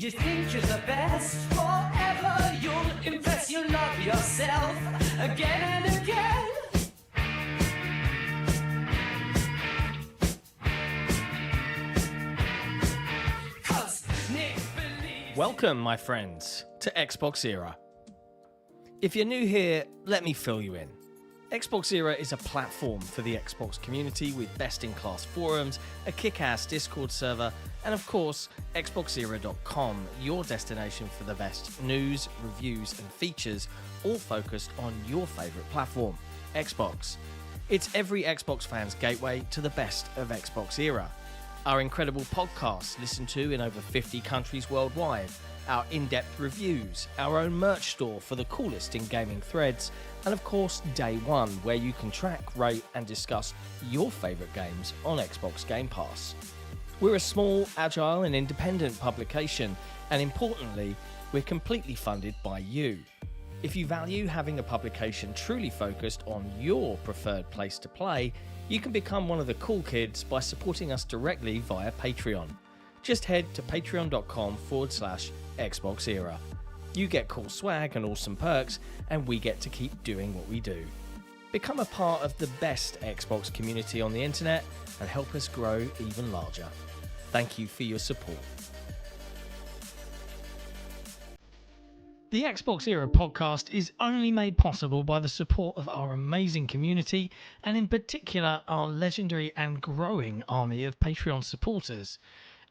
You think you're the best forever. You'll impress, you love yourself again and again. Welcome, my friends, to XboxEra. If you're new here, let me fill you in. XboxEra is a platform for the Xbox community with best-in-class forums, a kick-ass Discord server, and of course, XboxEra.com, your destination for the best news, reviews, and features, all focused on your favourite platform, Xbox. It's every Xbox fan's gateway to the best of XboxEra. Our incredible podcasts listened to in over 50 countries worldwide, our in-depth reviews, our own merch store for the coolest in gaming threads, and of course Day One, where you can track, rate and discuss your favourite games on Xbox Game Pass. We're a small, agile and independent publication, and importantly, we're completely funded by you. If you value having a publication truly focused on your preferred place to play, you can become one of the cool kids by supporting us directly via Patreon. Just head to patreon.com/XboxEra. You get cool swag and awesome perks, and we get to keep doing what we do. Become a part of the best Xbox community on the internet and help us grow even larger. Thank you for your support. The XboxEra podcast is only made possible by the support of our amazing community, and in particular our legendary and growing army of Patreon supporters.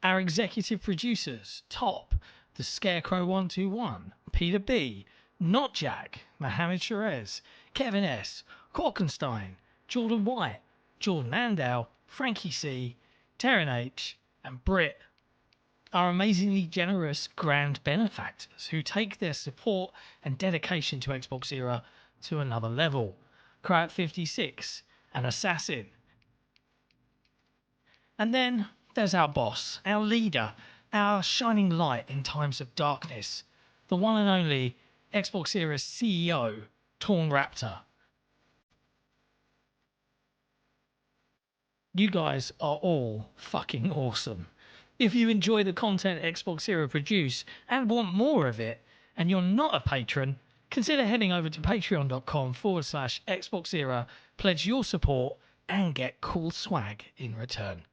Our executive producers, Top, The Scarecrow 121, Peter B, Not Jack, Mohammed Sherez, Kevin S, Korkenstein, Jordan White, Jordan Andau, Frankie C, Terran H, and Britt. Our amazingly generous grand benefactors who take their support and dedication to XboxEra to another level. Crowd56 and Assassin. And then there's our boss, our leader, our shining light in times of darkness, the one and only XboxEra's CEO, Torn Raptor. You guys are all fucking awesome. If you enjoy the content XboxEra produce and want more of it, and you're not a patron, consider heading over to patreon.com/XboxEra, pledge your support, and get cool swag in return.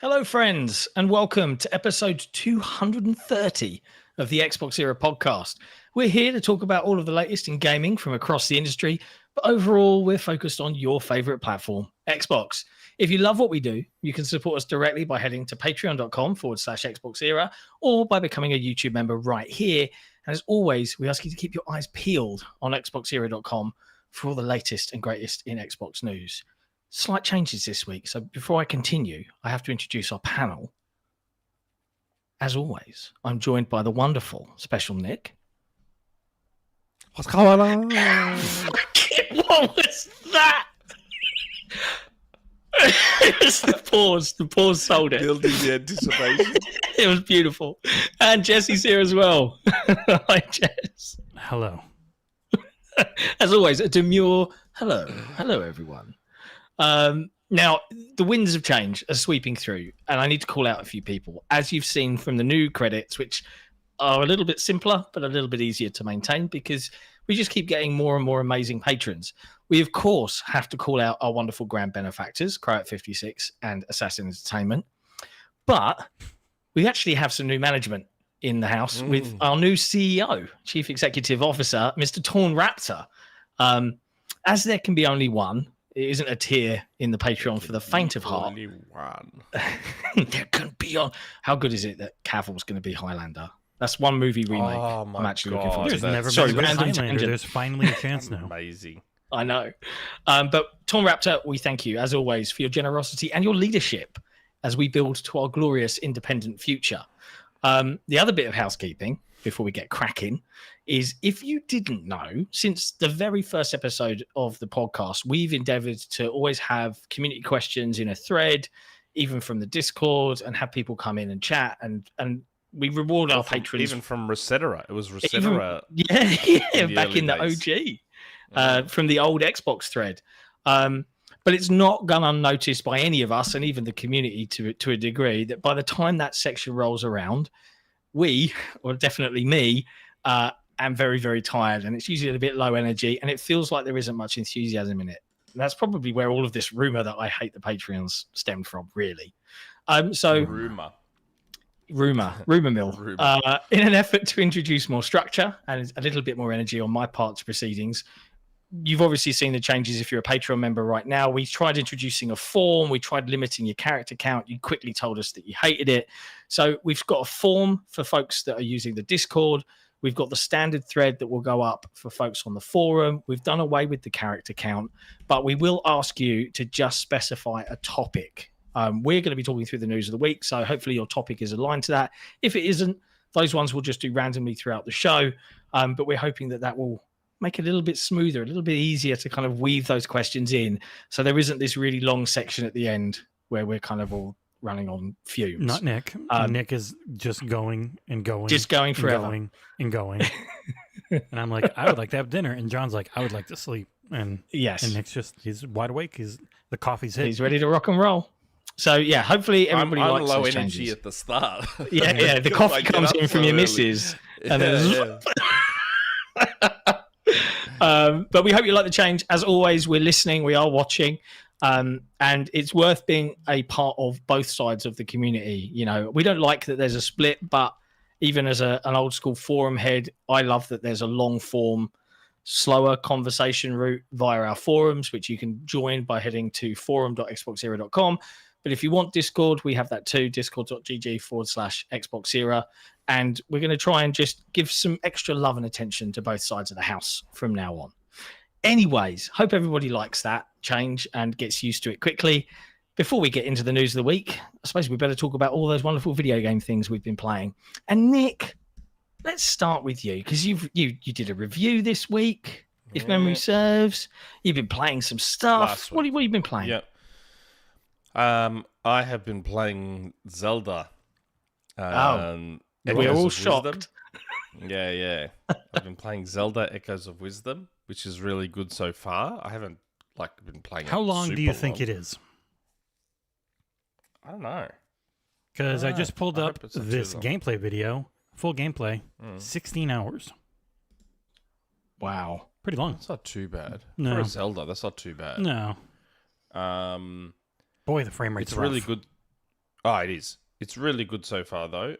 Hello, friends, and welcome to episode 230 of the XboxEra podcast. We're here to talk about all of the latest in gaming from across the industry, but overall, we're focused on your favorite platform, Xbox. If you love what we do, you can support us directly by heading to patreon.com/XboxEra or by becoming a YouTube member right here. And as always, we ask you to keep your eyes peeled on XboxEra.com for all the latest and greatest in Xbox news. Slight changes this week, so before I continue, I have to introduce our panel. As always, I'm joined by the wonderful Special Nick. What's going on? What was that? It was the pause. The pause sold it. Building the anticipation. It was beautiful. And Jesse's here as well. Hi, Jess. Hello. As always, a demure hello. Hello, everyone. Now, the winds of change are sweeping through, and I need to call out a few people. As you've seen from the new credits, which are a little bit simpler, but a little bit easier to maintain because we just keep getting more and more amazing patrons. We, of course, have to call out our wonderful grand benefactors, Crowd56 and Assassin Entertainment. But we actually have some new management in the house with our new CEO, Chief Executive Officer, Mr. Torn Raptor. As there can be only one, it isn't a tier in the Patreon for the faint of heart. Only one. There can be on. How good is it that Cavill's going to be Highlander? That's one movie remake. Oh my I'm actually God. looking forward There's to that. never Sorry, been a random Highlander. tangent. There's finally a chance now. Amazing. I know. But Torn Raptor, we thank you, as always, for your generosity and your leadership as we build to our glorious independent future. The other bit of housekeeping, before we get cracking, is if you didn't know, since the very first episode of the podcast, we've endeavored to always have community questions in a thread, even from the Discord, and have people come in and chat and we reward our patrons. Even from Resetera. It was Resetera. Yeah, back in the OG, from the old Xbox thread. But it's not gone unnoticed by any of us, and even the community to a degree, that by the time that section rolls around, we, or definitely me, am very, very tired, and it's usually a bit low energy, and it feels like there isn't much enthusiasm in it. And that's probably where all of this rumor that I hate the Patreons stemmed from, really. Rumor mill. In an effort to introduce more structure and a little bit more energy on my part to proceedings, you've obviously seen the changes if you're a Patreon member right now. We tried introducing a form. We tried limiting your character count. You quickly told us that you hated it. So we've got a form for folks that are using the Discord. We've got the standard thread that will go up for folks on the forum. We've done away with the character count, but we will ask you to just specify a topic. We're going to be talking through the news of the week, so hopefully your topic is aligned to that. If it isn't, those ones we'll just do randomly throughout the show, but we're hoping that will make it a little bit smoother, a little bit easier to kind of weave those questions in, so there isn't this really long section at the end where we're kind of all running on fumes. Not Nick. Nick is just going and going. Just going forever. Going and going. And I'm like, I would like to have dinner. And John's like, I would like to sleep. And yes. And Nick's he's wide awake. The coffee's hit. He's ready to rock and roll. So, yeah, hopefully everybody I'm likes low those energy changes. at the start. Yeah, the coffee comes in from your missus. And then but we hope you like the change. As always, we're listening. We are watching. And it's worth being a part of both sides of the community. You know, we don't like that there's a split, but even as an old school forum head, I love that there's a long form, slower conversation route via our forums, which you can join by heading to forum.xboxera.com. But if you want Discord, we have that too, discord.gg/XboxEra. And we're going to try and just give some extra love and attention to both sides of the house from now on. Anyways, hope everybody likes that change and gets used to it quickly. Before we get into the news of the week, I suppose we better talk about all those wonderful video game things we've been playing. And Nick, let's start with you, because you did a review this week, if memory serves. You've been playing some stuff. What have you been playing? Yeah. I have been playing Zelda. We're all shocked. Yeah. I've been playing Zelda Echoes of Wisdom, which is really good so far. I haven't been playing it. How long do you think it is? I don't know. Because I just pulled up this gameplay video, full gameplay, 16 hours. Wow. Pretty long. That's not too bad. No. For a Zelda, that's not too bad. No. Boy, the frame rate's It's really good. Oh, it is. It's really good so far, though.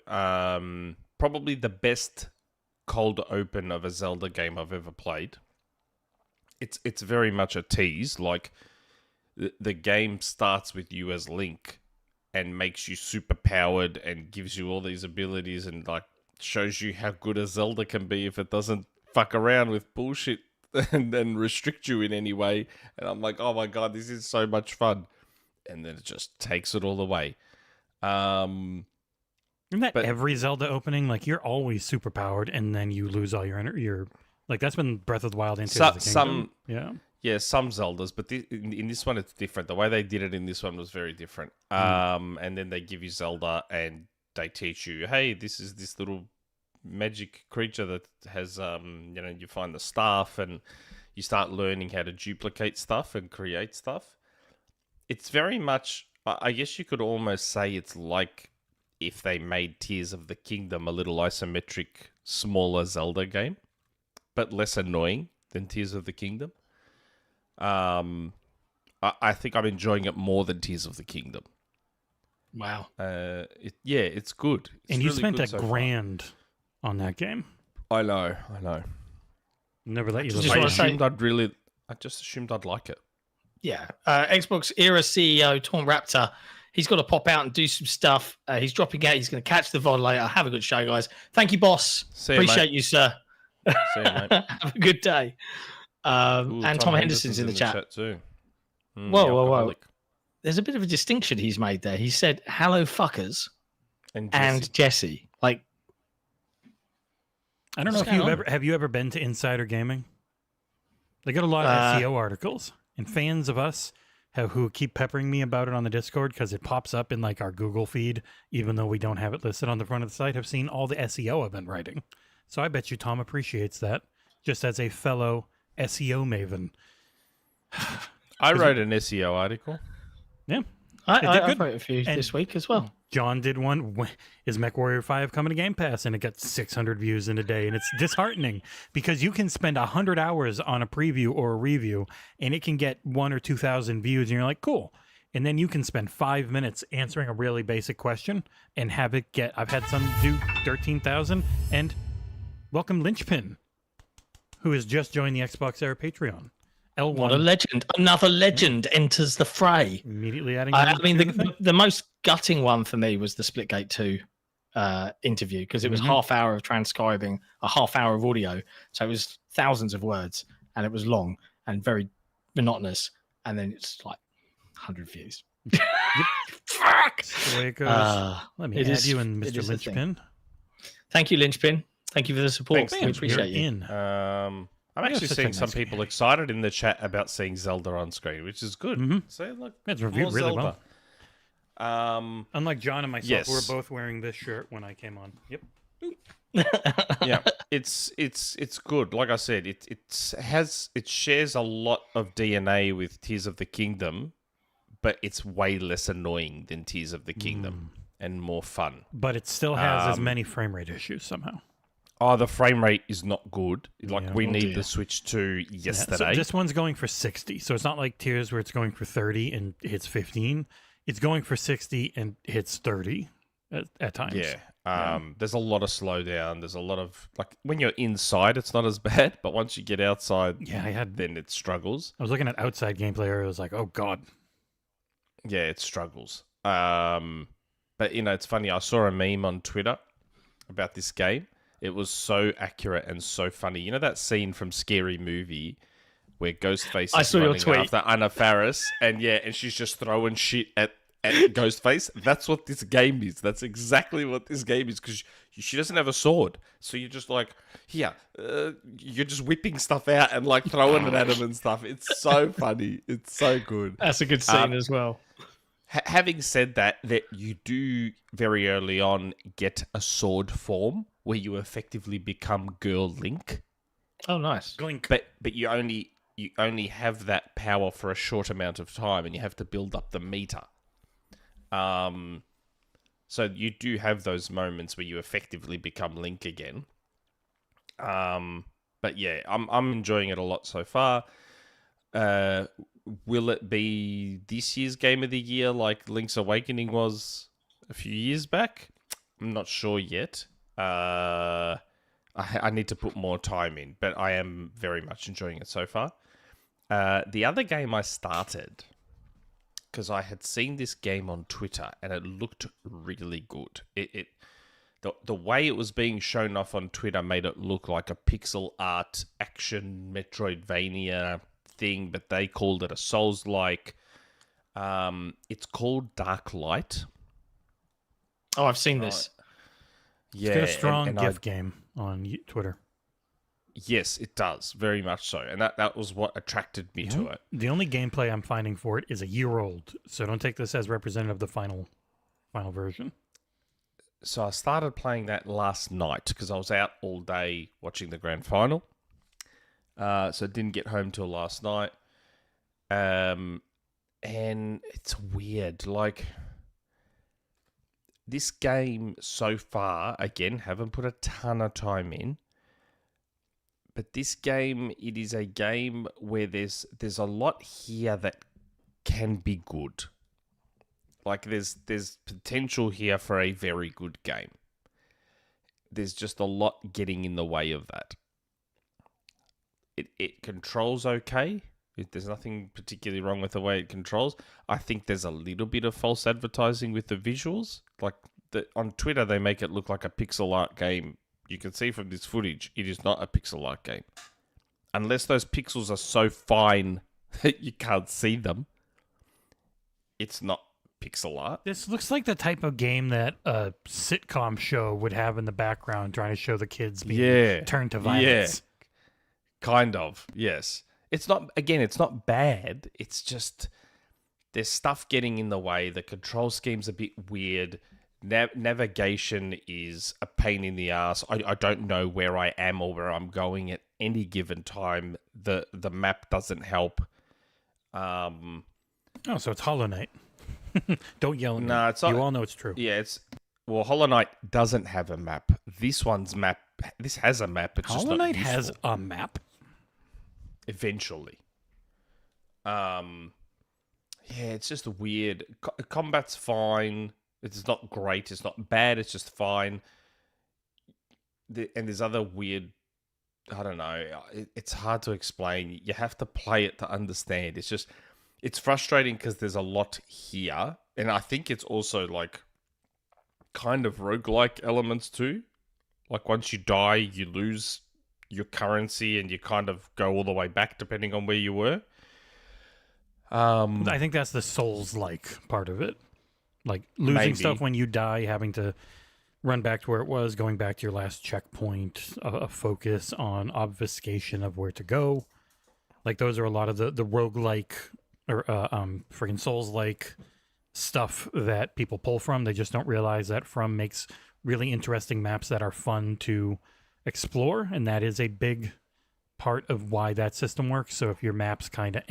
Probably the best cold open of a Zelda game I've ever played. It's very much a tease. Like, the game starts with you as Link and makes you super powered and gives you all these abilities and like shows you how good a Zelda can be if it doesn't fuck around with bullshit and then restrict you in any way. And I'm like, oh my god, this is so much fun. And then it just takes it all away. Isn't that every Zelda opening? Like, you're always super powered and then you lose all your like, that's been Breath of the Wild into the Kingdom. Yeah, some Zeldas, but in this one it's different. The way they did it in this one was very different. And then they give you Zelda and they teach you, hey, this is this little magic creature that has, you find the staff and you start learning how to duplicate stuff and create stuff. It's very much, I guess you could almost say it's like if they made Tears of the Kingdom a little isometric, smaller Zelda game, but less annoying than Tears of the Kingdom. I think I'm enjoying it more than Tears of the Kingdom. Wow. It's good. It's and you really spent good a so grand on that game. I know. Never let you I just assumed I'd like it. Yeah. XboxEra CEO Tom Raptor, he's got to pop out and do some stuff. He's dropping out. He's going to catch the VOD later. Have a good show, guys. Thank you, boss. Appreciate you, sir. See you, mate. Have a good day. And Tom Henderson's in the chat too. Whoa. There's a bit of a distinction he's made there. He said, hello, fuckers, and Jesse. Like, I don't know if have you ever been to Insider Gaming? They got a lot of SEO articles, and fans of us who keep peppering me about it on the Discord because it pops up in like our Google feed, even though we don't have it listed on the front of the site, have seen all the SEO I've been writing. So I bet you Tom appreciates that, just as a fellow SEO maven. I wrote an SEO article. Yeah. I wrote a few this week as well. John did one. Is Mechwarrior 5 coming to Game Pass? And it got 600 views in a day. And it's disheartening because you can spend 100 hours on a preview or a review and it can get 1,000 or 2,000 views. And you're like, cool. And then you can spend 5 minutes answering a really basic question and have it get, I've had some do 13,000. And welcome Lynchpin, who has just joined the XboxEra Patreon. L1. What a legend. Another legend enters the fray. Immediately adding. I mean, the most gutting one for me was the Splitgate 2 interview because it was half hour of transcribing, a half hour of audio. So it was thousands of words and it was long and very monotonous. And then it's like 100 views. Fuck! That's the way it goes. Let me add you and Mr. Lynchpin. Thank you, Lynchpin. Thank you for the support. Thanks, we appreciate you. I'm actually seeing some people excited in the chat about seeing Zelda on screen, which is good. So, look, it's reviewed really Zelda. well. Unlike John and myself, yes. we were both wearing this shirt when I came on. Yep. Yeah, it's good. Like I said, it shares a lot of DNA with Tears of the Kingdom, but it's way less annoying than Tears of the Kingdom and more fun. But it still has as many frame rate issues somehow. Oh, the frame rate is not good. Like, we need the Switch 2 yesterday. Yeah, so this one's going for 60. So it's not like Tears where it's going for 30 and hits 15. It's going for 60 and hits 30 at times. Yeah. There's a lot of slowdown. There's a lot of, like, when you're inside, it's not as bad. But once you get outside, then it struggles. I was looking at outside gameplay where it was like, oh, God. Yeah, it struggles. But, it's funny. I saw a meme on Twitter about this game. It was so accurate and so funny. You know that scene from Scary Movie where Ghostface is running after Anna Faris and she's just throwing shit at Ghostface? That's what this game is. That's exactly what this game is because she doesn't have a sword. So you're just like, you're just whipping stuff out and like throwing it at him and stuff. It's so funny. It's so good. That's a good scene as well. Having said that you do very early on get a sword form where you effectively become Girl Link. Oh, nice. But you only have that power for a short amount of time, and you have to build up the meter. So you do have those moments where you effectively become Link again. But yeah, I'm enjoying it a lot so far. Will it be this year's Game of the Year like Link's Awakening was a few years back? I'm not sure yet. I need to put more time in, but I am very much enjoying it so far. The other game I started, because I had seen this game on Twitter and it looked really good. The way it was being shown off on Twitter made it look like a pixel art action Metroidvania thing, but they called it a Souls-like. It's called Dark Light. Oh, I've seen this. Yeah, it's got a strong GIF game on Twitter. Yes, it does. Very much so. And that was what attracted me to it. The only gameplay I'm finding for it is a year old, so don't take this as representative of the final version. So I started playing that last night because I was out all day watching the grand final. So I didn't get home till last night. And it's weird. Like, this game so far, again, haven't put a ton of time in. But this game, it is a game where there's a lot here that can be good. Like, there's potential here for a very good game. There's just a lot getting in the way of that. It controls okay. There's nothing particularly wrong with the way it controls. I think there's a little bit of false advertising with the visuals. Like, on Twitter, they make it look like a pixel art game. You can see from this footage, it is not a pixel art game. Unless those pixels are so fine that you can't see them, it's not pixel art. This looks like the type of game that a sitcom show would have in the background trying to show the kids being turned to violence. Yeah, kind of, yes. It's not, again, it's not bad. It's just, there's stuff getting in the way. The control scheme's a bit weird. Navigation is a pain in the ass. I don't know where I am or where I'm going at any given time. The map doesn't help. Oh, so it's Hollow Knight. Don't yell at me. No, it's not. You all know it's true. Yeah, well, Hollow Knight doesn't have a map. This has a map. It's Hollow just not Knight useful. has a map. Eventually. Yeah, it's just weird. Combat's fine. It's not great. It's not bad. It's just fine. And there's other weird... I don't know. It's hard to explain. You have to play it to understand. It's frustrating because there's a lot here. And I think it's also like kind of roguelike elements too. Like once you die, you lose your currency and you kind of go all the way back depending on where you were. I think that's the Souls-like part of it. Like losing Maybe. stuff when you die, having to run back to where it was, going back to your last checkpoint, a focus on obfuscation of where to go. Like those are a lot of the roguelike or friggin' Souls-like stuff that people pull from. They just don't realize that From makes really interesting maps that are fun to explore, and that is a big part of why that system works. So if your map's kind of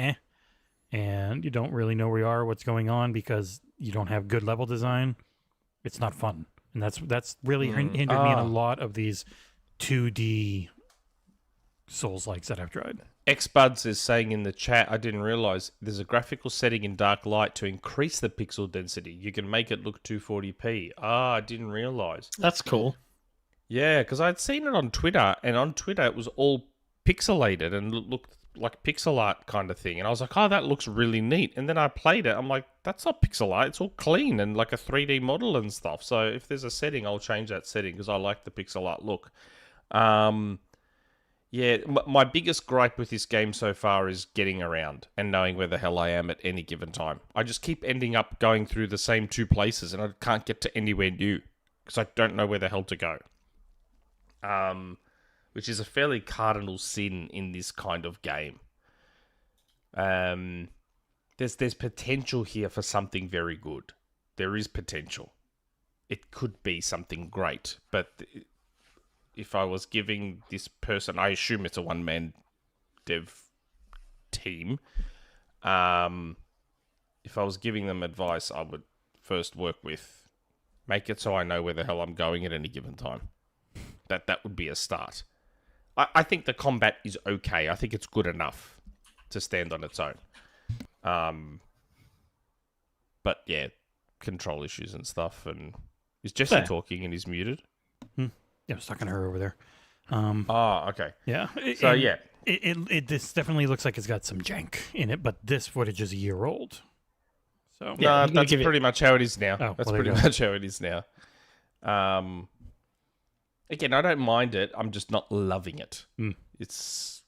and you don't really know where you are, what's going on because you don't have good level design, it's not fun. And that's really hindered me in a lot of these 2D Souls-likes that I've tried. Xbuds is saying in the chat, I didn't realize there's a graphical setting in dark light to increase the pixel density. You can make it look 240p. I didn't realize. That's cool. Yeah, because I'd seen it on Twitter, and on Twitter it was all pixelated and looked like pixel art kind of thing. And I was like, oh, that looks really neat. And then I played it. I'm like, that's not pixel art. It's all clean and like a 3D model and stuff. So if there's a setting, I'll change that setting because I like the pixel art look. Yeah, my biggest gripe with this game so far is getting around and knowing where the hell I am at any given time. I just keep ending up going through the same two places and I can't get to anywhere new because I don't know where the hell to go. Which is a fairly cardinal sin in this kind of game. There's potential here for something very good. There is potential. It could be something great, but if I was giving this person, I assume it's a one-man dev team. If I was giving them advice, I would first work with, make it so I know where the hell I'm going at any given time. That would be a start. I think the combat is okay. I think it's good enough to stand on its own. But yeah, control issues and stuff. And is Jesse talking and he's muted? Yeah, I was talking to her over there. Okay. Yeah. So and yeah, this definitely looks like it's got some jank in it, but this footage is a year old. So Yeah, no, that's pretty much how it is now. Oh, That's well, there pretty you go. much how it is now. Again, I don't mind it. I'm just not loving it. It's...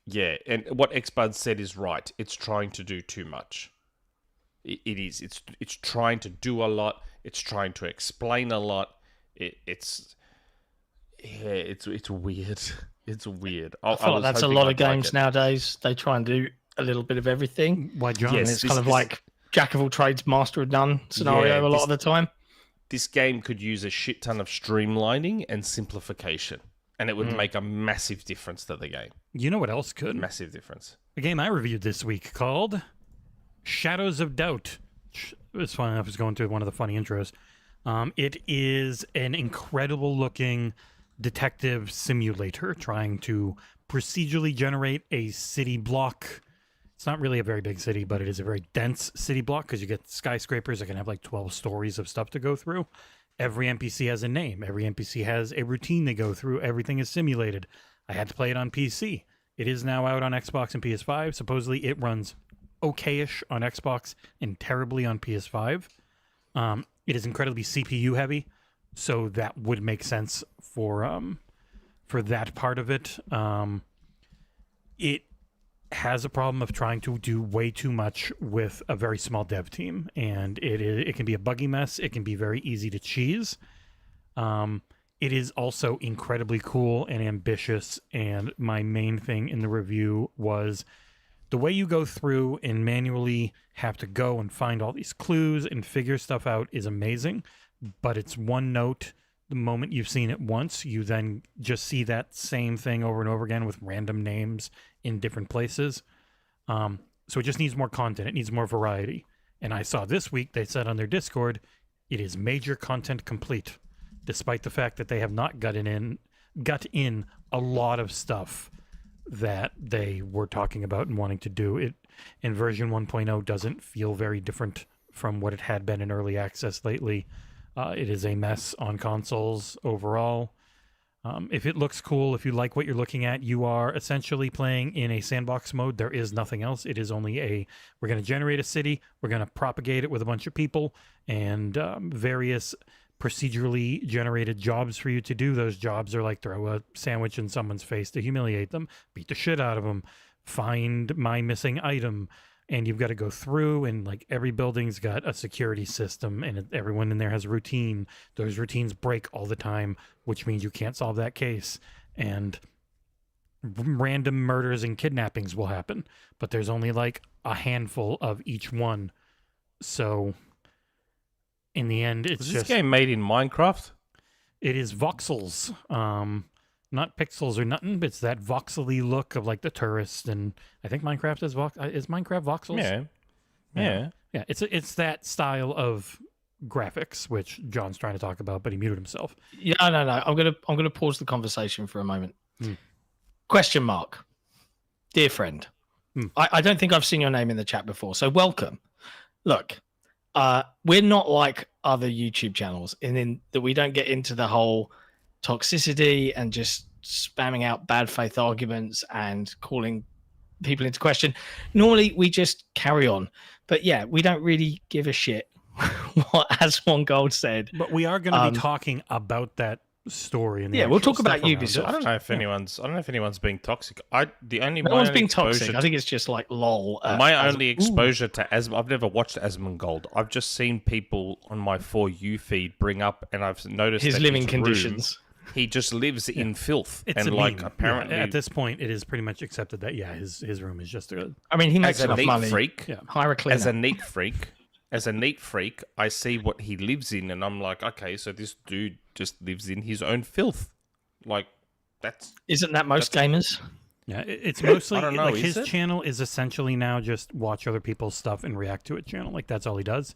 Yeah, and what Xbud said is right. It's trying to do too much. It is. It's trying to do a lot. It's trying to explain a lot. It's weird. It's weird. I feel like that's a hoping lot of I'd like games it. nowadays. They try and do a little bit of everything. why, John? Yes. And it's this- kind of this- like jack of all trades, master of none scenario Yeah, a lot of the time. This game could use a shit ton of streamlining and simplification, and it would make a massive difference to the game. You know what else could? Massive difference. A game I reviewed this week called Shadows of Doubt. It's funny enough, it's going through one of the funny intros. It is an incredible looking detective simulator trying to procedurally generate a city block. It's not really a very big city, but it is a very dense city block because you get skyscrapers that can have like 12 stories of stuff to go through. Every NPC has a name. Every NPC has a routine they go through. Everything is simulated. I had to play it on PC. It is now out on Xbox and PS5. Supposedly it runs okay-ish on Xbox and terribly on PS5. It is incredibly CPU heavy, so that would make sense for that part of it. It has a problem of trying to do way too much with a very small dev team, and it can be a buggy mess. It can be very easy to cheese. It is also incredibly cool and ambitious, and my main thing in the review was The way you go through and manually have to go and find all these clues and figure stuff out is amazing, but it's one note. The moment you've seen it once, you then just see that same thing over and over again with random names in different places. So it just needs more content. It needs more variety. And I saw this week, they said on their Discord, it is major content complete, despite the fact that they have not got in a lot of stuff that they were talking about and wanting to do. It in version 1.0 doesn't feel very different from what it had been in early access lately. It is a mess on consoles overall. If it looks cool, if you like what you're looking at, you are essentially playing in a sandbox mode. There is nothing else. It is only we're going to generate a city, we're going to propagate it with a bunch of people, and various procedurally generated jobs for you to do. Those jobs are like throw a sandwich in someone's face to humiliate them, beat the shit out of them, find my missing item, and you've got to go through, and like every building's got a security system, and everyone in there has a routine. Those routines break all the time, which means you can't solve that case. And random murders and kidnappings will happen, but there's only like a handful of each one. So in the end, it's Is this game made in Minecraft? It is voxels. Not pixels or nothing, but it's that voxely look of like the tourist, and I think Minecraft is Minecraft voxels? Yeah. Yeah, it's that style of graphics, which John's trying to talk about, but he muted himself. Yeah, no. I'm gonna pause the conversation for a moment. Hmm. Question mark, dear friend. I don't think I've seen your name in the chat before, so welcome. Look, we're not like other YouTube channels in that we don't get into the whole toxicity and just spamming out bad faith arguments and calling people into question. Normally we just carry on, but yeah, we don't really give a shit what As1 Gold said. But we are going to be talking about that story. And we'll talk about Ubisoft. I don't know if anyone's being toxic. No one's being toxic. I think it's just like lol. My only exposure to Asmon, I've never watched Asmon Gold. I've just seen people on my For You feed bring up, and I've noticed his that living his conditions. He just lives in filth, it's and a like meme. apparently at this point, it is pretty much accepted that his room is just a. I mean, he makes as a enough neat money. freak. Yeah. Hire a cleaner. As a neat freak, I see what he lives in, and I'm like, okay, so this dude just lives in his own filth. Like, isn't that most gamers? Yeah, it's mostly I don't know, like is his it? channel is essentially now just watch other people's stuff and react to it channel. Like that's all he does.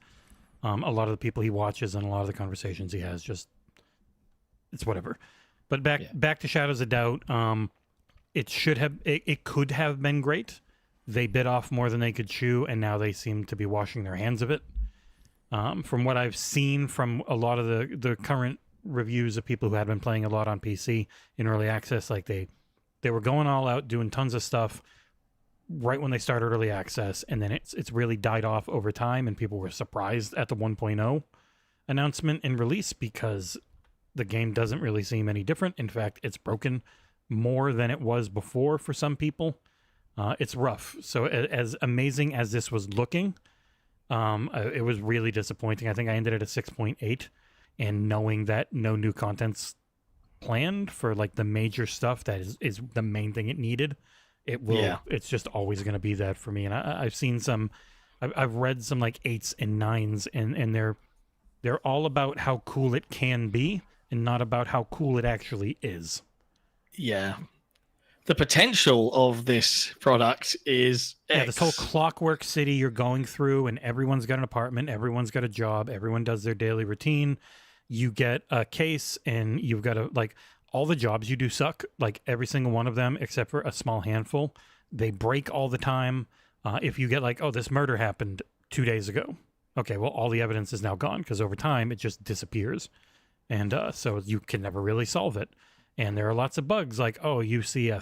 A lot of the people he watches and a lot of the conversations he has just it's whatever. But back to Shadows of Doubt. It could have been great. They bit off more than they could chew, and now they seem to be washing their hands of it. From what I've seen from a lot of the current reviews of people who had been playing a lot on PC in early access, like they were going all out, doing tons of stuff right when they started early access, and then it's really died off over time, and people were surprised at the 1.0 announcement and release because the game doesn't really seem any different. In fact, it's broken more than it was before for some people. It's rough. So as amazing as this was looking, it was really disappointing. I think I ended at a 6.8, and knowing that no new content's planned for like the major stuff that is the main thing it needed, it's just always going to be that for me. And I've seen I've read some like 8s and 9s, and they're all about how cool it can be and not about how cool it actually is. Yeah. The potential of this product is this whole clockwork city you're going through, and everyone's got an apartment, everyone's got a job, everyone does their daily routine. You get a case, and you've got to, like, all the jobs you do suck, like every single one of them, except for a small handful. They break all the time. If you get like, oh, this murder happened 2 days ago. Okay, well, all the evidence is now gone because over time it just disappears. And so you can never really solve it. And there are lots of bugs like, oh, you see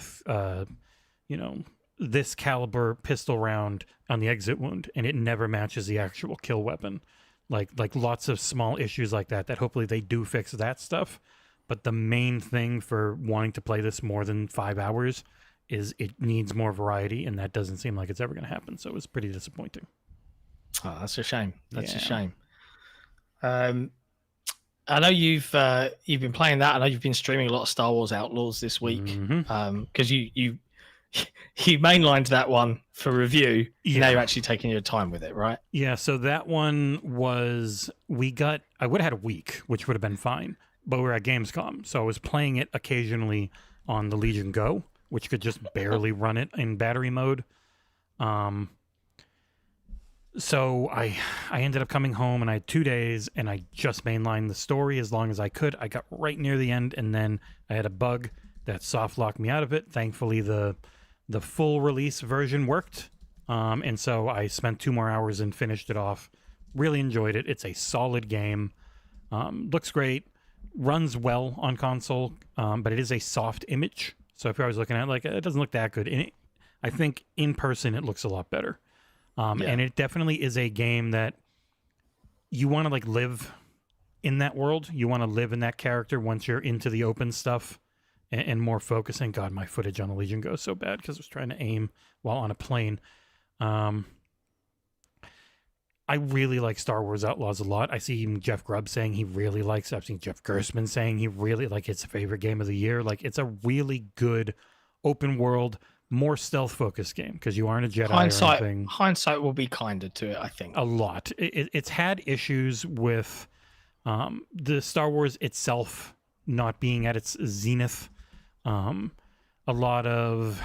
this caliber pistol round on the exit wound, and it never matches the actual kill weapon. Like lots of small issues like that hopefully they do fix that stuff. But the main thing for wanting to play this more than 5 hours is it needs more variety, and that doesn't seem like it's ever going to happen. So it was pretty disappointing. Oh, that's a shame. That's a shame. I know you've been playing that. I know you've been streaming a lot of Star Wars Outlaws this week because you you mainlined that one for review. Yeah. Now you're actually taking your time with it, right? Yeah, so that one was I would have had a week, which would have been fine, but we were at Gamescom, so I was playing it occasionally on the Legion Go, which could just barely run it in battery mode. So I ended up coming home and I had 2 days and I just mainlined the story as long as I could. I got right near the end and then I had a bug that soft locked me out of it. Thankfully, the full release version worked. And so I spent 2 more hours and finished it off. Really enjoyed it. It's a solid game. Looks great. Runs well on console, but it is a soft image. So if you're always looking at it, like, it doesn't look that good. I think in person it looks a lot better. And it definitely is a game that you want to like live in that world. You want to live in that character once you're into the open stuff and more focusing. God, my footage on the Legion goes so bad because I was trying to aim while on a plane. I really like Star Wars Outlaws a lot. I see even Jeff Grubb saying he really likes it. I've seen Jeff Gerstmann saying he really like it's a favorite game of the year. Like, it's a really good open world, more stealth focused game because you aren't a Jedi or anything. Hindsight will be kinder to it, I think. A lot. It's had issues with the Star Wars itself not being at its zenith. A lot of,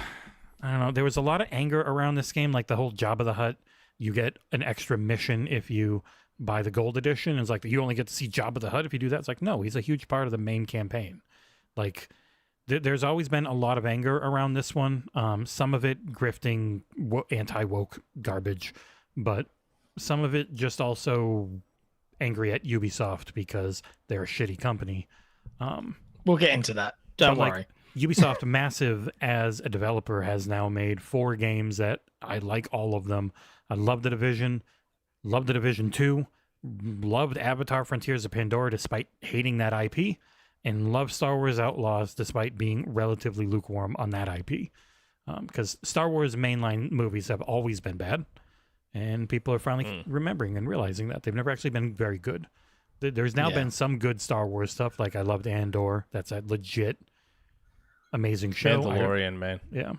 I don't know, there was a lot of anger around this game, like the whole Jabba the Hutt. You get an extra mission if you buy the gold edition. It's like, you only get to see Jabba the Hutt if you do that. It's like, no, he's a huge part of the main campaign. Like, there's always been a lot of anger around this one. Some of it grifting anti-woke garbage, but some of it just also angry at Ubisoft because they're a shitty company. We'll get into that. Don't worry. Ubisoft, massive as a developer, has now made 4 games that I like all of them. I love The Division, loved The Division 2, loved Avatar Frontiers of Pandora despite hating that IP, and loved Star Wars Outlaws despite being relatively lukewarm on that IP. Because Star Wars mainline movies have always been bad, and people are finally remembering and realizing that. They've never actually been very good. There's now been some good Star Wars stuff, like I loved Andor. That's a legit amazing show. Mandalorian, man. Yeah.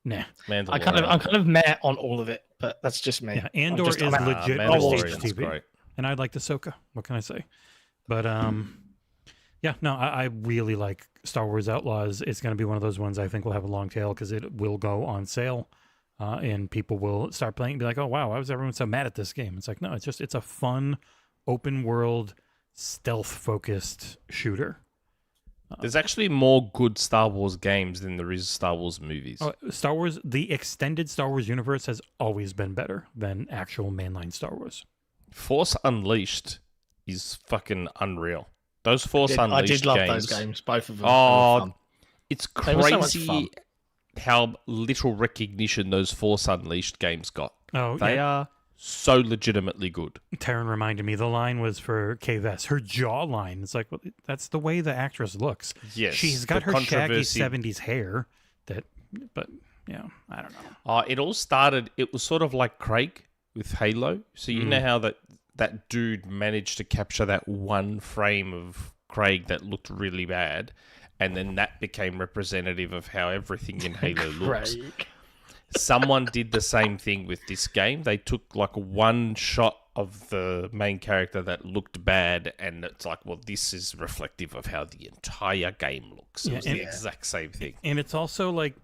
Nah. I'm kind of meh on all of it, but that's just me. Yeah, Andor is legit prestige TV. And I liked Ahsoka. What can I say? But yeah, no, I really like Star Wars Outlaws. It's going to be one of those ones I think will have a long tail because it will go on sale, and people will start playing and be like, "Oh wow, why was everyone so mad at this game?" It's like, no, it's a fun, open world, stealth focused shooter. There's actually more good Star Wars games than there is Star Wars movies. Star Wars, the extended Star Wars universe has always been better than actual mainline Star Wars. Force Unleashed is fucking unreal. Those Force Unleashed games. I did love those games, both of them. Oh, it's They were so much crazy fun. how little recognition those Force Unleashed games got. Oh, They are so legitimately good. Taryn reminded me the line was for Kay Vess. Her jawline. It's like, well, that's the way the actress looks. Yes, she's got the her shaggy controversy. 70s hair. But yeah, I don't know. It all started. It was sort of like Craig with Halo. So you know how that dude managed to capture that one frame of Craig that looked really bad, and then that became representative of how everything in Halo looks. Someone did the same thing with this game. They took like one shot of the main character that looked bad, and it's like, well, this is reflective of how the entire game looks. It was the exact same thing. And it's also like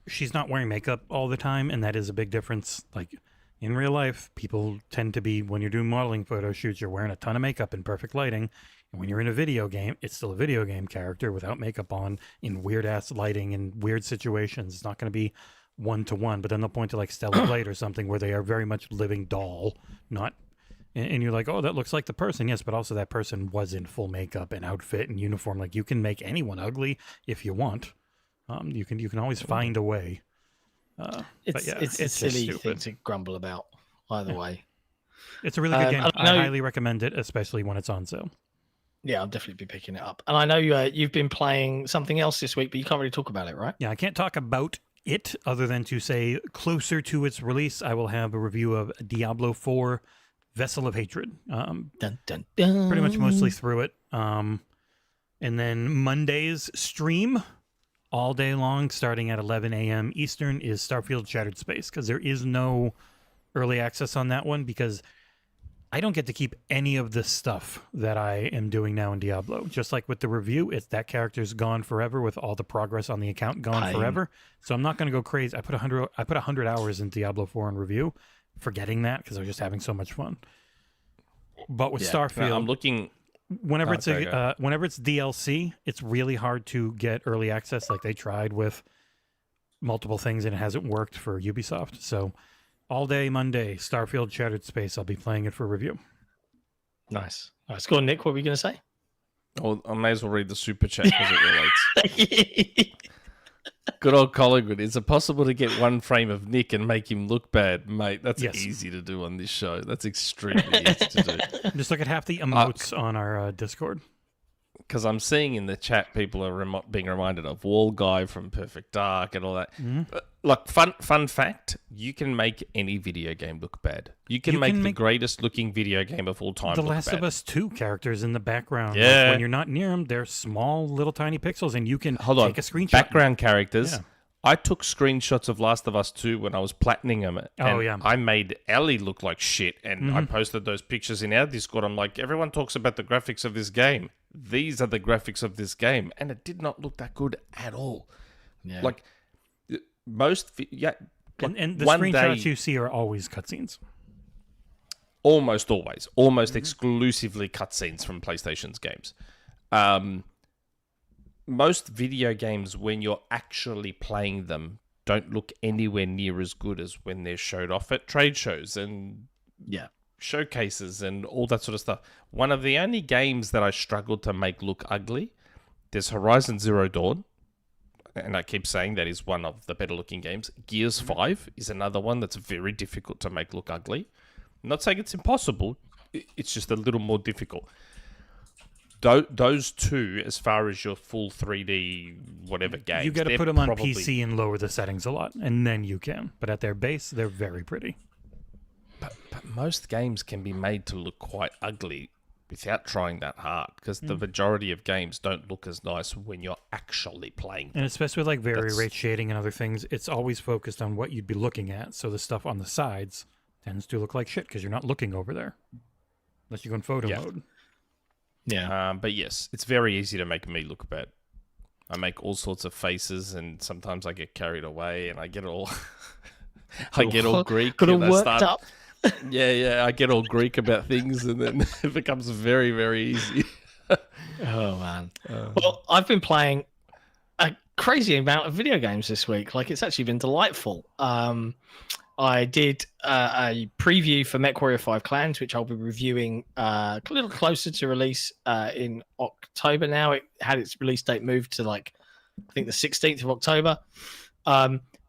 she's not wearing makeup all the time, and that is a big difference. Like in real life, people tend to be, when you're doing modeling photo shoots, you're wearing a ton of makeup in perfect lighting. And when you're in a video game, it's still a video game character without makeup on in weird ass lighting and weird situations. It's not going to be one-to-one, but then they'll point to like Stellar Blade or something where they are very much living doll, not, and you're like, oh, that looks like the person. Yes, but also that person was in full makeup and outfit and uniform. Like, you can make anyone ugly if you want. You can always find a way. It's a silly thing to grumble about either way. It's a really good game. I highly recommend it, especially when it's on sale. Yeah, I'll definitely be picking it up. And I know you've been playing something else this week, but you can't really talk about it, right? Yeah, I can't talk about it other than to say closer to its release, I will have a review of Diablo 4 Vessel of Hatred. Dun, dun, dun. Pretty much mostly through it. And then Monday's stream, all day long, starting at 11 a.m. Eastern, is Starfield Shattered Space, because there is no early access on that one, because I don't get to keep any of the stuff that I am doing now in Diablo. Just like with the review, that character's gone forever with all the progress on the account gone forever. So I'm not going to go crazy. I put 100 hours in Diablo 4 in review, forgetting that because I was just having so much fun. But with Starfield, I'm looking. Whenever it's DLC, it's really hard to get early access. Like they tried with multiple things and it hasn't worked for Ubisoft. So all day Monday, Starfield Shattered Space. I'll be playing it for review. Nice. Go on, Nick. What were you going to say? Oh, I may as well read the super chat because it relates. Good old Collingwood. Is it possible to get one frame of Nick and make him look bad? Mate, that's easy to do on this show. That's extremely easy to do. Just look at half the emotes on our Discord. Because I'm seeing in the chat people are being reminded of Wall Guy from Perfect Dark and all that. Mm-hmm. Look, fun fact, you can make any video game look bad. You can make the greatest looking video game of all time The look Last bad. of Us 2 characters in the background. Yeah. Like when you're not near them, they're small, little tiny pixels, and you can take a screenshot. Background characters. Yeah. I took screenshots of Last of Us 2 when I was platining them. And I made Ellie look like shit, and I posted those pictures in our Discord. I'm like, everyone talks about the graphics of this game. These are the graphics of this game, and it did not look that good at all. Yeah. Like most, and the screenshots you see are always cutscenes. Almost always, exclusively cutscenes from PlayStation's games. Most video games, when you're actually playing them, don't look anywhere near as good as when they're showed off at trade shows and showcases and all that sort of stuff. One of the only games that I struggled to make look ugly, there's Horizon Zero Dawn, and I keep saying that is one of the better looking games. Gears 5 is another one that's very difficult to make look ugly. I'm not saying it's impossible, it's just a little more difficult. Those two, as far as your full 3D whatever games, you got to put them on PC and lower the settings a lot, and then you can. But at their base, they're very pretty. But most games can be made to look quite ugly without trying that hard, because the majority of games don't look as nice when you're actually playing them. And especially with like rate shading and other things, it's always focused on what you'd be looking at. So the stuff on the sides tends to look like shit because you're not looking over there, unless you go in photo mode. Yeah. But yes, it's very easy to make me look bad. I make all sorts of faces, and sometimes I get carried away, and I get all, I get all Greek. Got all worked up. Yeah, I get all Greek about things, and then it becomes very, very easy. Oh man. Well, I've been playing a crazy amount of video games this week. Like, it's actually been delightful. I did a preview for Mechwarrior 5 Clans, which I'll be reviewing a little closer to release in October now. It had its release date moved to, like, I think the 16th of October.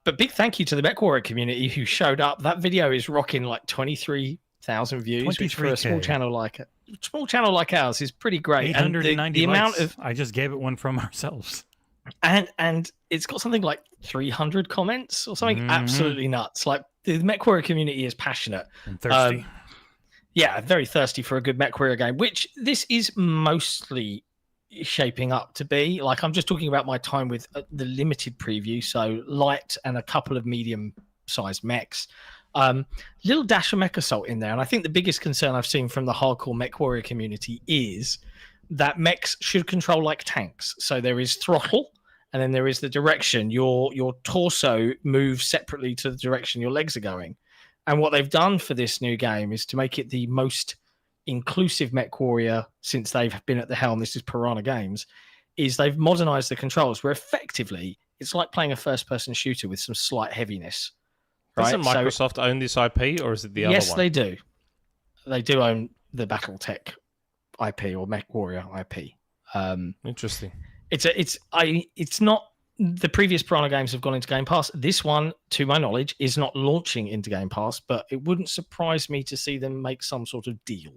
But big thank you to the Mechwarrior community who showed up. That video is rocking like 23,000 views, which for a small channel like ours is pretty great. 890 and the amount of I just gave it one from ourselves. And it's got something like 300 comments or something absolutely nuts. Like, the Mechwarrior community is passionate and thirsty. Very thirsty for a good Mechwarrior game, which this is mostly shaping up to be. Like, I'm just talking about my time with the limited preview, so light and a couple of medium-sized mechs. Little dash of mech assault in there, and I think the biggest concern I've seen from the hardcore Mechwarrior community is that mechs should control like tanks. So there is throttle, and then there is the direction. Your torso moves separately to the direction your legs are going. And what they've done for this new game is to make it the most inclusive Mechwarrior since they've been at the helm. This is Piranha Games. Is they've modernized the controls where effectively it's like playing a first-person shooter with some slight heaviness. Right? Doesn't Microsoft own this IP, or is it the other one? Yes, they do. They do own the BattleTech IP or Mechwarrior IP. Interesting. It's not. The previous Piranha games have gone into Game Pass. This one, to my knowledge, is not launching into Game Pass, but it wouldn't surprise me to see them make some sort of deal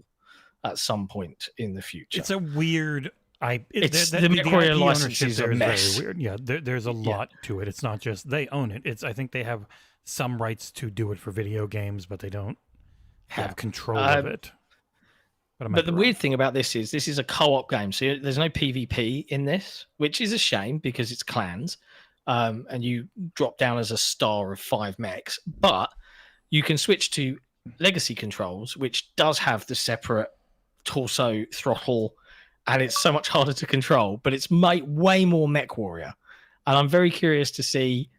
at some point in the future. It's a weird. The Mechwarrior licenses are a mess. Very weird. Yeah, there's a lot to it. It's not just they own it. I think they have some rights to do it for video games, but they don't have control of it. But the weird thing about this is a co-op game, so there's no PvP in this, which is a shame because it's clans. and you drop down as a star of 5 mechs. But you can switch to legacy controls, which does have the separate torso throttle, and it's so much harder to control, but it's way more Mechwarrior. And I'm very curious to see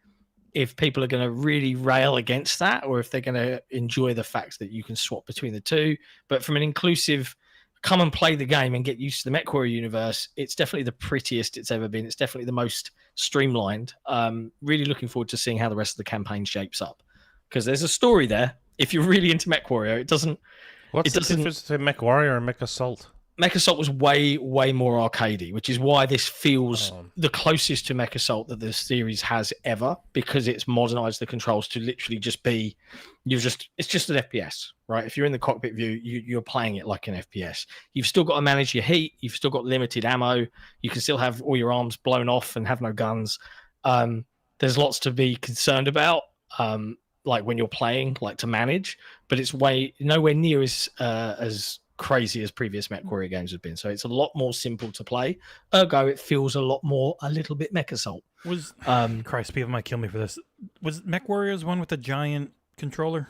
if people are going to really rail against that, or if they're going to enjoy the fact that you can swap between the two. But from an inclusive, come and play the game and get used to the Mechwarrior universe, it's definitely the prettiest it's ever been. It's definitely the most streamlined. Really looking forward to seeing how the rest of the campaign shapes up, because there's a story there. If you're really into Mechwarrior, it doesn't. What's the difference between Mechwarrior and Mech Assault? Mech Assault was way more arcadey, which is why this feels the closest to Mech Assault that the series has ever, because it's modernized the controls to literally just be, it's just an FPS, right? If you're in the cockpit view, you're playing it like an FPS. You've still got to manage your heat. You've still got limited ammo. You can still have all your arms blown off and have no guns. There's lots to be concerned about, like when you're playing, like to manage, but it's nowhere near as crazy as previous Mechwarrior games have been. So it's a lot more simple to play. Ergo, it feels a little bit Mech Assault. Christ, people might kill me for this. Was Mechwarrior's one with the giant controller?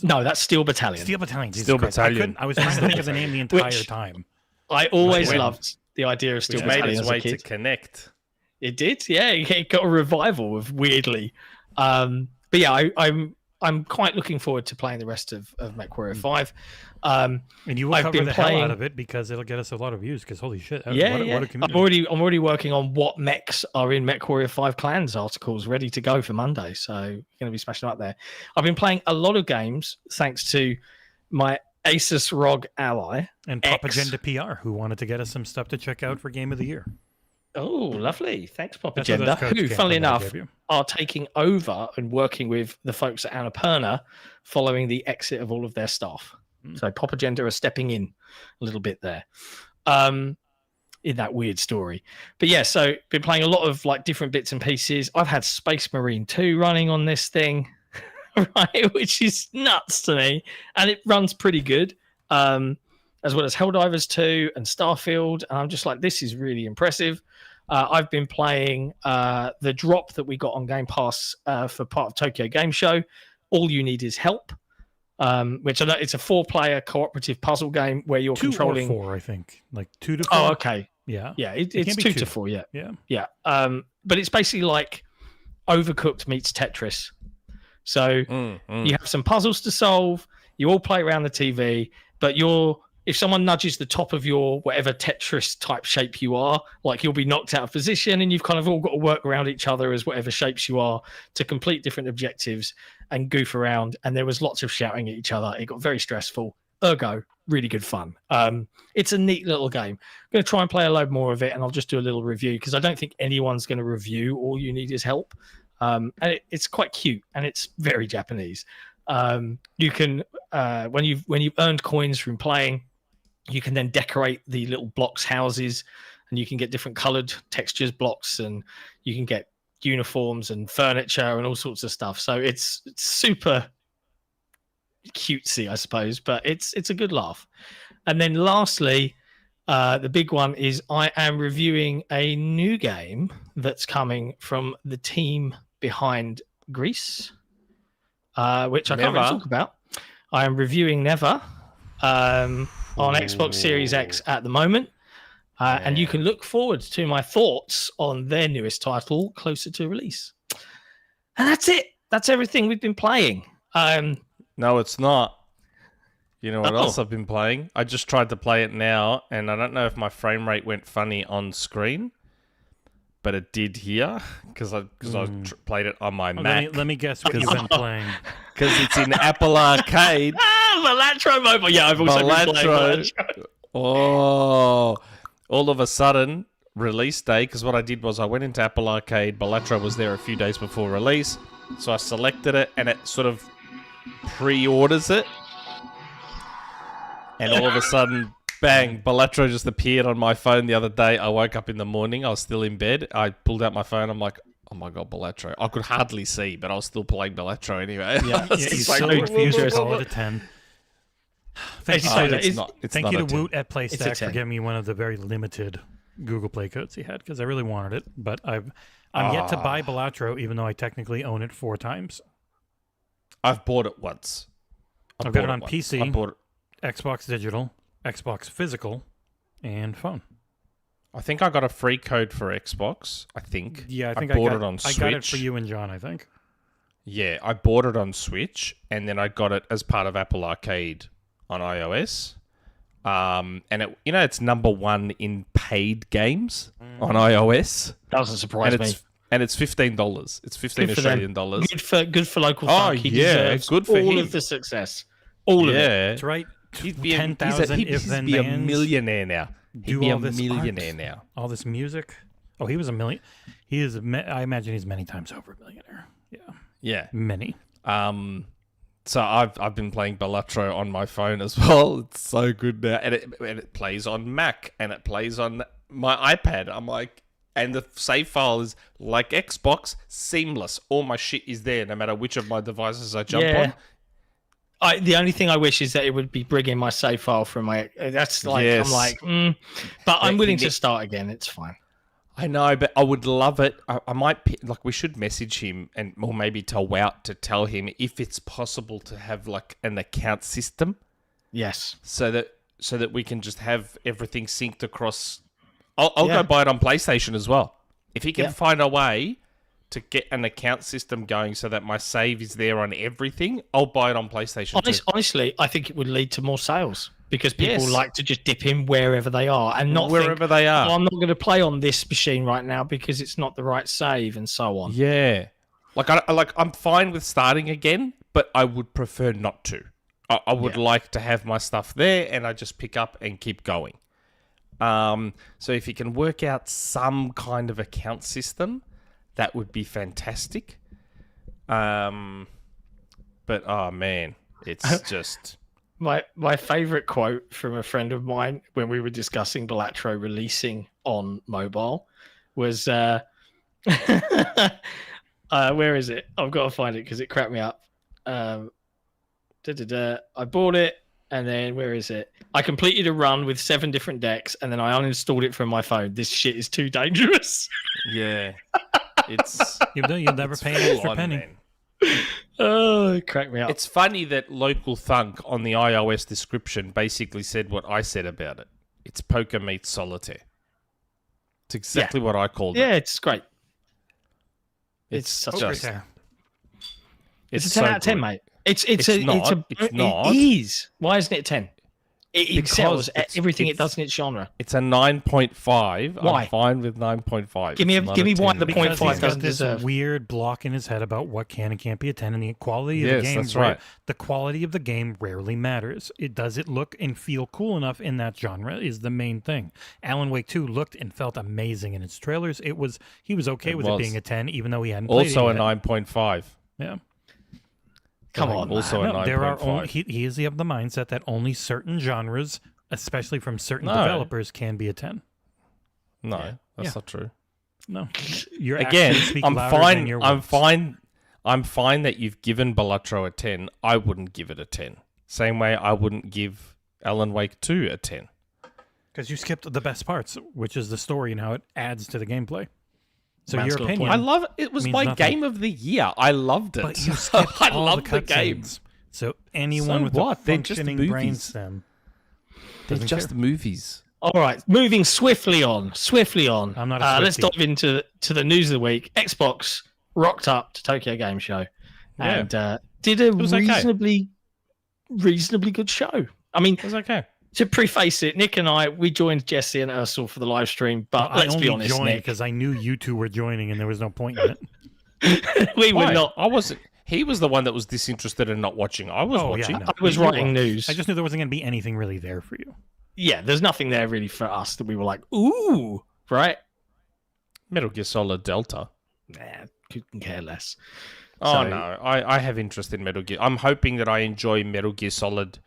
No, that's Steel Battalion. Steel Battalion. Steel Battalion. I was trying to think of the name the entire time. I always loved the idea of Steel Battalion. Made its way as a kid. to Connect. It did, yeah. It got a revival of weirdly. But yeah, I'm quite looking forward to playing the rest of Mechwarrior 5. And you will cover the hell out of it because it'll get us a lot of views. Because holy shit, what a community. I'm already working on what mechs are in Mechwarrior 5 Clans articles ready to go for Monday. So going to be smashing up there. I've been playing a lot of games thanks to my Asus ROG ally and Propaganda PR, who wanted to get us some stuff to check out for Game of the Year. Oh, lovely. Thanks, Propaganda, who, funnily enough, are taking over and working with the folks at Annapurna following the exit of all of their staff. So Propaganda are stepping in a little bit there in that weird story. But yeah, so been playing a lot of like different bits and pieces. I've had Space Marine 2 running on this thing, right, which is nuts to me. And it runs pretty good, as well as Helldivers 2 and Starfield. And I'm just like, this is really impressive. I've been playing the drop that we got on Game Pass for part of Tokyo Game Show. All You Need Is Help, which I know it's a 4-player cooperative puzzle game where you're controlling 2 or 4, I think, like 2 to 4. Oh, okay, yeah, it's 2 to 4, yeah. But it's basically like Overcooked meets Tetris. So you have some puzzles to solve. You all play around the TV, but if someone nudges the top of your whatever Tetris type shape you are, like you'll be knocked out of position, and you've kind of all got to work around each other as whatever shapes you are to complete different objectives and goof around. And there was lots of shouting at each other. It got very stressful. Ergo, really good fun. It's a neat little game. I'm going to try and play a load more of it, and I'll just do a little review because I don't think anyone's going to review All You Need Is Help. And it's quite cute, and it's very Japanese. You can when you've earned coins from playing, you can then decorate the little blocks houses, and you can get different colored textures blocks, and you can get uniforms and furniture and all sorts of stuff. So it's super cutesy, I suppose, but it's a good laugh. And then lastly, the big one is I am reviewing a new game that's coming from the team behind Greece, which I can't really talk about. I am reviewing Neva on Xbox Series X at the moment. And you can look forward to my thoughts on their newest title closer to release. And that's it. That's everything we've been playing. No, it's not. You know what else I've been playing? I just tried to play it now, and I don't know if my frame rate went funny on screen, but it did here because I played it on my Mac. Let me guess what you've been playing. Because it's in Apple Arcade. Balatro mobile. Yeah, I've also been playing Balatro. Oh, all of a sudden, release day, because what I did was I went into Apple Arcade. Balatro was there a few days before release, so I selected it, and it sort of pre-orders it. And all of a sudden, bang, Balatro just appeared on my phone the other day. I woke up in the morning. I was still in bed. I pulled out my phone. I'm like, oh my God, Balatro. I could hardly see, but I was still playing Balatro anyway. Yeah, he's so refused to call it a 10. Thank you to Woot at PlayStack for giving me one of the very limited Google Play codes he had because I really wanted it, but I'm yet to buy Balatro, even though I technically own it 4 times. I've bought it once. I've got it on once. PC, I bought it. Xbox Digital, Xbox Physical, and phone. I think I got a free code for Xbox. I think. Yeah, I think I bought it on Switch. I got it for you and John, I think. Yeah, I bought it on Switch, and then I got it as part of Apple Arcade on iOS. And it, it's number 1 in paid games on iOS. Doesn't surprise me. And it's $15. It's 15 Australian dollars. Good for local funk. He deserves good for all him. of the success. All of it. That's right. He'd be 10,000 if then a bands. Millionaire now. He'd Do be all a this millionaire art, now. all this music. Oh, he was a million. He is. I imagine he's many times over a millionaire. Yeah, Yeah. many. So I've been playing Balatro on my phone as well. It's so good now, and it plays on Mac and it plays on my iPad. I'm like, and the save file is like Xbox, seamless. All my shit is there, no matter which of my devices I jump on. The only thing I wish is that it would be bringing my save file from my. That's like Yes. I'm like, but I'm willing to start again. It's fine. I know, but I would love it. I might we should message him or maybe tell Wout to tell him if it's possible to have like an account system. Yes. So that we can just have everything synced across. I'll go buy it on PlayStation as well. If he can find a way to get an account system going so that my save is there on everything, I'll buy it on PlayStation too. Honestly, I think it would lead to more sales because people like to just dip in wherever they are and not wherever they are. Oh, I'm not going to play on this machine right now because it's not the right save and so on. Yeah, I'm fine with starting again, but I would prefer not to. I would like to have my stuff there and I just pick up and keep going. So if you can work out some kind of account system, that would be fantastic. But oh man, it's just my favorite quote from a friend of mine when we were discussing Balatro releasing on mobile was where is it? I've got to find it because it cracked me up. I bought it and then where is it? I completed a run with 7 different decks and then I uninstalled it from my phone. This shit is too dangerous. yeah. It's You'll never pay an extra penny. Man. Oh, it cracked me up. It's funny that Local Thunk on the iOS description basically said what I said about it. It's poker meets solitaire. It's exactly what I called it. Yeah, it's great. It's such just... It's a 10 out of 10, mate. It's not. It is. Why isn't it a 10? It excels at everything it does in its genre. It's a 9.5. Why? I'm fine with 9.5. Give me why the because 0.5 he's got doesn't this deserve. weird block in his head about what can and can't be a 10, and the quality of the game. That's right. The quality of the game rarely matters. Does it look and feel cool enough in that genre is the main thing. Alan Wake 2 looked and felt amazing in its trailers. He was okay with it being a 10, even though he hadn't played it also a yet. 9.5. Yeah. Come on. Also a 9.5. There are only, he is of the mindset that only certain genres, especially from certain developers, can be a 10. No, that's not true. No. Your Again, actions speak I'm louder fine. than your I'm words. fine. I'm fine that you've given Balatro a 10. I wouldn't give it a 10. Same way I wouldn't give Alan Wake 2 a 10. Because you skipped the best parts, which is the story and how it adds to the gameplay. So Man's your got a opinion. I love it. It was means my nothing. game of the year. I loved it. But you skipped I all love the the game. cutscenes. So anyone So with what? a They're just functioning movies. brainstem. They're doesn't just care. movies. All right, moving swiftly on. I'm not a let's Swiftie. dive into the news of the week. Xbox rocked up to Tokyo Game Show and did a was okay. reasonably good show. I mean, It was okay. to preface it, Nick and we joined Jesse and Ursula for the live stream, but I let's only be honest, joined Nick, because I knew you two were joining and there was no point in it. we were Why? not. I wasn't. He was the one that was disinterested and not watching. I was watching. no. I was You were writing news. I just knew there wasn't going to be anything really there for you. Yeah, there's nothing there really for us that we were like, ooh, right? Metal Gear Solid Delta. Nah, couldn't care less. Oh So- no, I have interest in Metal Gear. I'm hoping that I enjoy Metal Gear Solid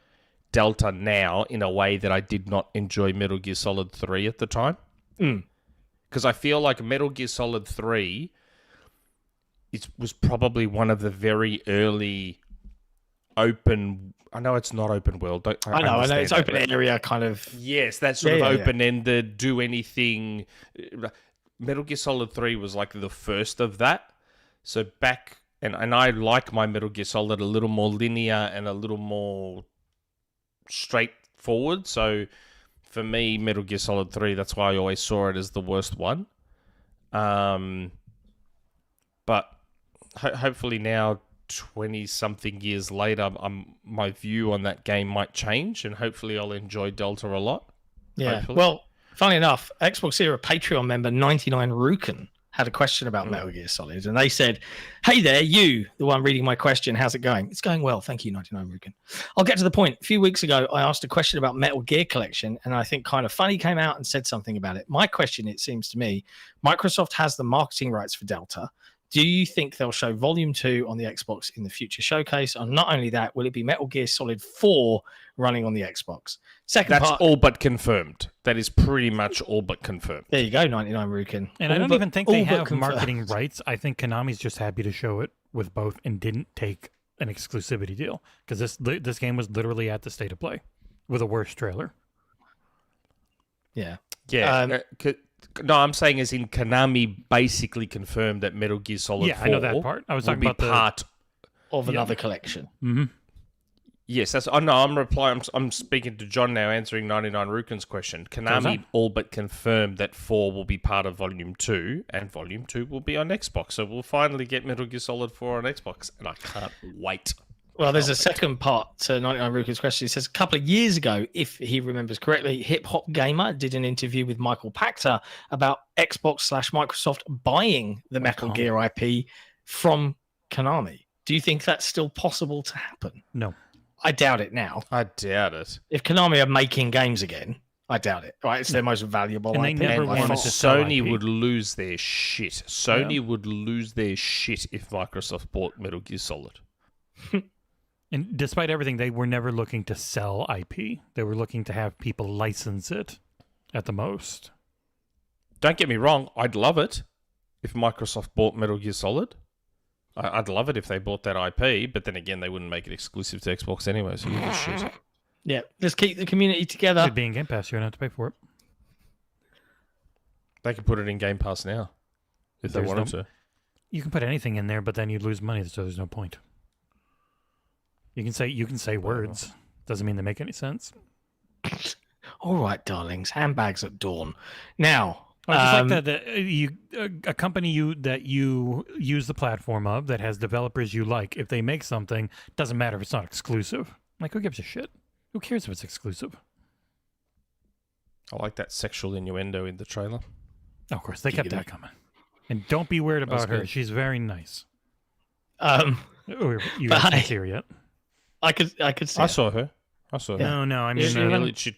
Delta now in a way that I did not enjoy Metal Gear Solid 3 at the time. Because I feel like Metal Gear Solid 3 was probably one of the very early open. I know it's not open world. I know. It's open area kind of. Yes, that sort of open-ended, do anything. Metal Gear Solid 3 was like the first of that. So back, and I like my Metal Gear Solid a little more linear and a little more straightforward. So for me, Metal Gear Solid 3, that's why I always saw it as the worst one. But hopefully now, 20-something years later, my view on that game might change, and hopefully I'll enjoy Delta a lot. Yeah. Hopefully. Well, funny enough, XboxEra Patreon member 99 Ruken had a question about Metal Gear Solid, and they said, "Hey there, you, the one reading my question. How's it going?" It's going well, thank you, 99 Ruken. I'll get to the point. A few weeks ago, I asked a question about Metal Gear Collection, and I think Kind of Funny came out and said something about it. My question, it seems to me, Microsoft has the marketing rights for Delta. Do you think they'll show Volume 2 on the Xbox in the future showcase? And not only that, will it be Metal Gear Solid 4 running on the Xbox? That's all but confirmed. That is pretty much all but confirmed. There you go, 99 Rukin. And I don't even think they have marketing rights. I think Konami's just happy to show it with both and didn't take an exclusivity deal. Because this game was literally at the State of Play with a worse trailer. Yeah. Yeah. No, I'm saying as in Konami basically confirmed that Metal Gear Solid 4 I know that part. I was talking about part of another collection. Mm-hmm. Yes, that's. Oh no, I'm replying. I'm speaking to John now, answering 99 Rukin's question. Konami all but confirmed that 4 will be part of Volume 2, and Volume 2 will be on Xbox. So we'll finally get Metal Gear Solid 4 on Xbox, and I can't wait. Well, there's a second part to 99 Rukin's question. He says, a couple of years ago, if he remembers correctly, Hip Hop Gamer did an interview with Michael Pachter about Xbox/Microsoft buying the Metal Gear IP from Konami. Do you think that's still possible to happen? No. I doubt it now. I doubt it. If Konami are making games again, I doubt it. Right? It's their most valuable and IP. They never wanted to sell Sony IP. would lose their shit. Sony would lose their shit if Microsoft bought Metal Gear Solid. And despite everything, they were never looking to sell IP. They were looking to have people license it at the most. Don't get me wrong, I'd love it if Microsoft bought Metal Gear Solid. I'd love it if they bought that IP, but then again, they wouldn't make it exclusive to Xbox anyway, so you just shit. Yeah, let's keep the community together. It'd be in Game Pass, you don't have to pay for it. They could put it in Game Pass now, if they wanted to. You can put anything in there, but then you'd lose money, so there's no point. You can say words. Doesn't mean they make any sense. All right, darlings. Handbags at dawn. Now, just like that, a company that you use the platform of that has developers you like. If they make something, doesn't matter if it's not exclusive. Like, who gives a shit? Who cares if it's exclusive? I like that sexual innuendo in the trailer. Oh, of course, they kept that coming. And don't be weird about her. Good. She's very nice. You haven't seen her yet. I could see. I saw her. No. I mean, She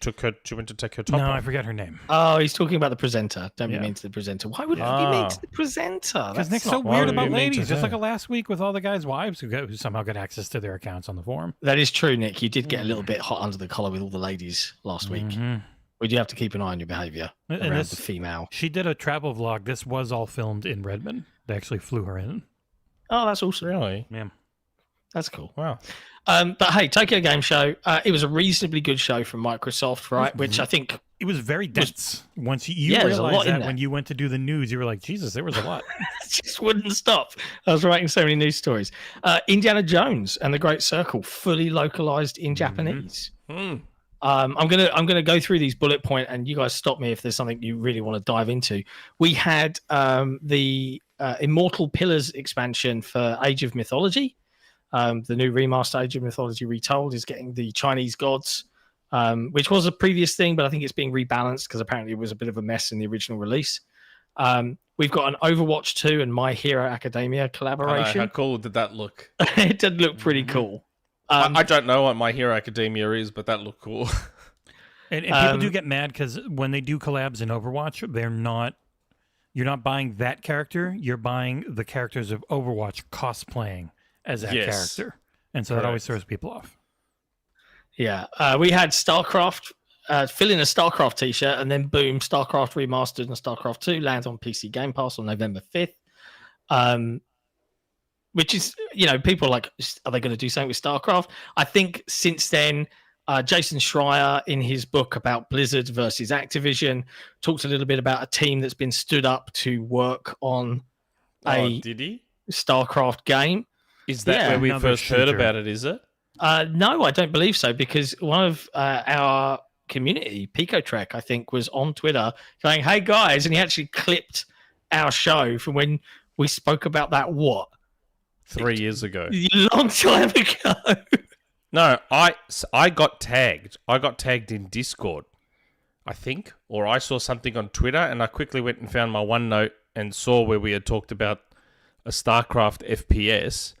went to take her top off. I forgot her name. Oh, he's talking about the presenter. Don't be mean to the presenter. Why would it be mean to the presenter? Because Nick's so weird about ladies. Just like last week with all the guys' wives who somehow got access to their accounts on the forum. That is true, Nick. You did get a little bit hot under the collar with all the ladies last week. We do have to keep an eye on your behavior around the female. She did a travel vlog. This was all filmed in Redmond. They actually flew her in. Oh, that's awesome. Really? Yeah. That's cool. Wow. But hey, Tokyo Game Show, it was a reasonably good show from Microsoft, right? Which I think... It was very dense. Once you realized that when you went to do the news, you were like, Jesus, there was a lot. Just wouldn't stop. I was writing so many news stories. Indiana Jones and the Great Circle, fully localized in Japanese. I'm gonna go through these bullet point, and you guys stop me if there's something you really want to dive into. We had the Immortal Pillars expansion for Age of Mythology. The new remaster Age of Mythology Retold is getting the Chinese gods, which was a previous thing, but I think it's being rebalanced because apparently it was a bit of a mess in the original release. We've got an Overwatch 2 and My Hero Academia collaboration. How cool did that look? It did look pretty cool. I don't know what My Hero Academia is, but that looked cool. And people do get mad because when they do collabs in Overwatch, you're not buying that character, you're buying the characters of Overwatch cosplaying as that character. And so that always throws people off. Yeah. We had StarCraft, fill in a StarCraft t-shirt, and then boom, StarCraft Remastered and StarCraft 2 lands on PC Game Pass on November 5th. which is, people are like, are they going to do something with StarCraft? I think since then, Jason Schreier, in his book about Blizzard versus Activision, talks a little bit about a team that's been stood up to work on Did he? StarCraft game. Is that where we first heard about it, is it? No, I don't believe so, because one of our community, Pico Trek, I think, was on Twitter going, hey guys, and he actually clipped our show from when we spoke about that, 3 years ago. Long time ago. No, I got tagged. I got tagged in Discord, I think, or I saw something on Twitter, and I quickly went and found my OneNote and saw where we had talked about a StarCraft FPS.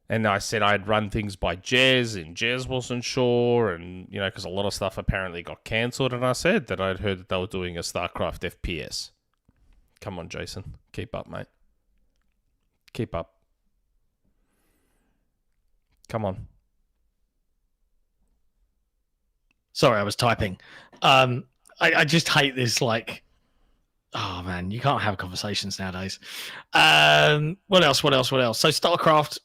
And I said I'd run things by Jez, and Jez wasn't sure, and, because a lot of stuff apparently got cancelled, and I said that I'd heard that they were doing a StarCraft FPS. Come on, Jason. Keep up, mate. Keep up. Come on. Sorry, I was typing. I just hate this, oh man, you can't have conversations nowadays. What else? So StarCraft,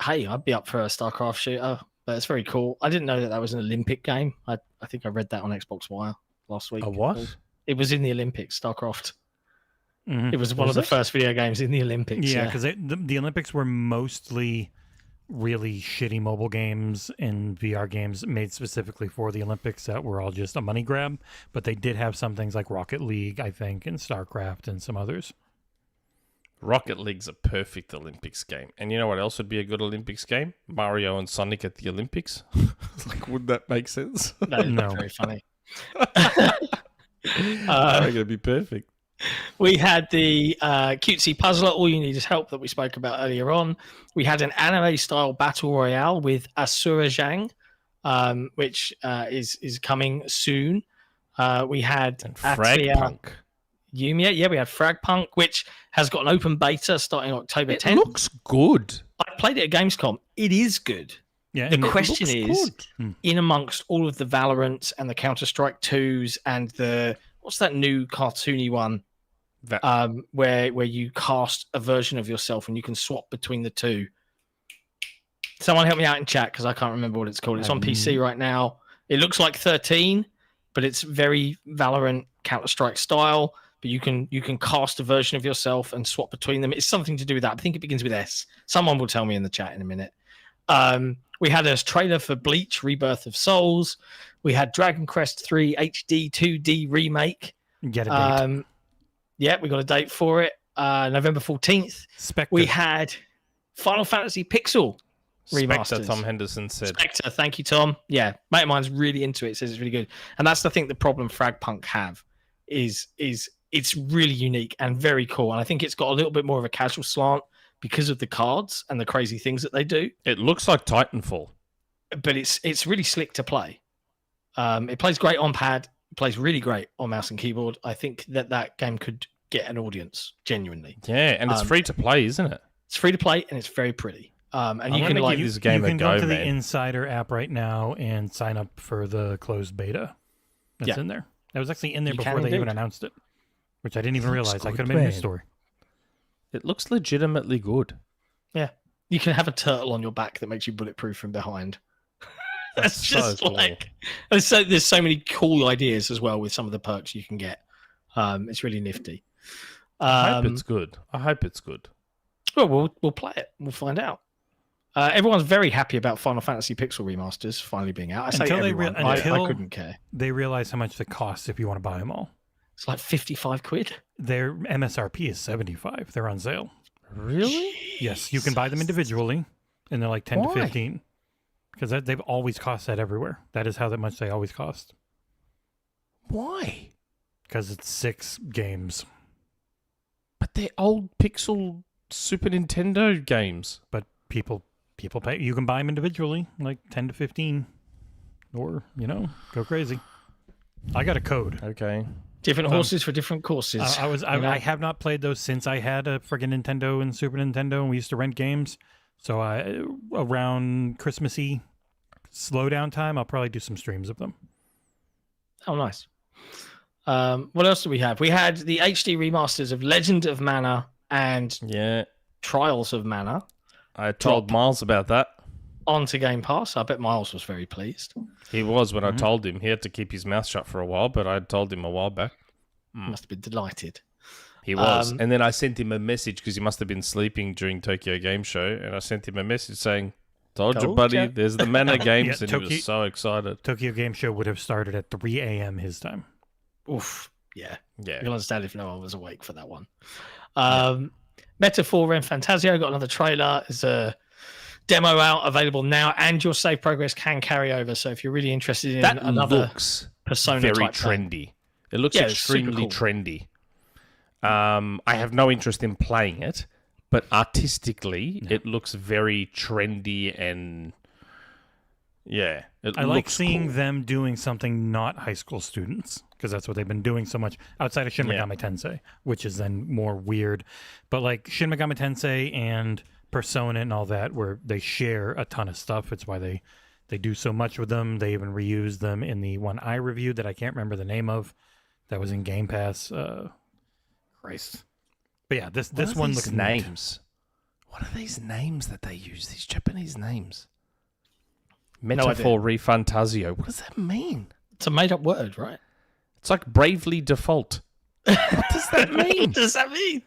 hey, I'd be up for a StarCraft shooter. But it's very cool. I didn't know that was an Olympic game. I think I read that on Xbox Wire last week. A what? It was in the Olympics, StarCraft. Mm-hmm. It was one of the first video games in the Olympics. Yeah, because the Olympics were mostly really shitty mobile games and VR games made specifically for the Olympics that were all just a money grab. But they did have some things like Rocket League, I think, and StarCraft and some others. Rocket League's a perfect Olympics game. And you know what else would be a good Olympics game? Mario and Sonic at the Olympics. Would that make sense? That is No. very funny. I think it'd be perfect. We had the cutesy puzzler, All You Need Is Help, that we spoke about earlier on. We had an anime-style battle royale with Asura, which is coming soon. We had Fragpunk. Yumiya. Yeah, we had Fragpunk, which has got an open beta starting October 10th. It looks good. I played it at Gamescom. It is good. Yeah, The and it question looks is, good. in amongst all of the Valorants and the Counter-Strike 2s and what's that new cartoony one? Where you cast a version of yourself and you can swap between the two. Someone help me out in chat because I can't remember what it's called. It's on PC right now. It looks like 13, but it's very Valorant Counter-Strike style. But you can cast a version of yourself and swap between them. It's something to do with that. I think it begins with S. Someone will tell me in the chat in a minute. We had a trailer for Bleach: Rebirth of Souls. We had Dragon Quest 3 HD 2D remake. Get a date. Yeah, we got a date for it. November 14th. Spectre. We had Final Fantasy Pixel remasters. Spectre, Tom Henderson said. Spectre, thank you, Tom. Yeah, mate of mine's really into it. Says it's really good. And that's the problem Fragpunk have is it's really unique and very cool. And I think it's got a little bit more of a casual slant because of the cards and the crazy things that they do. It looks like Titanfall. But it's really slick to play. It plays great on pad. It plays really great on mouse and keyboard. I think that game could get an audience, genuinely. Yeah, and it's free to play, isn't it? It's free to play and it's very pretty. And you can give this game you can a go go, to the man. Insider app right now and sign up for the closed beta. That's in there. That was actually in there before they even announced it, which I didn't even realize. I could have made a new story. It looks legitimately good. Yeah. You can have a turtle on your back that makes you bulletproof from behind. That's just so cool. there's so many cool ideas as well with some of the perks you can get. It's really nifty. I hope it's good. Well, we'll play it. We'll find out. Everyone's very happy about Final Fantasy Pixel remasters finally being out. I couldn't care. They realize how much they cost if you want to buy them all. It's like 55 quid. Their MSRP is 75. They're on sale. Really? Yes, you can buy them individually, and they're like 10 to 15. Because they've always cost that everywhere. That is how much they always cost. Why? Because it's 6 games. But they're old pixel Super Nintendo games. But people pay. You can buy them individually, like 10 to 15. Or, go crazy. I got a code. Okay. Different horses for different courses. I have not played those since I had a friggin' Nintendo and Super Nintendo, and we used to rent games. So around Christmassy slowdown time, I'll probably do some streams of them. Oh, nice. What else do we have? We had the HD remasters of Legend of Mana and Trials of Mana. I told Miles about that. onto Game Pass. I bet Miles was very pleased. He was when I told him. He had to keep his mouth shut for a while, but I told him a while back. Must have been delighted. He was. And then I sent him a message because he must have been sleeping during Tokyo Game Show. And I sent him a message saying, told you, buddy, there's the Mana Games. And he was so excited. Tokyo Game Show would have started at 3 a.m. his time. Oof. Yeah. Yeah. You'll understand if no one was awake for that one. Metaphor and Fantasio got another trailer. There's a demo out available now, and your save progress can carry over. So if you're really interested in That another looks Persona very type trendy. game. It looks extremely trendy. I have no interest in playing it, but artistically, it looks very trendy and yeah. I like seeing them doing something not high school students, because that's what they've been doing so much outside of Shin Megami Tensei, which is then more weird. But like Shin Megami Tensei and Persona and all that, where they share a ton of stuff. It's why they do so much with them. They even reused them in the one I reviewed that I can't remember the name of. That was in Game Pass. Christ. But yeah, this one looks names. What are these names that they use? These Japanese names. Metaphor Refantazio. What does that mean? It's a made up word, right? It's like Bravely Default. What does that mean? What does that mean?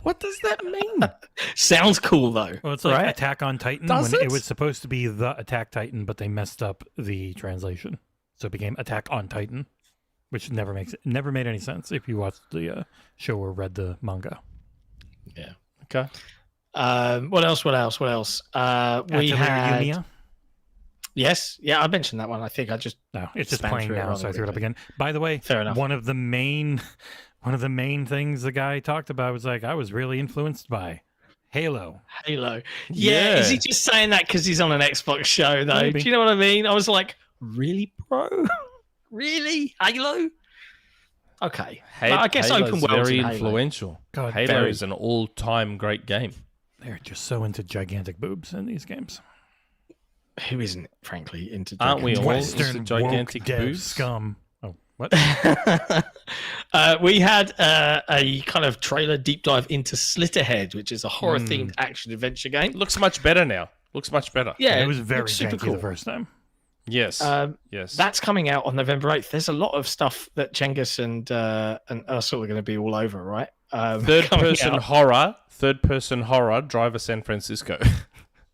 What does that mean? Sounds cool though. Well, it's like Attack on Titan. Does when it? It was supposed to be the Attack Titan, but they messed up the translation, so it became Attack on Titan, which never made any sense if you watched the show or read the manga. Yeah. Okay. What else? We had Yumiya? Yes. Yeah, I mentioned that one. I think I just No, it's just spam playing through it now, rather so I threw it up quickly. again. By the way, Fair enough. one of the main things the guy talked about was like, I was really influenced by Halo. Halo. Yeah. Is he just saying that because he's on an Xbox show though? Maybe. Do you know what I mean? I was like, really, bro? Really? Halo? Okay. Well, I guess Halo's open world's very in Halo. influential. God, Halo very. is an all-time great game. They're just so into gigantic boobs in these games. Who isn't, frankly, into Aren't we all? gigantic Western Western gigantic woke dev boobs? scum. Oh, what? We had a kind of trailer deep dive into Slitterhead, which is a horror themed action adventure game. Looks much better now. Looks much better. Yeah, It was very looks super janky cool. the first time. Yes. Yes. That's coming out on November 8th. There's a lot of stuff that Cengiz and us are going to be all over, right? Third person horror, Driver San Francisco.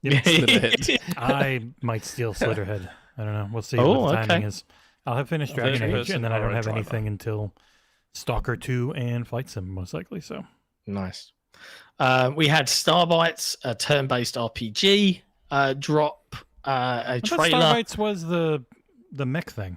Slitterhead. I might steal Slitterhead. I don't know. We'll see Oh, what the timing okay. is. I'll have finished Dragon Age, Third-person and then I don't horror have driver. anything until Stalker 2 and Flight Sim, most likely. So Nice. We had Starbites, a turn-based RPG, drop a I thought trailer. Starbites was the mech thing.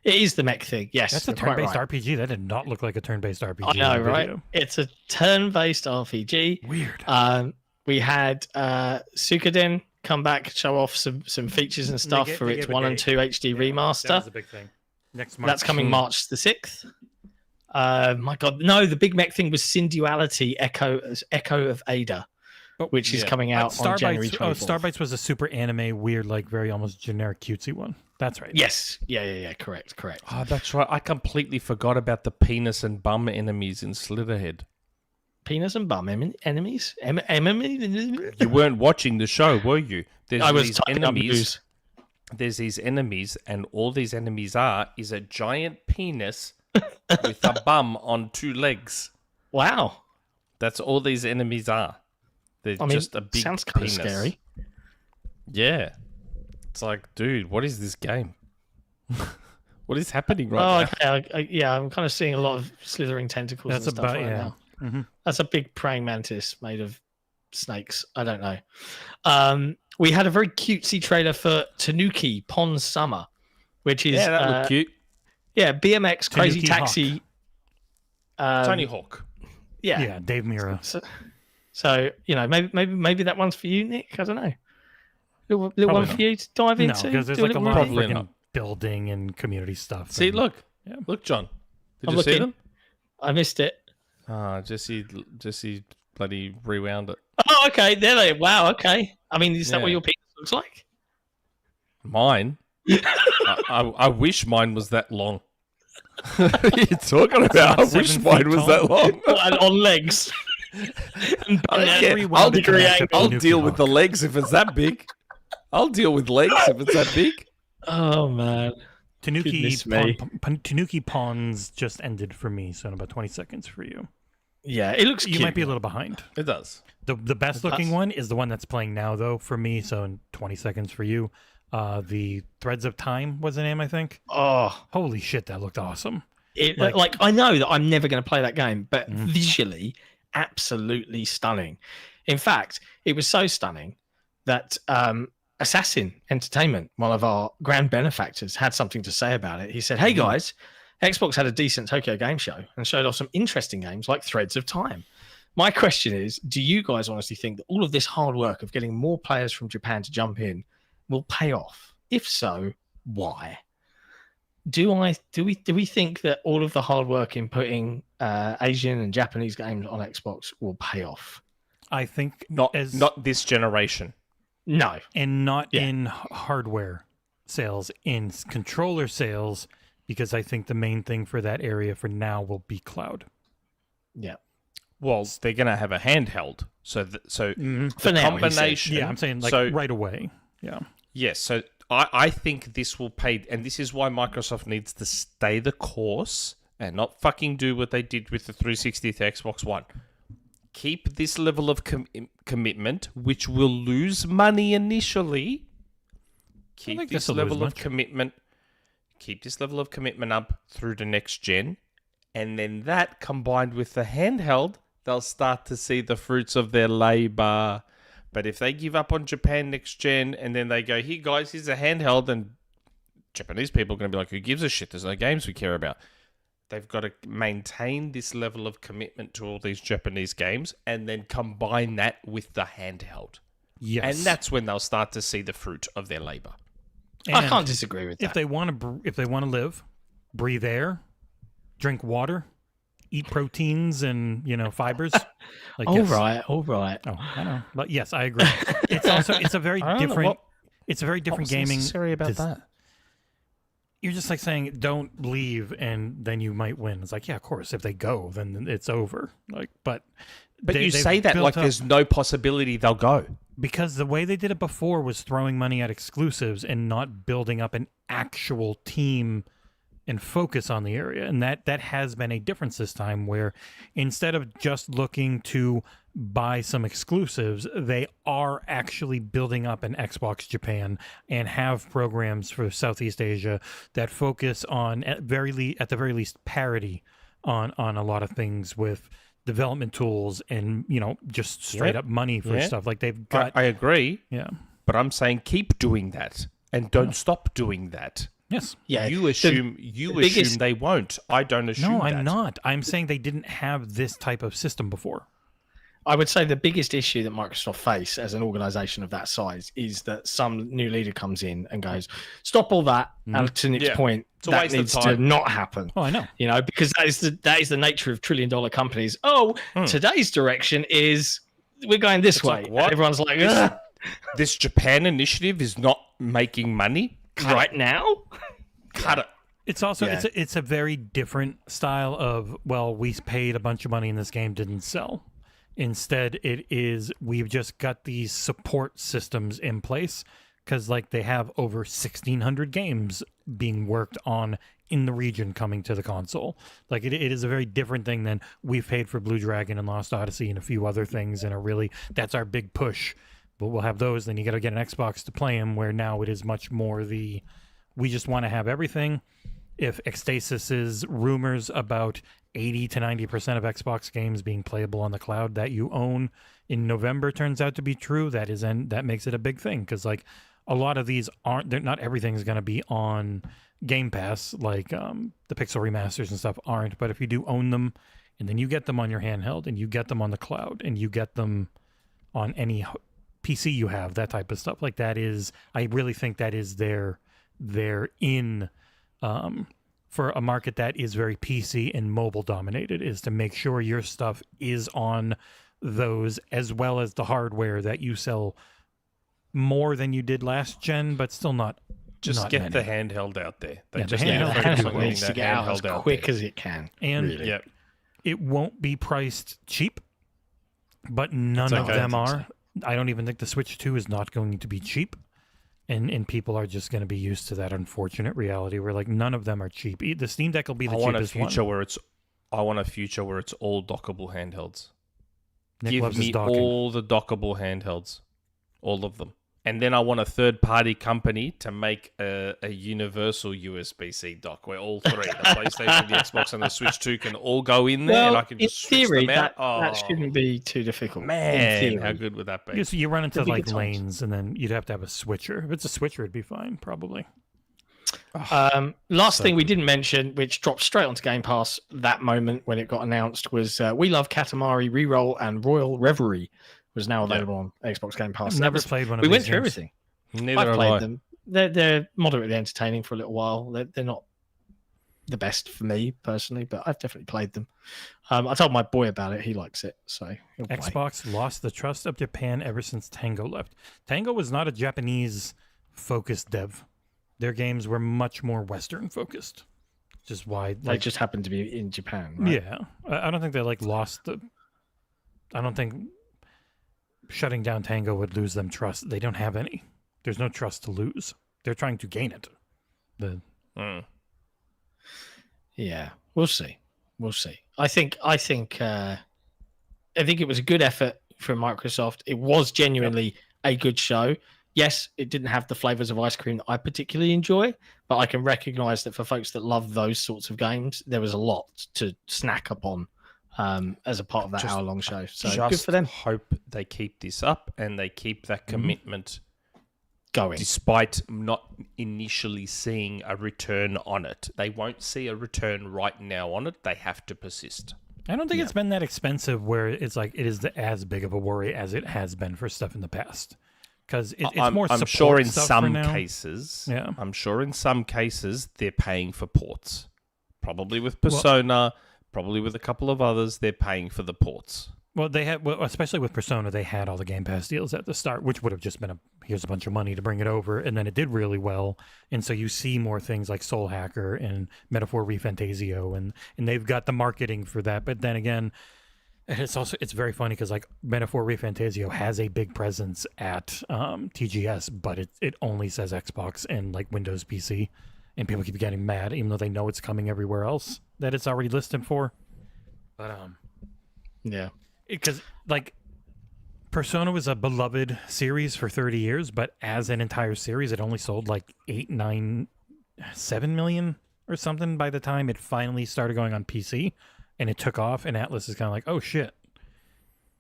It is the mech thing, yes. That's a you're quite turn-based right. RPG. That did not look like a turn-based RPG. I know, in the right? video. It's a turn-based RPG. Weird. We had Suikoden come back, show off some features and stuff for its 1 and 2 HD remaster. That was a big thing. Next March. That's coming March the 6th. My God, no, the big mech thing was Sin Duality Echo of Ada, which is coming out on January 24th. Starbites was a super anime, weird, like very almost generic cutesy one. That's right. Yes. Yeah. Correct. Oh, that's right. I completely forgot about the penis and bum enemies in Slitterhead. Penis and bum enemies? You weren't watching the show, were you? There's I was these typing up enemies. news. There's these enemies, and all these enemies is a giant penis with a bum on 2 legs. Wow. That's all these enemies are. They're just a big sounds kind of penis. scary. Yeah. It's like, dude, what is this game? What is happening right now? Okay. I'm kind of seeing a lot of slithering tentacles That's and stuff about right yeah. now. Mhm. That's a big praying mantis made of snakes. I don't know. We had a very cutesy trailer for Tanuki Pond Summer, which is Yeah, that looked cute. Yeah, BMX Crazy Tanuki Taxi. Tony Hawk. Yeah. Yeah, Dave Mira. So maybe that one's for you, Nick. I don't know. Little one not. for you to dive No, into. because there's do like a little lot of review? Probably freaking not. building and community stuff. See, and- look. Yeah. Look, John. Did I'm you see looking. them? I missed it. Ah, Jesse bloody rewound it. Oh, okay. There they. Wow. Okay. I mean, is that what Yeah. your penis looks like? Mine? I wish mine was that long. What are you talking about? I not wish 7 mine feet was tall. that long. Oh, and on legs. I don't care. Everyone I'll, degree angle. I'll Tanuki deal with the Hawk. legs if it's that big. I'll deal with legs if it's that big. Oh man. Goodness me. Tanuki Pawns just ended for me, so in about 20 seconds for you. Yeah, it looks You cute. might be a little behind. It does. The best looking one is the one that's playing now, though, for me, so in 20 seconds for you. The Threads of Time was the name, I think. Oh, Holy shit, that looked awesome. like I know that I'm never going to play that game, but visually, absolutely stunning. In fact, it was so stunning that Ass4ssin Entertainment, one of our grand benefactors, had something to say about it. He said, "Hey guys, Xbox had a decent Tokyo Game Show and showed off some interesting games like Threads of Time. My question is, do you guys honestly think that all of this hard work of getting more players from Japan to jump in will pay off? If so, why? Do we think that all of the hard work in putting Asian and Japanese games on Xbox will pay off? I think Not this generation. No. And not in hardware sales, in controller sales, because I think the main thing for that area for now will be cloud. Yeah. Well, they're going to have a handheld. So the For now, combination... Yeah, I'm saying right away. Yeah. Yes, so I think this will pay... And this is why Microsoft needs to stay the course and not fucking do what they did with the 360 to Xbox One. Keep this level of commitment, which will lose money initially. Keep this level of commitment... Keep this level of commitment up through the next gen, and then that combined with the handheld, they'll start to see the fruits of their labor. But if they give up on Japan next gen and then they go, "Here guys, here's a handheld," and Japanese people are going to be like, "Who gives a shit? There's no games we care about." They've got to maintain this level of commitment to all these Japanese games and then combine that with the handheld. Yes. And that's when they'll start to see the fruit of their labor. I can't disagree with that. If they want to live, breathe air, drink water, eat proteins and fibers. Like, all right. Oh, I know, but yes, I agree. It's a very different. It's a very different gaming. Necessary about that? You're just like saying, "Don't leave, and then you might win." It's like, yeah, of course. If they go, then it's over. Like, but you say that like there's no possibility they'll go. Because the way they did it before was throwing money at exclusives and not building up an actual team and focus on the area. And that has been a difference this time, where instead of just looking to buy some exclusives, they are actually building up an Xbox Japan and have programs for Southeast Asia that focus on, at the very least, parity on a lot of things with development tools and just straight up money for stuff. Like they've got. I agree. Yeah, but I'm saying keep doing that and don't stop doing that. Yes. Yeah. You assume they won't. I don't assume. No, that. I'm not. I'm saying they didn't have this type of system before. I would say the biggest issue that Microsoft face as an organization of that size is that some new leader comes in and goes, "Stop all that." And to Nick's point, that needs to not happen. Oh, I know. Because that is the nature of $1 trillion companies. Today's direction is we're going this way. Like, what? And everyone's like, "Ugh." This Japan initiative is not making money Right now. Cut it. It's also it's a very different style of, well, we paid a bunch of money and this game didn't sell. Instead, it is we've just got these support systems in place because they have over 1,600 games being worked on in the region coming to the console. It is a very different thing than we've paid for Blue Dragon and Lost Odyssey and a few other things, and that's our big push. But we'll have those, then you got to get an Xbox to play them, where now it is much more we just want to have everything. If Ecstasis' rumors about 80 to 90% of Xbox games being playable on the cloud that you own in November turns out to be true, that makes it a big thing, because a lot of these not everything's going to be on Game Pass, the Pixel remasters and stuff aren't. But if you do own them, and then you get them on your handheld, and you get them on the cloud, and you get them on any PC you have, that type of stuff, I really think that is they're in for a market that is very PC and mobile dominated, is to make sure your stuff is on those, as well as the hardware that you sell more than you did last gen, but still not. Just get the handheld out there. The handheld needs to get out as quick as it can. And really. it won't be priced cheap. but none of okay. them I think are. I don't even think the Switch 2 is not going to be cheap. And people are just going to be used to that unfortunate reality where like none of them are cheap. The Steam Deck will be the I want a cheapest future one. where it's. I want a future where it's all dockable handhelds. Nick Give loves his me docking. all the dockable handhelds, all of them, and then I want a third-party company to make a universal USB-C dock where all three, the PlayStation, the Xbox, and the Switch 2, can all go in there, and I can just in switch theory, them out. that shouldn't be too difficult. in Man, theory. how good would that be? You run into It'd be like good times. lanes, and then you'd have to have a switcher. If it's a switcher, it'd be fine, probably. Last So thing we good. didn't mention, which dropped straight onto Game Pass that moment when it got announced, was We Love Katamari Reroll and Royal Reverie was now available on Xbox Game Pass. I've That never was- played one of We these went through games. everything. Neither I've have played I. them. They're moderately entertaining for a little while. They're not the best for me personally, but I've definitely played them. I told my boy about it. He likes it, so he'll play. Xbox lost the trust of Japan ever since Tango left. Tango was not a Japanese-focused dev. Their games were much more Western-focused, which is why They just happen to be in Japan, right? yeah. I don't think they like lost the. I don't think shutting down Tango would lose them trust. They don't have any. There's no trust to lose. They're trying to gain it. Yeah, we'll see. We'll see. I think it was a good effort from Microsoft. It was genuinely a good show. Yes, it didn't have the flavors of ice cream that I particularly enjoy, but I can recognize that for folks that love those sorts of games, there was a lot to snack upon as a part of that Just- hour-long show. So Just good for them hope they keep this up and they keep that commitment, going. despite not initially seeing a return on it. They won't see a return right now on it. They have to persist. I don't think it's been that expensive where it's like it is as big of a worry as it has been for stuff in the past. Because it's more I'm support sure in stuff for some now. cases, Yeah. I'm sure in some cases they're paying for ports. Probably with Persona, probably with a couple of others, they're paying for the ports. Well, they had, especially with Persona, they had all the Game Pass deals at the start, which would have just been here's a bunch of money to bring it over, and then it did really well, and so you see more things like Soul Hacker and Metaphor Refantasio, and they've got the marketing for that. But then again, it's very funny because like Metaphor Refantasio has a big presence at TGS, but it only says Xbox and like Windows PC, and people keep getting mad even though they know it's coming everywhere else that it's already listed for. But Yeah. because like Persona was a beloved series for 30 years, but as an entire series, it only sold like 8, 9, 7 million or something by the time it finally started going on PC, and it took off. And Atlas is kind of like, oh shit,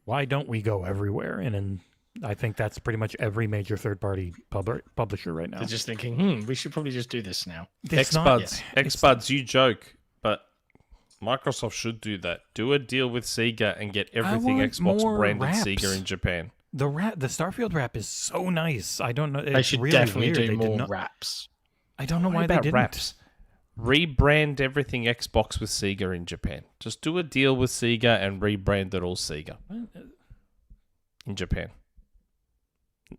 why don't we go everywhere? And I think that's pretty much every major third-party publisher right now. They're just thinking, we should probably just do this now. It's not- Xbuds, you joke, but Microsoft should do that. Do a deal with Sega and get everything want Xbox more branded wraps. Sega in Japan. The Starfield wrap is so nice. I don't know. They It's should really definitely weird. do They did more not- wraps. I don't know What why they about didn't. wraps? Rebrand everything Xbox with Sega in Japan. Just do a deal with Sega and rebrand it all Sega in Japan.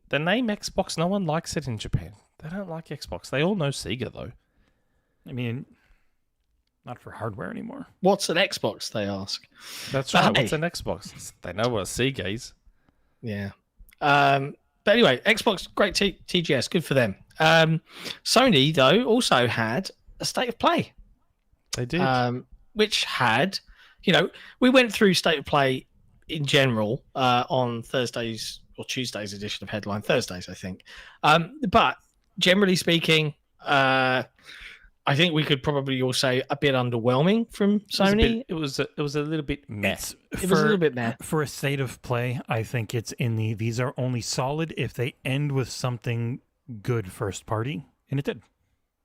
The name Xbox, no one likes it in Japan. They don't like Xbox. They all know Sega though. I mean, not for hardware anymore. What's an Xbox, they ask. That's But right. hey. What's an Xbox? They know what a Sega is. Yeah. But anyway, Xbox, great TGS, good for them. Sony, though, also had a State of Play, They did. which had, we went through State of Play in general on Thursdays or Tuesdays edition of Headline, Thursdays, I think. But generally speaking, I think we could probably all say a bit underwhelming from Sony. It was a little bit meh. It was a little bit meh. For a State of Play, I think it's in these are only solid if they end with something good first party, and it did.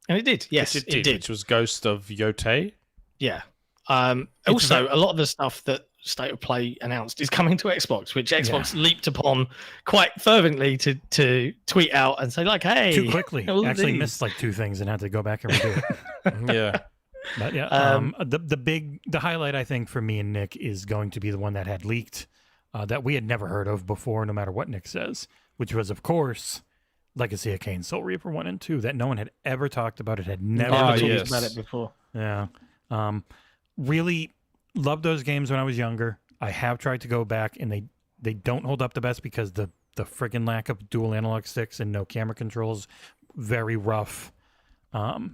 And it did. Yes, it did. Which was Ghost of Yōtei. Yeah. Also, a lot of the stuff that State of Play announced is coming to Xbox, which Xbox leaped upon quite fervently to tweet out and say, like, hey. Too quickly. all of Actually these. missed like 2 things and had to go back and redo it. Yeah. But yeah, the highlight I think for me and Nick is going to be the one that had leaked that we had never heard of before, no matter what Nick says, which was of course Legacy of Kain, Soul Reaper 1 and 2, that no one had ever talked about. It had never Never Oh, talked yes. about it before. Yeah. Really loved those games when I was younger. I have tried to go back, and they They don't hold up the best because the friggin' lack of dual analog sticks and no camera controls, very rough.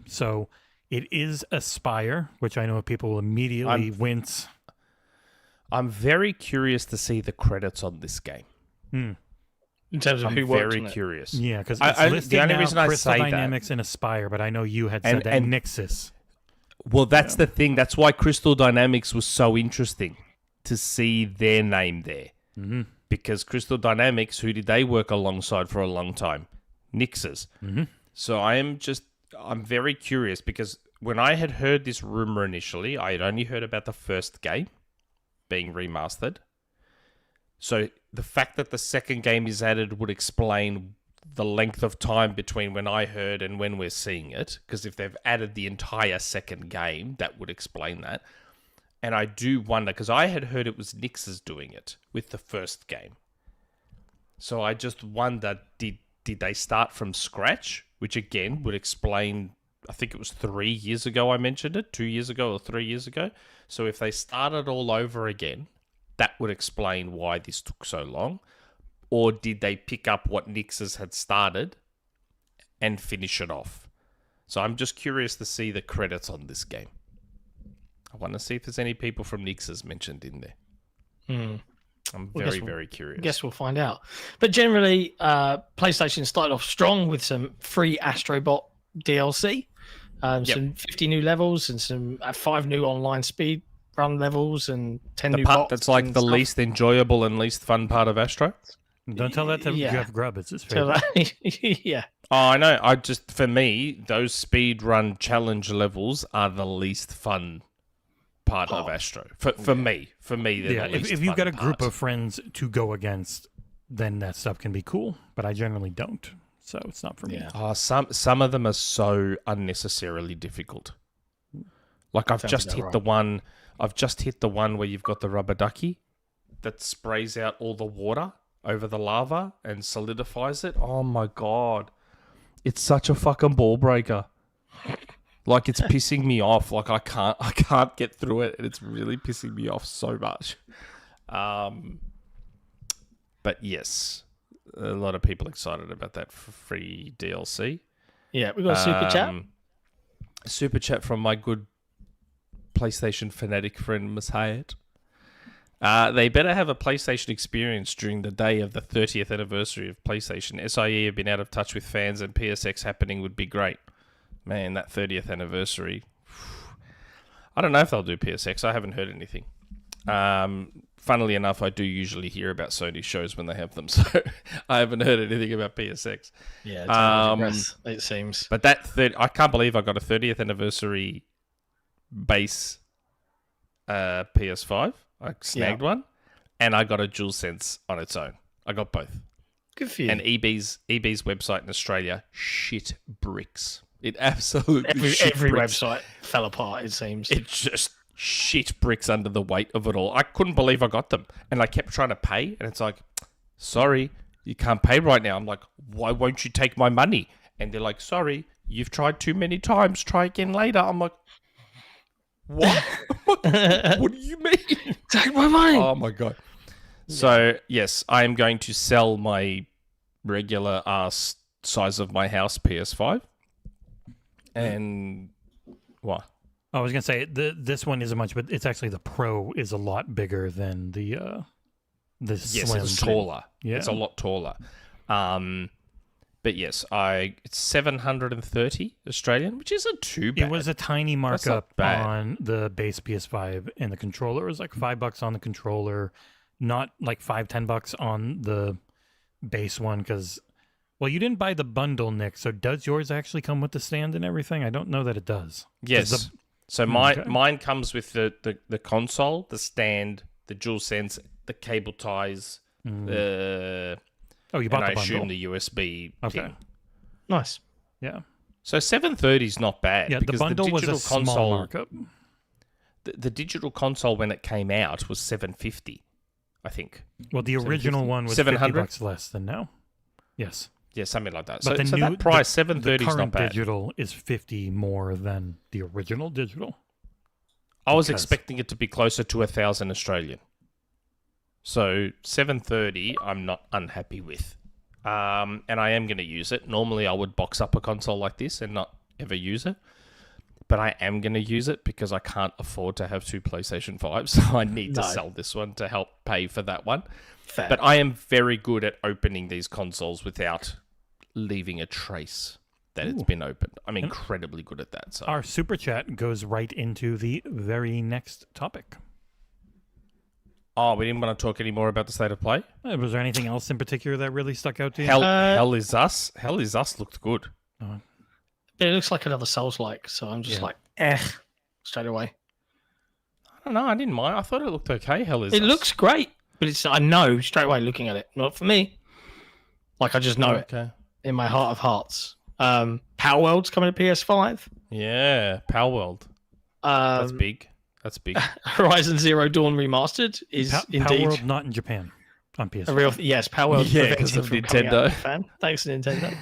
So it is Aspire, which I know people will immediately wince. I'm very curious to see the credits on this game. In terms of I'm who worked very on it. curious. Yeah, because it's listed the only now, reason I Crystal say Dynamics and Aspire, but I know you had said that Nixus. Well, that's the thing. That's why Crystal Dynamics was so interesting to see their name there. Mm-hmm. Because Crystal Dynamics, who did they work alongside for a long time? Nixus. Mm-hmm. So I'm very curious because when I had heard this rumor initially, I had only heard about the first game being remastered. So the fact that the second game is added would explain the length of time between when I heard and when we're seeing it. Because if they've added the entire second game, that would explain that. And I do wonder, because I had heard it was Nixus doing it with the first game. So I just wonder, did they start from scratch? Which again would explain, I think it was 3 years ago I mentioned it, 2 years ago or 3 years ago. So if they started all over again, that would explain why this took so long. Or did they pick up what Nixus had started and finish it off? So I'm just curious to see the credits on this game. I want to see if there's any people from Nixus mentioned in there. I'm very curious. Guess we'll find out. But generally, PlayStation started off strong with some free Astrobot DLC, some 50 new levels and some 5 new online speed run levels and 10 new part bots. that's like the stuff. least enjoyable and least fun part of Astro. Don't tell that to Jeff Grubb. It's his favorite. Yeah. Oh, I know. For me, those speed run challenge levels are the least fun part of Astro. For me, they're the least if you've got a fun group part. of friends to go against, then that stuff can be cool. But I generally don't, so it's not for me. Oh, some of them are so unnecessarily difficult. Like I've just hit the one where you've got the rubber ducky that sprays out all the water over the lava and solidifies it. Oh my god. It's such a fucking ball breaker. Like it's pissing me off. Like I can't get through it and it's really pissing me off so much. But yes, a lot of people excited about that free DLC. Yeah, we got a super chat. Super chat from my good PlayStation fanatic friend Miss Hyatt. They better have a PlayStation experience during the day of the 30th anniversary of PlayStation. SIE have been out of touch with fans and PSX happening would be great. Man, that 30th anniversary. I don't know if they'll do PSX. I haven't heard anything. Funnily enough, I do usually hear about Sony shows when they have them, so I haven't heard anything about PSX. Yeah, it seems. But I can't believe I got a 30th anniversary base PS5. I snagged one, and I got a DualSense on its own. I got both. Good for you. And EB's website in Australia, shit bricks. It absolutely every bricks. website fell apart, it seems. It just shit bricks under the weight of it all. I couldn't believe I got them. And I kept trying to pay, and it's like, sorry, you can't pay right now. I'm like, why won't you take my money? And they're like, sorry, you've tried too many times. Try again later. I'm like, what? What do you mean? Take my money. Oh my god. So yes, I am going to sell my regular ass size of my house PS5. And what? I was gonna say this one isn't much, but it's actually the Pro is a lot bigger than the Yes, Slim. it's taller. Yeah. It's a lot taller. But yes, it's 730 Australian, which isn't too bad. It was a tiny That's not markup bad. on the base PS5, and the controller was like $5 on the controller, not like $5-10 on the base one. Because, well, you didn't buy the bundle, Nick. So does yours actually come with the stand and everything? I don't know that it does. Yes. So mine comes with the console, the stand, the DualSense, the cable ties, You bought and I the bundle. assume the USB thing. Nice. Yeah. So 730 is not bad. Yeah, the because bundle was a digital small console, markup. The digital console when it came out was 750, I think. Well, the original one was 700? $50 less than now. Yes. Yeah, something like that. But So that price, 730 the is not current bad. digital is 50 more than the original digital. I was because- expecting it to be closer to 1,000 Australian. So 730, I'm not unhappy with. And I am going to use it. Normally, I would box up a console like this and not ever use it. But I am going to use it because I can't afford to have 2 PlayStation 5s. So I need to sell this one to help pay for that one. Fair. But I am very good at opening these consoles without leaving a trace that it's been opened. I'm incredibly good at that. So Our super chat goes right into the very next topic. Oh, we didn't want to talk any more about the state of play? Was there anything else in particular that really stuck out to you? Hell is Us. Hell is Us looked good. It looks like another Souls-like, so I'm just straight away. I don't know. I didn't mind. I thought it looked okay. Hell is Us. It looks great, but I know straight away looking at it. Not for me. Like, I just know it in my heart of hearts. Power World's coming to PS5. Yeah, Power World. That's big. That's big. Horizon Zero Dawn Remastered is indeed Power World not in Japan on PS5. a real yes. Power World, Yeah, 'cause of Nintendo. Fan. Thanks, Nintendo.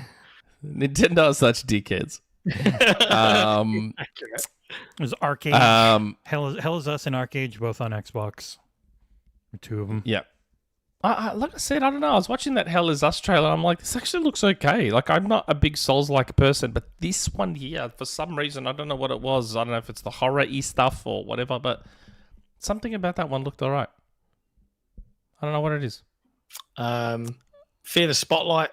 Nintendo are such dickheads. Accurate. There's Arcade. Hell is Us and Arcade, both on Xbox. The 2 of them. Yeah. Like I said, I don't know. I was watching that Hell is Us trailer. I'm like, this actually looks okay. Like, I'm not a big Souls-like person, but this one here, for some reason, I don't know what it was. I don't know if it's the horror-y stuff or whatever, but something about that one looked all right. I don't know what it is. Fear the Spotlight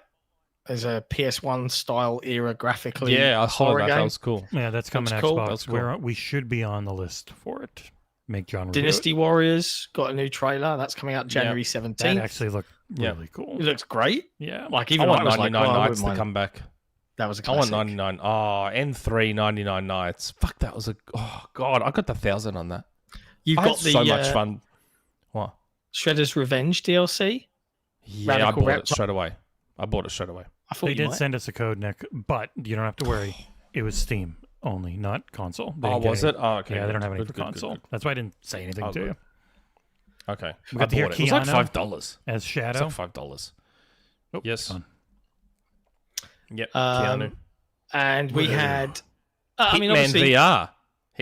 is a PS1 style era graphically. Yeah, I saw horror that. game. That was cool. Yeah, that's coming to Looks cool. Xbox. That's cool. We should be on the list for it. Make John review Dynasty Warriors got a new trailer. That's coming out January it. 17th. That actually looked Yeah. really cool. It looks great. Yeah. Like, I even want I was 99 like, oh, I Nights wouldn't to mind. come back. That was a I classic. want 99. Oh, N3 99 Nights. Fuck, that was a... Oh, God, I got the 1,000 on that. You've I got had the so much fun. What? Shredder's Revenge DLC. Yeah, Radical I bought Rep- it straight away. I thought They you did might. send us a code, Nick, but you don't have to worry. It was Steam only, not console. They Oh, didn't get was any- it? Oh, okay. Yeah, they don't good, have any good, for good, console. good. That's why I didn't say anything Oh, to good. you. Okay. We I got to hear bought it. It was like Keanu $5. as It's Shadow. like $5. Oh, Yes. done. Yep. Um, Keanu. And we had. I mean, Hitman obviously. VR.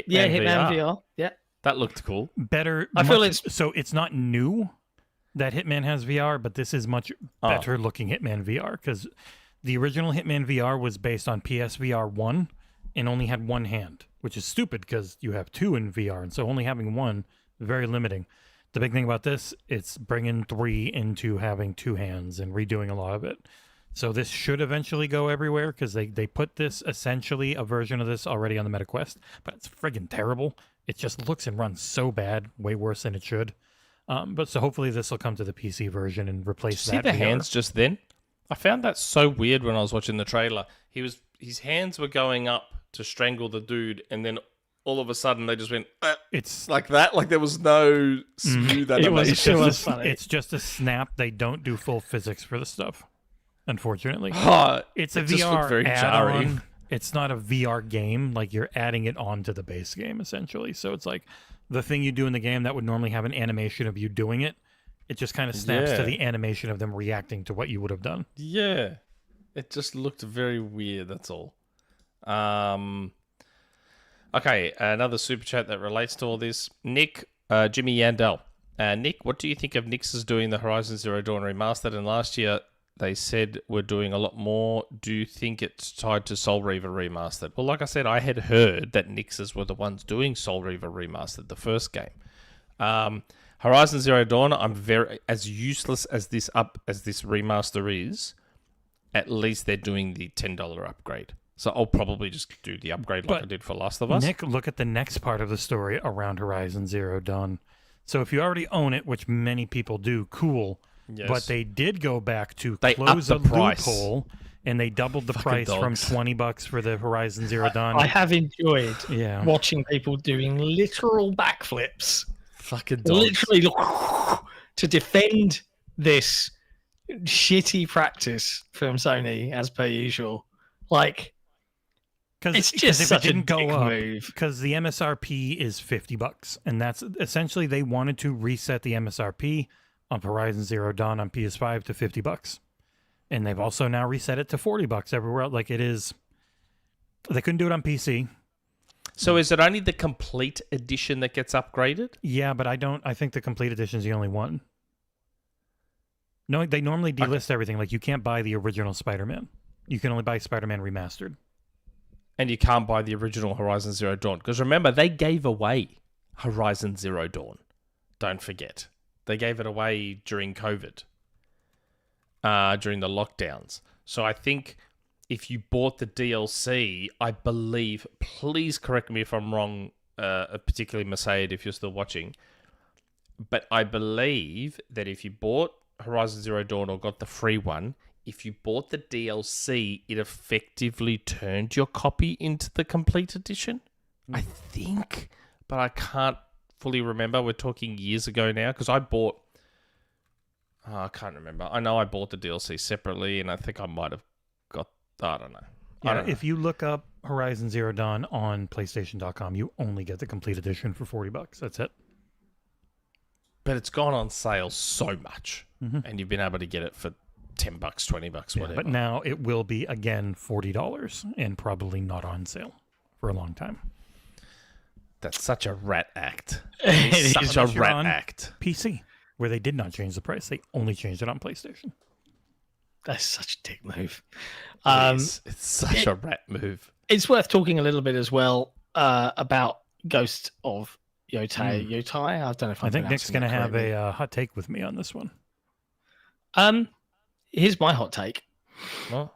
Yeah, Hitman VR. Yeah. That looked cool. Better. I feel so it's not new that Hitman has VR, but this is much better looking Hitman VR because the original Hitman VR was based on PSVR 1 and only had one hand, which is stupid because you have 2 in VR, and so only having one very limiting. The big thing about this, it's bringing 3 into having 2 hands and redoing a lot of it. So this should eventually go everywhere because they put this essentially a version of this already on the MetaQuest, but it's friggin' terrible. It just looks and runs so bad, way worse than it should. But so hopefully this will come to the PC version and replace See that. the VR. hands just then? I found that so weird when I was watching the trailer. His hands were going up to strangle the dude, and then all of a sudden they just went It's like that. Like there was no smooth It was- animation. it was funny. It's just a snap. They don't do full physics for the stuff, unfortunately. Oh, It's a it just looked VR very add-on. jarring. It's not a VR game. Like you're adding it onto the base game essentially. So it's like the thing you do in the game that would normally have an animation of you doing it. It just kind of snaps to Yeah. the animation of them reacting to what you would have done. Yeah, it just looked very weird. That's all. Okay, another super chat that relates to all this. Nick, Jimmy Yandel. Nick, what do you think of Nix's doing the Horizon Zero Dawn Remastered? And last year they said we're doing a lot more. Do you think it's tied to Soul Reaver Remastered? Well, like I said, I had heard that Nix's were the ones doing Soul Reaver Remastered, the first game. Horizon Zero Dawn, I'm very as useless as this remaster is. At least they're doing the $10 upgrade. So I'll probably just do the upgrade like I did for Last of Us. Nick, look at the next part of the story around Horizon Zero Dawn. So if you already own it, which many people do, cool. Yes. But they did go back to They close a upped the price. loophole, and they doubled the price dogs. from $20 for the Horizon Zero Dawn. I have enjoyed Yeah. watching people doing literal backflips, Fucking dogs. literally to defend this shitty practice from Sony, as per usual. Like, it's just if such it a didn't go dick up, move. because the MSRP is $50, and that's essentially they wanted to reset the MSRP on Horizon Zero Dawn on PS5 to $50, and they've also now reset it to $40 everywhere. Like it is, they couldn't do it on PC. So is it only the complete edition that gets upgraded? Yeah, but I think the complete edition is the only one. No, they normally delist everything. Like, you can't buy the original Spider-Man. You can only buy Spider-Man Remastered. And you can't buy the original Horizon Zero Dawn. Because remember, they gave away Horizon Zero Dawn. Don't forget. They gave it away during COVID. During the lockdowns. So I think if you bought the DLC, I believe, please correct me if I'm wrong, particularly Masaid, if you're still watching, but I believe that if you bought Horizon Zero Dawn or got the free one, if you bought the DLC, it effectively turned your copy into the complete edition. I think, but I can't fully remember. We're talking years ago now, because I bought... I can't remember. I know I bought the DLC separately, and I think I might have got... I don't know. Yeah, if you look up Horizon Zero Dawn on PlayStation.com, you only get the complete edition for $40. That's it. But it's gone on sale so much, and you've been able to get it for $10, $20, whatever. But now it will be, again, $40 and probably not on sale for a long time. That's such a rat act. It It's is. such a Unless you're rat on act. PC, where they did not change the price. They only changed it on PlayStation. That's such a dick move. It's such a rat move. It's worth talking a little bit as well about Ghost of Yōtei. Yōtei? I don't know if I think Nick's going to have a hot take with me on this one. Here's my hot take. Well,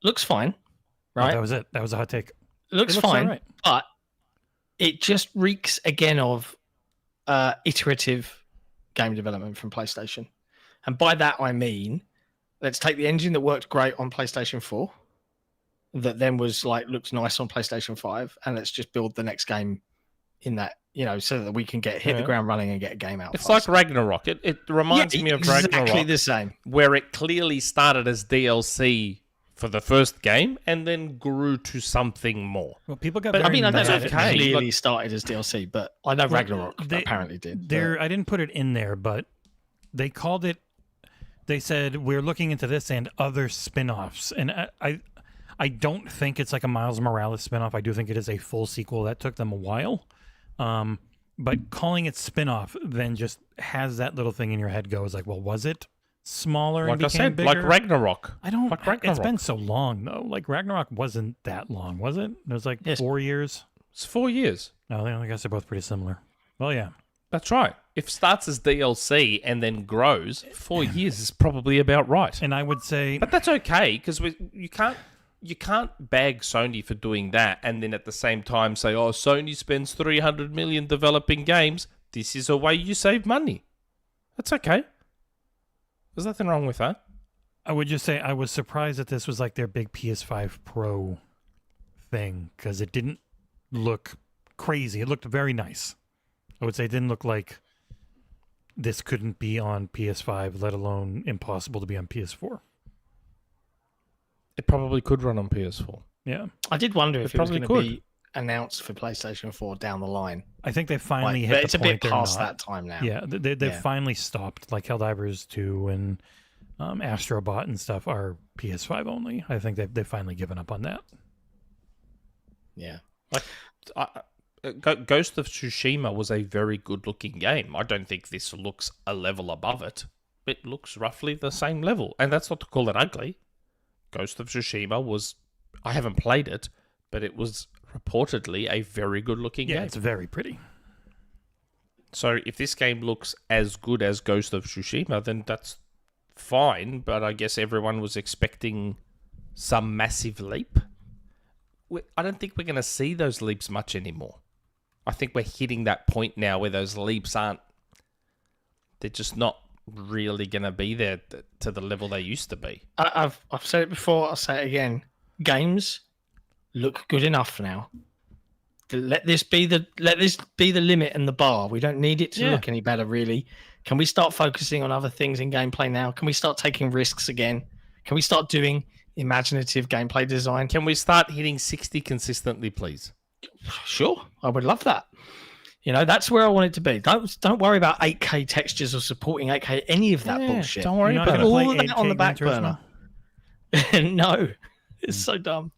Looks fine, Oh, right? that was it. That was a hot take. Looks It looks fine, alright. but it just reeks again of iterative game development from PlayStation. And by that, I mean, let's take the engine that worked great on PlayStation 4, that then was looks nice on PlayStation 5, and let's just build the next game in that, so that we can hit the ground running and get a game out. it's faster. like Ragnarok. It reminds me of exactly Ragnarok, the same. where it clearly started as DLC for the first game and then grew to something more. Well, people got. But, very I don't know mad if it okay. clearly started as DLC, but I know Ragnarok they- apparently did. I didn't put it in there, but they called it. They said we're looking into this and other spin-offs, and I don't think it's like a Miles Morales spin-off. I do think it is a full sequel. That took them a while, but calling it spin-off then just has that little thing in your head goes like, well, was it smaller? Like and I became said, bigger? like Ragnarok. I don't. Like Ragnarok. It's been so long though. Like Ragnarok wasn't that long, was it? It was like Yes. 4 years. It's 4 years. No, I guess they're both pretty similar. Well, yeah. That's right. If it starts as DLC and then grows, 4 years is probably about right. And I would say, But that's okay, because you can't bag Sony for doing that and then at the same time say, oh, Sony spends $300 million developing games. This is a way you save money. That's okay. There's nothing wrong with that. I would just say I was surprised that this was like their big PS5 Pro thing because it didn't look crazy. It looked very nice. I would say it didn't look like this couldn't be on PS5, let alone impossible to be on PS4. It probably could run on PS4. Yeah. I did wonder if it was probably going to could. be announced for PlayStation 4 down the line. I think they finally But hit it's the a point bit they're past not. that time now. Yeah, they've Yeah. finally stopped. Like Helldivers 2 and Astrobot and stuff are PS5 only. I think they've finally given up on that. Yeah. Ghost of Tsushima was a very good-looking game. I don't think this looks a level above it. It looks roughly the same level. And that's not to call it ugly. Ghost of Tsushima was... I haven't played it, but it was reportedly a very good-looking Yeah, game. it's very pretty. So if this game looks as good as Ghost of Tsushima, then that's fine. But I guess everyone was expecting some massive leap. I don't think we're going to see those leaps much anymore. I think we're hitting that point now where those leaps aren't... They're just not really going to be there to the level they used to be. I've said it before, I'll say it again. Games look good enough now. Let this be the limit and the bar. We don't need it to look any better, really. Can we start focusing on other things in gameplay now? Can we start taking risks again? Can we start doing imaginative gameplay design? Can we start hitting 60 consistently, please? Sure, I would love that. That's where I want it to be. Don't worry about 8K textures or supporting 8K, any of that bullshit. Don't worry You're not about gonna it. play All of that on 8K the back Gran burner. Turismo? No, it's so dumb.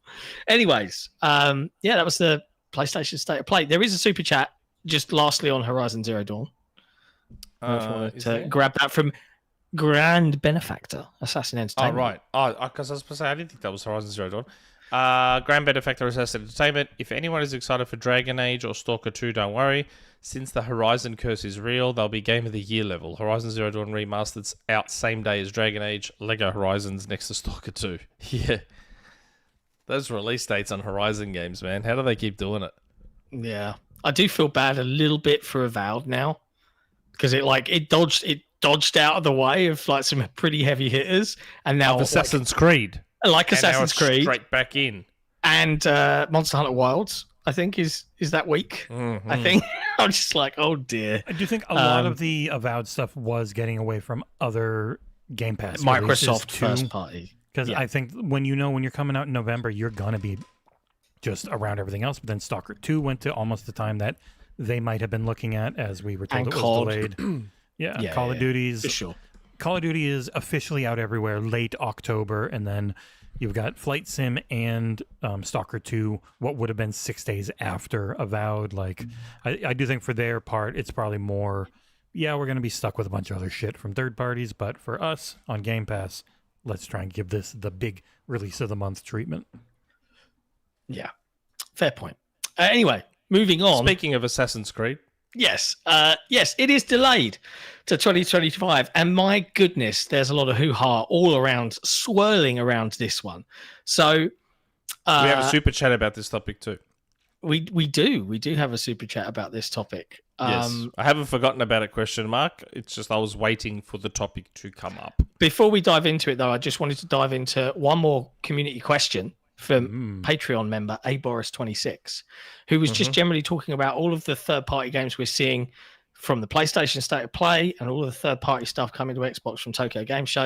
Anyways, that was the PlayStation State of Play. There is a super chat just lastly on Horizon Zero Dawn. I just wanted Is to there? grab that from grand benefactor, Assassin Oh, Entertainment. right. Oh, because I was supposed to say, I didn't think that was Horizon Zero Dawn. Grand Benefactor Assassin Entertainment. If anyone is excited for Dragon Age or Stalker 2, don't worry. Since the Horizon curse is real, they'll be Game of the Year level. Horizon Zero Dawn Remastered's out same day as Dragon Age. Lego Horizons next to Stalker 2. Yeah. Those release dates on Horizon games, man. How do they keep doing it? Yeah, I do feel bad a little bit for Avowed now because it dodged out of the way of like some pretty heavy hitters, and now Assassin's Creed. Like And now Assassin's it's Creed straight back in. and Monster Hunter Wilds, I think is that week. Mm-hmm. I think I'm just like, oh dear. I do think a lot of the Avowed stuff was getting away from other Game Pass Microsoft first party. Because I think when you're coming out in November, you're gonna be just around everything else. But then Stalker 2 went to almost the time that they might have been looking at, as we were told And it was COD. delayed. Call of Duty's For sure. Call of Duty is officially out everywhere late October, and then you've got Flight Sim and Stalker 2, what would have been 6 days after Avowed. Like, I do think for their part, it's probably more, we're going to be stuck with a bunch of other shit from third parties, but for us on Game Pass, let's try and give this the big release of the month treatment. Yeah, fair point. Anyway, moving on. Speaking of Assassin's Creed. Yes, it is delayed to 2025, and my goodness, there's a lot of hoo-ha all around, swirling around this one. So We have a super chat about this topic too. we do have a super chat about this topic. Yes, I haven't forgotten about it, question mark. It's just I was waiting for the topic to come up. Before we dive into it, though, I just wanted to dive into one more community question from Patreon member Aboris26, who was just generally talking about all of the third-party games we're seeing from the PlayStation State of Play and all of the third-party stuff coming to Xbox from Tokyo Game Show.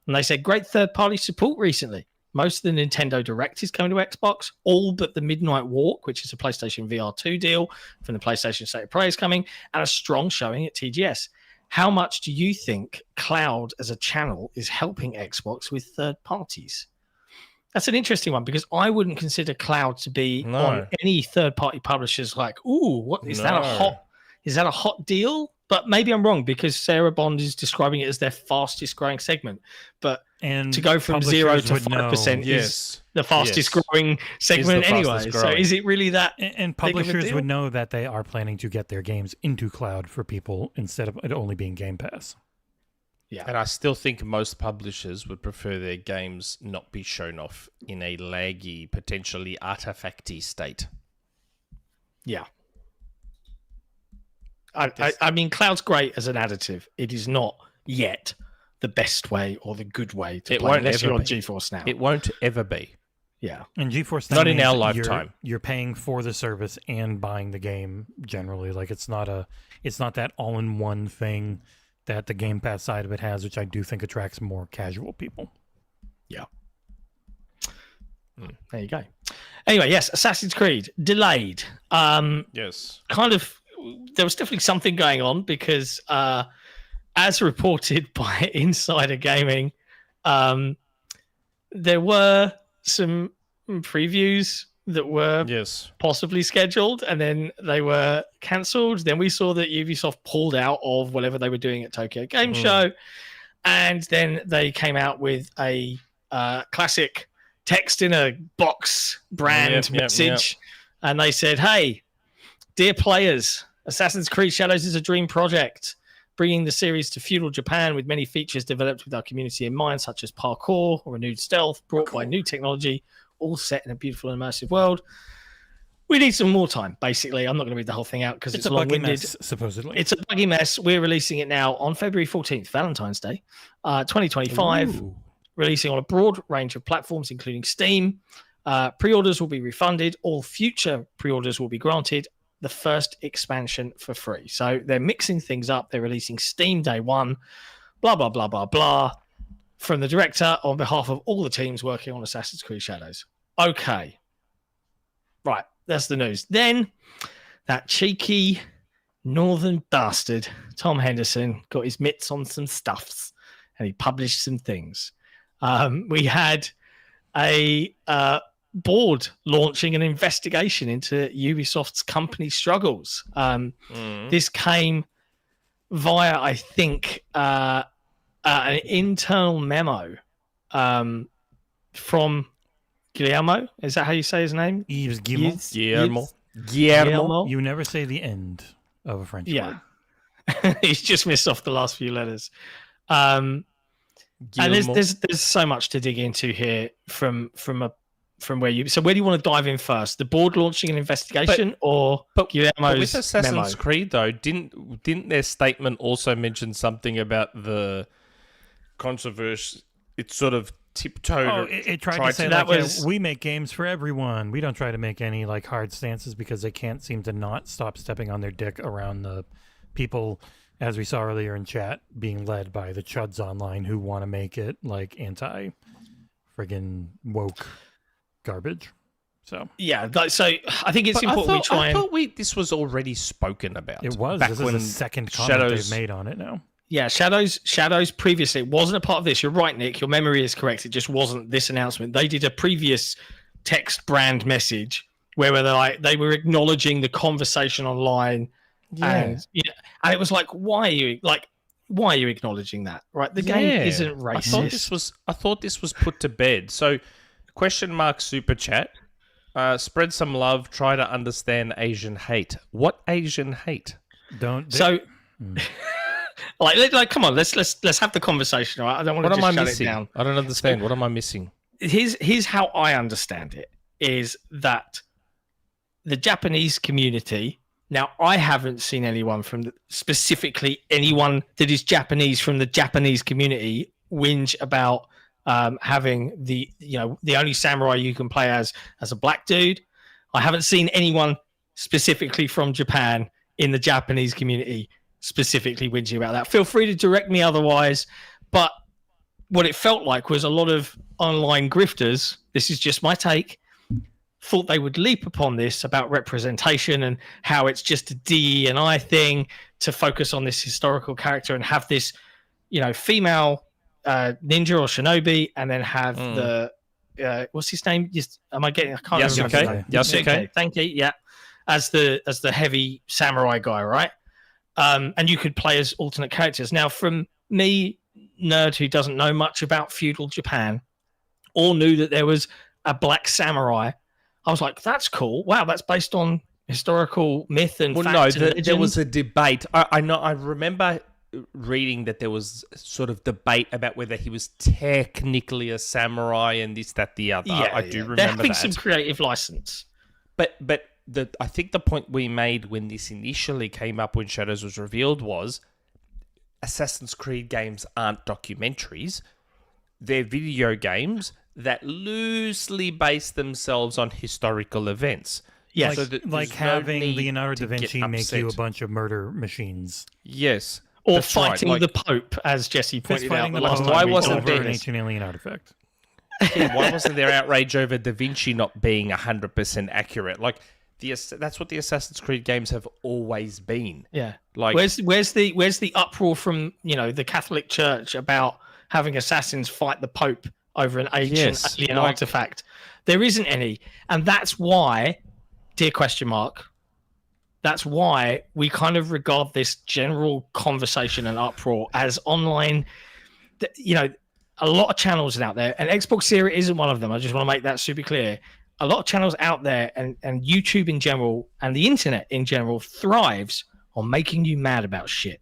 And they said, great third-party support recently. Most of the Nintendo Direct is coming to Xbox, all but the Midnight Walk, which is a PlayStation VR 2 deal from the PlayStation State of Play is coming, and a strong showing at TGS. How much do you think cloud as a channel is helping Xbox with third parties? That's an interesting one because I wouldn't consider cloud to be on any third-party publishers like, ooh, what is that a hot deal? But maybe I'm wrong because Sarah Bond is describing it as their fastest growing segment. But to go from 0 to 5% is the fastest growing segment anyway. So is it really that? And publishers would know that they are planning to get their games into cloud for people instead of it only being Game Pass. Yeah. And I still think most publishers would prefer their games not be shown off in a laggy, potentially artifacty state. Yeah. I mean, cloud's great as an additive. It is not yet the best way or the good way to play unless you're on GeForce Now. It won't ever be. Yeah. And GeForce Now not in our lifetime. You're paying for the service and buying the game generally. Like it's not that all-in-one thing that the Game Pass side of it has, which I do think attracts more casual people. Yeah. There you go. Anyway, yes, Assassin's Creed delayed. Yes. Kind of, there was definitely something going on because, as reported by Insider Gaming, there were some previews that were possibly scheduled and then they were cancelled. Then we saw that Ubisoft pulled out of whatever they were doing at Tokyo Game Show. And then they came out with a classic text in a box brand message. And they said, hey, dear players, Assassin's Creed Shadows is a dream project, bringing the series to feudal Japan with many features developed with our community in mind, such as parkour or renewed stealth brought by new technology, all set in a beautiful and immersive world. We need some more time, basically. I'm not going to read the whole thing out because it's a buggy long-winded. mess, supposedly. It's a buggy mess. We're releasing it now on February 14th, Valentine's Day, 2025, releasing on a broad range of platforms, including Steam. Pre-orders will be refunded. All future pre-orders will be granted the first expansion for free. So they're mixing things up. They're releasing Steam day one, blah, blah, blah, blah, blah, from the director on behalf of all the teams working on Assassin's Creed Shadows. Okay. Right. That's the news. Then that cheeky northern bastard, Tom Henderson, got his mitts on some stuffs and he published some things. We had a board launching an investigation into Ubisoft's company struggles. This came via, I think, an internal memo from Guillermo. Is that how you say his name? Yves Guillemot. Guillermo. You never say the end of a French word. He's just missed off the last few letters. And there's so much to dig into here from where you. So where do you want to dive in first? The board launching an investigation, or Guillermo's but with Assassin's memo? Creed though, didn't their statement also mention something about the controversy? It's sort of tiptoed. Oh, it tried to say that we make games for everyone. We don't try to make any like hard stances because they can't seem to not stop stepping on their dick around the people, as we saw earlier in chat, being led by the chuds online who want to make it like anti-friggin' woke garbage. So yeah, so I think it's important we try. I thought this was already spoken about. It was. Back this when is the second comment they've made on it now. Yeah, Shadows previously wasn't a part of this. You're right, Nick. Your memory is correct. It just wasn't this announcement. They did a previous text brand message where they were acknowledging the conversation online, and it was like, why are you acknowledging that? Right, the game isn't racist. I thought this was put to bed. So, super chat. Spread some love. Try to understand Asian hate. What Asian hate? Like, come on, let's have the conversation. Right? I don't want to just shut it down. I don't understand. What am I missing? Here's how I understand it: is that the Japanese community. Now, I haven't seen anyone specifically anyone that is Japanese from the Japanese community whinge about having the only samurai you can play as a black dude. I haven't seen anyone specifically from Japan in the Japanese community specifically whinging about that. Feel free to direct me otherwise, but what it felt like was a lot of online grifters, this is just my take, thought they would leap upon this about representation and how it's just a DE&I thing to focus on this historical character and have this, female ninja or shinobi, and then have the what's his name? I can't remember his name. Yasuke. Thank you. Yeah, as the heavy samurai guy, right? And you could play as alternate characters. Now, from me, nerd who doesn't know much about feudal Japan, or knew that there was a black samurai, I was like, that's cool. Wow, that's based on historical myth and fact. There was a debate. I know. I remember reading that there was sort of debate about whether he was technically a samurai and this, that, the other. Yeah, I do remember they're having that. some creative license. But I think the point we made when this initially came up, when Shadows was revealed, was Assassin's Creed games aren't documentaries. They're video games that loosely base themselves on historical events. Yes. Like having Leonardo da Vinci make you a bunch of murder machines. Yes. Or fighting the Pope, as Jesse pointed out the last time. Why wasn't there an ancient alien artifact? Why wasn't there outrage over Da Vinci not being 100% accurate? Like, that's what the Assassin's Creed games have always been. Yeah. Like, where's the uproar from the Catholic Church about having assassins fight the Pope over an ancient alien artifact? There isn't any, and that's why, dear question mark, that's why we kind of regard this general conversation and uproar as online. A lot of channels out there, and XboxEra isn't one of them. I just want to make that super clear. A lot of channels out there, and YouTube in general, and the internet in general, thrives on making you mad about shit,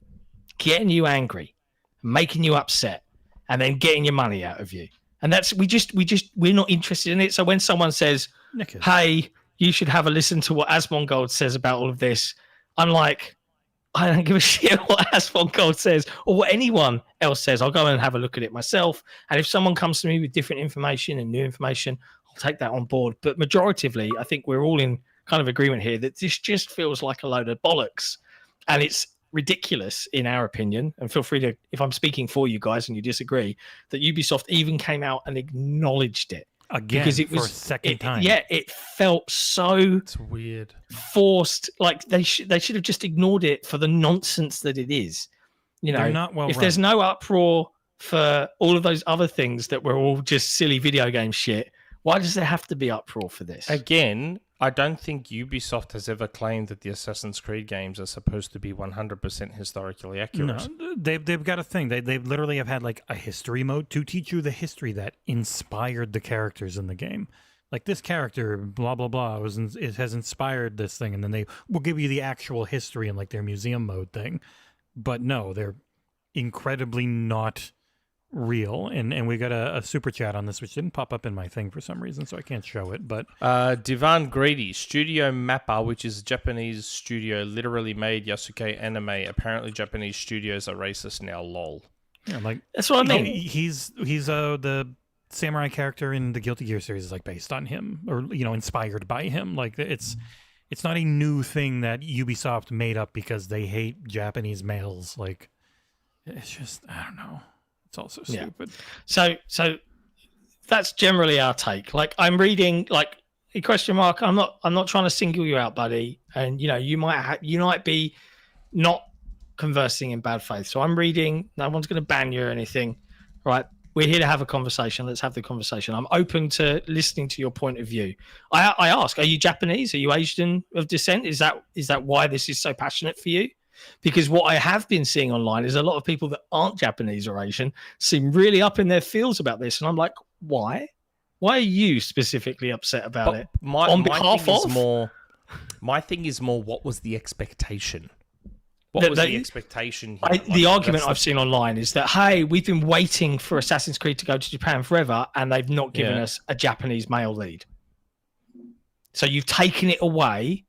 getting you angry, making you upset, and then getting your money out of you. And that's we're not interested in it. So when someone says, "Hey, you should have a listen to what Asmongold says about all of this," I'm like, I don't give a shit what Asmongold says or what anyone else says. I'll go and have a look at it myself. And if someone comes to me with different information and new information, I'll take that on board. But majoritively, I think we're all in kind of agreement here that this just feels like a load of bollocks. And it's ridiculous, in our opinion. And feel free to, if I'm speaking for you guys and you disagree, that Ubisoft even came out and acknowledged it. Again, because it was for a second time. Yeah, it felt so it's weird, forced. Like they should have just ignored it for the nonsense that it is. They're not well if run. There's no uproar for all of those other things that were all just silly video game shit, why does there have to be uproar for this? Again, I don't think Ubisoft has ever claimed that the Assassin's Creed games are supposed to be 100% historically accurate. No, they've got a thing. They literally have had like a history mode to teach you the history that inspired the characters in the game. Like this character, blah blah blah, it has inspired this thing, and then they will give you the actual history in like their museum mode thing. But no, they're incredibly not real. And we got a super chat on this, which didn't pop up in my thing for some reason, so I can't show it. But Divan Greedy, Studio Mappa, which is a Japanese studio, literally made Yasuke anime. Apparently, Japanese studios are racist now. Lol. yeah, like That's what I mean. He's the samurai character in the Guilty Gear series is like based on him, or inspired by him. Like it's not a new thing that Ubisoft made up because they hate Japanese males. Like it's just, I don't know. It's also stupid. So that's generally our take. Like I'm reading like a question mark. I'm not trying to single you out, buddy. And you might be not conversing in bad faith. So I'm reading. No one's going to ban you or anything, right? We're here to have a conversation. Let's have the conversation. I'm open to listening to your point of view. I ask, are you Japanese? Are you Asian of descent? Is that why this is so passionate for you? Because what I have been seeing online is a lot of people that aren't Japanese or Asian seem really up in their feels about this. And I'm like, why? Why are you specifically upset about it? My thing is more, what was the expectation? What was the expectation here? The argument I've seen online is that, hey, we've been waiting for Assassin's Creed to go to Japan forever, and they've not given us a Japanese male lead. So you've taken it away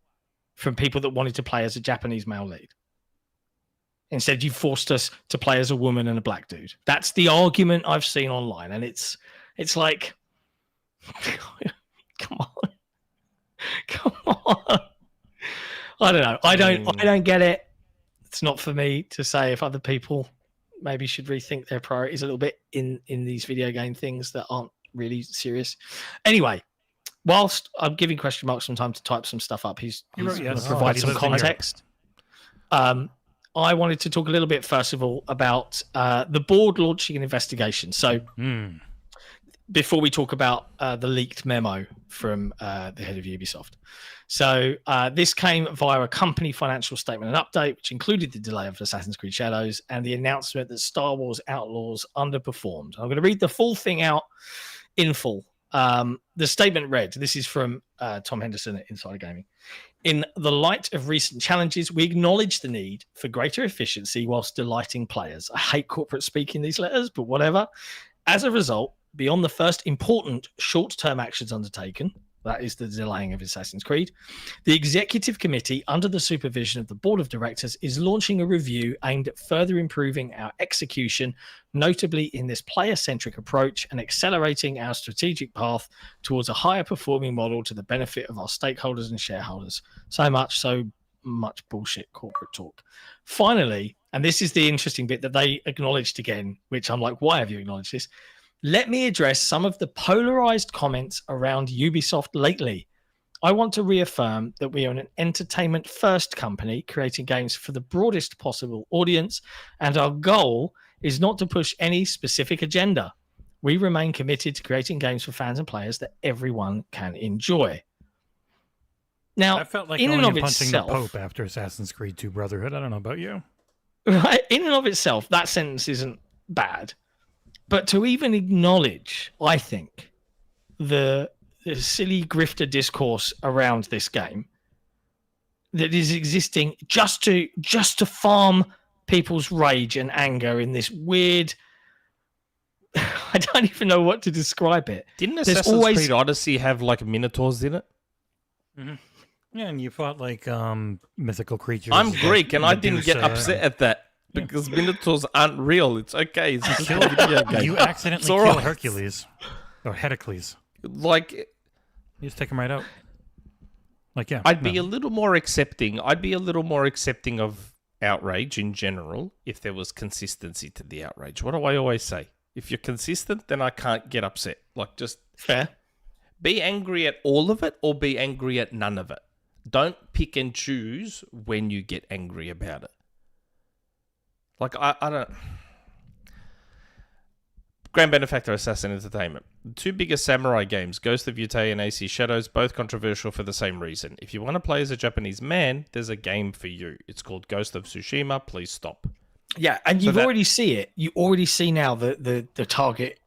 from people that wanted to play as a Japanese male lead. Instead, you forced us to play as a woman and a black dude. That's the argument I've seen online, and it's like, come on. I don't know. I don't get it. It's not for me to say if other people maybe should rethink their priorities a little bit in these video game things that aren't really serious. Anyway, whilst I'm giving question marks some time to type some stuff up, he's going to provide some context. I wanted to talk a little bit, first of all, about the board launching an investigation. So before we talk about the leaked memo from the head of Ubisoft. So this came via a company financial statement and update, which included the delay of Assassin's Creed Shadows and the announcement that Star Wars Outlaws underperformed. I'm going to read the full thing out in full. The statement read, this is from Tom Henderson at Insider Gaming. In the light of recent challenges, we acknowledge the need for greater efficiency whilst delighting players. I hate corporate speak in these letters, but whatever. As a result, beyond the first important short-term actions undertaken, that is the delaying of Assassin's Creed, the Executive Committee, under the supervision of the Board of Directors, is launching a review aimed at further improving our execution, notably in this player-centric approach and accelerating our strategic path towards a higher performing model to the benefit of our stakeholders and shareholders. So much bullshit corporate talk. Finally, and this is the interesting bit that they acknowledged again, which I'm like, why have you acknowledged this? Let me address some of the polarized comments around Ubisoft lately. I want to reaffirm that we are an entertainment-first company creating games for the broadest possible audience, and our goal is not to push any specific agenda. We remain committed to creating games for fans and players that everyone can enjoy. Now, I felt like in and of punching itself, the Pope after Assassin's Creed 2 Brotherhood. I don't know about you. Right, in and of itself, that sentence isn't bad. But to even acknowledge, I think, the silly grifter discourse around this game that is existing just to farm people's rage and anger in this weird, I don't even know what to describe it. Didn't Assassin's Creed Odyssey have like minotaurs in it? Mm-hmm. Yeah, and you fought like mythical creatures. I'm Greek, and I didn't get Medusa. upset at that. Because minotaurs aren't real. It's okay. It's just a video game. You accidentally kill Hercules. Or Heracles. Like, you just take him right out. Like, yeah. I'd be a little more accepting. I'd be a little more accepting of outrage in general if there was consistency to the outrage. What do I always say? If you're consistent, then I can't get upset. Like, just fair. Be angry at all of it or be angry at none of it. Don't pick and choose when you get angry about it. Like, I don't... Grand benefactor, Assassin Entertainment. The two biggest samurai games, Ghost of Yōtei and AC Shadows, both controversial for the same reason. If you want to play as a Japanese man, there's a game for you. It's called Ghost of Tsushima. Please stop. Yeah, and you already see it. You already see now the target.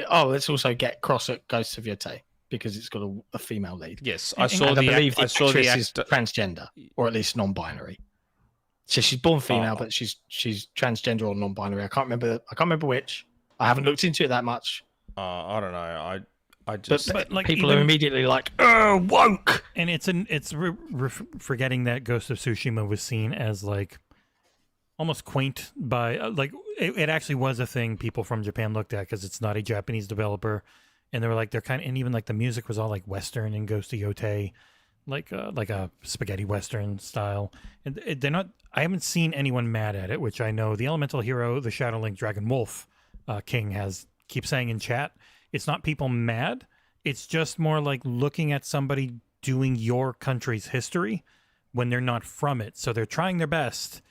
Oh, let's also get cross at Ghost of Yōtei because it's got a female lead. Yes, I believe the actress is transgender, or at least non-binary. So she's born female, but she's transgender or non-binary. I can't remember which. I haven't looked into it that much. I don't know. I just but like people are immediately like, "Oh, woke!" And it's forgetting that Ghost of Tsushima was seen as like almost quaint by like it actually was a thing people from Japan looked at because it's not a Japanese developer, and they were like and even like the music was all like Western in Ghost of Yōtei, like a spaghetti Western style, and they're not. I haven't seen anyone mad at it, which I know the Elemental Hero, the Shadow Link Dragon Wolf King keeps saying in chat. It's not people mad. It's just more like looking at somebody doing your country's history when they're not from it. So they're trying their best,